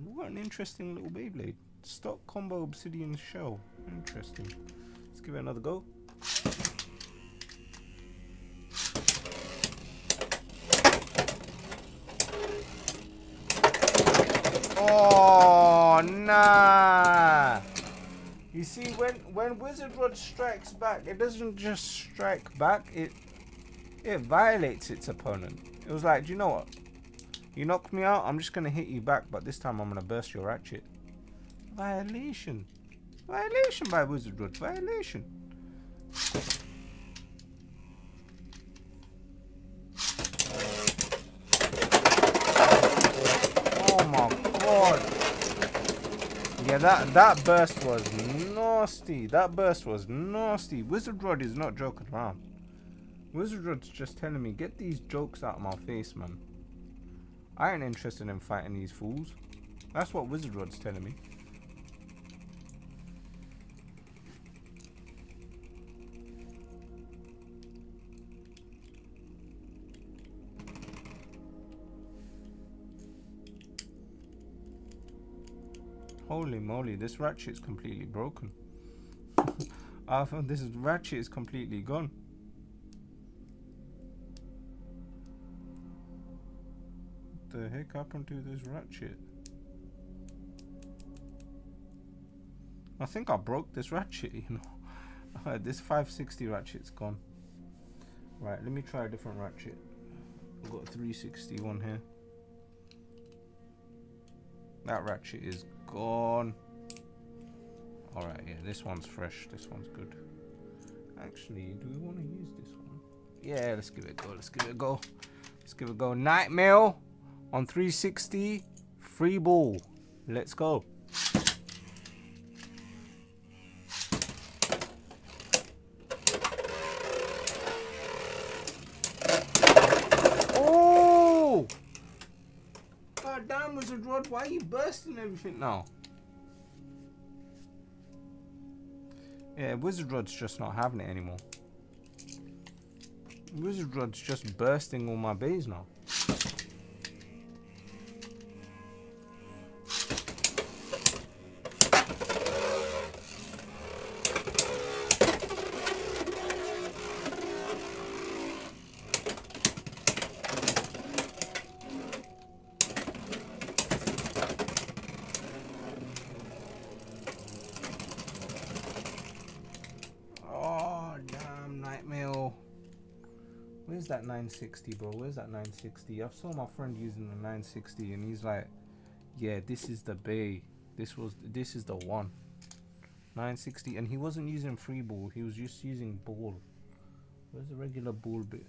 What an interesting little Beyblade. Stock combo obsidian shell. Interesting. Let's give it another go. Oh, nah. You see, when Wizard Rod strikes back, it doesn't just strike back, it violates its opponent. It was like, do you know what? You knocked me out, I'm just going to hit you back, but this time I'm going to burst your ratchet. Violation. Violation by Wizard Rod. Violation. Oh my god. Yeah, that burst was nasty. That burst was nasty. Wizard Rod is not joking around. Wizard Rod's just telling me, get these jokes out of my face, man. I ain't interested in fighting these fools. That's what Wizard Rod's telling me. Holy moly, this ratchet's completely broken. I thought this ratchet is completely gone. What the heck happened to this ratchet? I think I broke this ratchet, you know. This 560 ratchet's gone. Right, let me try a different ratchet. I've got a 360 one here. That ratchet is gone. Alright, yeah, this one's fresh. This one's good. Actually, do we want to use this one? Yeah, let's give it a go. Let's give it a go. Let's give it a go. Nightmare on 360. Free ball. Let's go. Oh! God damn, Wizard Rod, why are you bursting everything now? Yeah, Wizard Rod's just not having it anymore. Wizard Rod's just bursting all my bays now. Where's that 960, bro? Where's that 960? I saw my friend using the 960 and he's like, yeah, this is the bay. This is the one. 960, and he wasn't using free ball, he was just using ball. Where's the regular ball bit?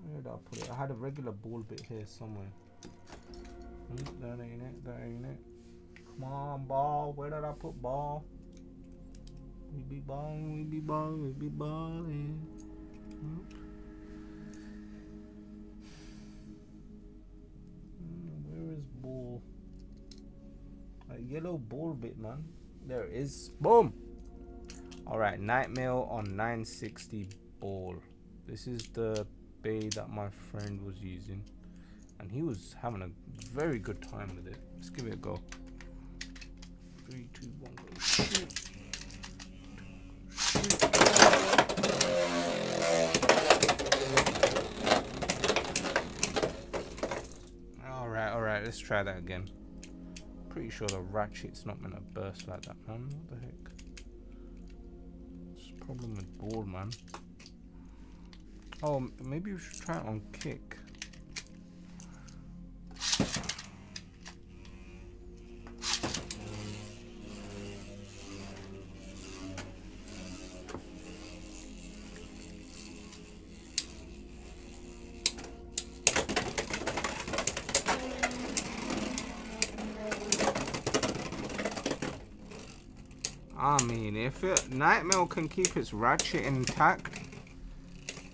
Where did I put it? I had a regular ball bit here somewhere. That ain't it, that ain't it. Come on, ball. Where did I put ball? We be balling, we be balling, we be balling. Where is ball? A yellow ball bit, man. There it is. Boom. Alright, Nightmare on 960 ball. This is the bay that my friend was using, and he was having a very good time with it. Let's give it a go. 3, 2, 1, go. Shoot. Alright, let's try that again. Pretty sure the ratchet's not gonna burst like that, man. What the heck? What's the problem with ball, man? Oh, maybe we should try it on kick. I mean, if Nightmare can keep its ratchet intact,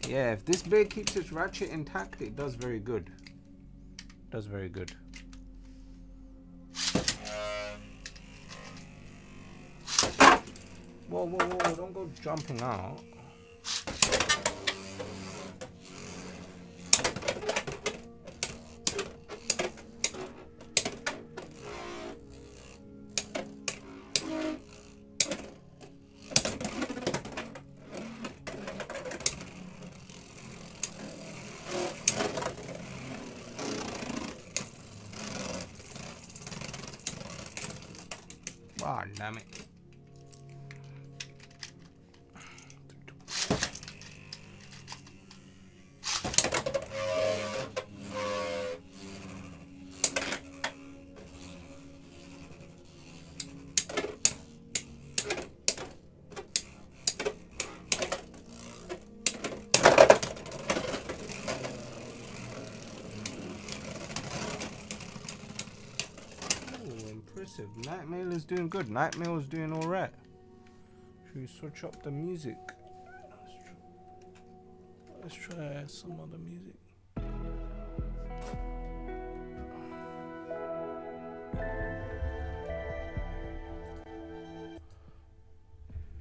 yeah, if this blade keeps its ratchet intact, it does very good. Does very good. Whoa, whoa, whoa, don't go jumping out. Ah, damn it. impressive. Nightmare is doing good. Nightmare was doing alright. Should we switch up the music? Let's try some other music.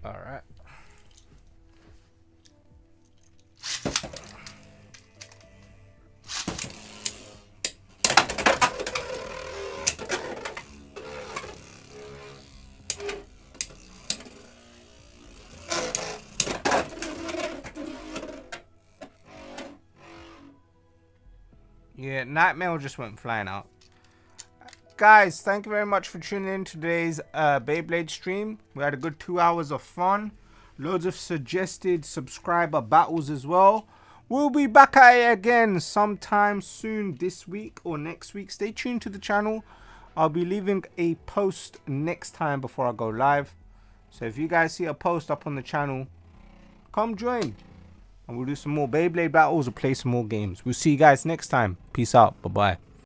Alright. Yeah, Nightmare just went flying out. Guys, thank you very much for tuning in to today's Beyblade stream. We had a good 2 hours of fun. Loads of suggested subscriber battles as well. We'll be back at it again sometime soon this week or next week. Stay tuned to the channel. I'll be leaving a post next time before I go live. So if you guys see a post up on the channel, come join. And we'll do some more Beyblade battles or play some more games. We'll see you guys next time. Peace out. Bye-bye.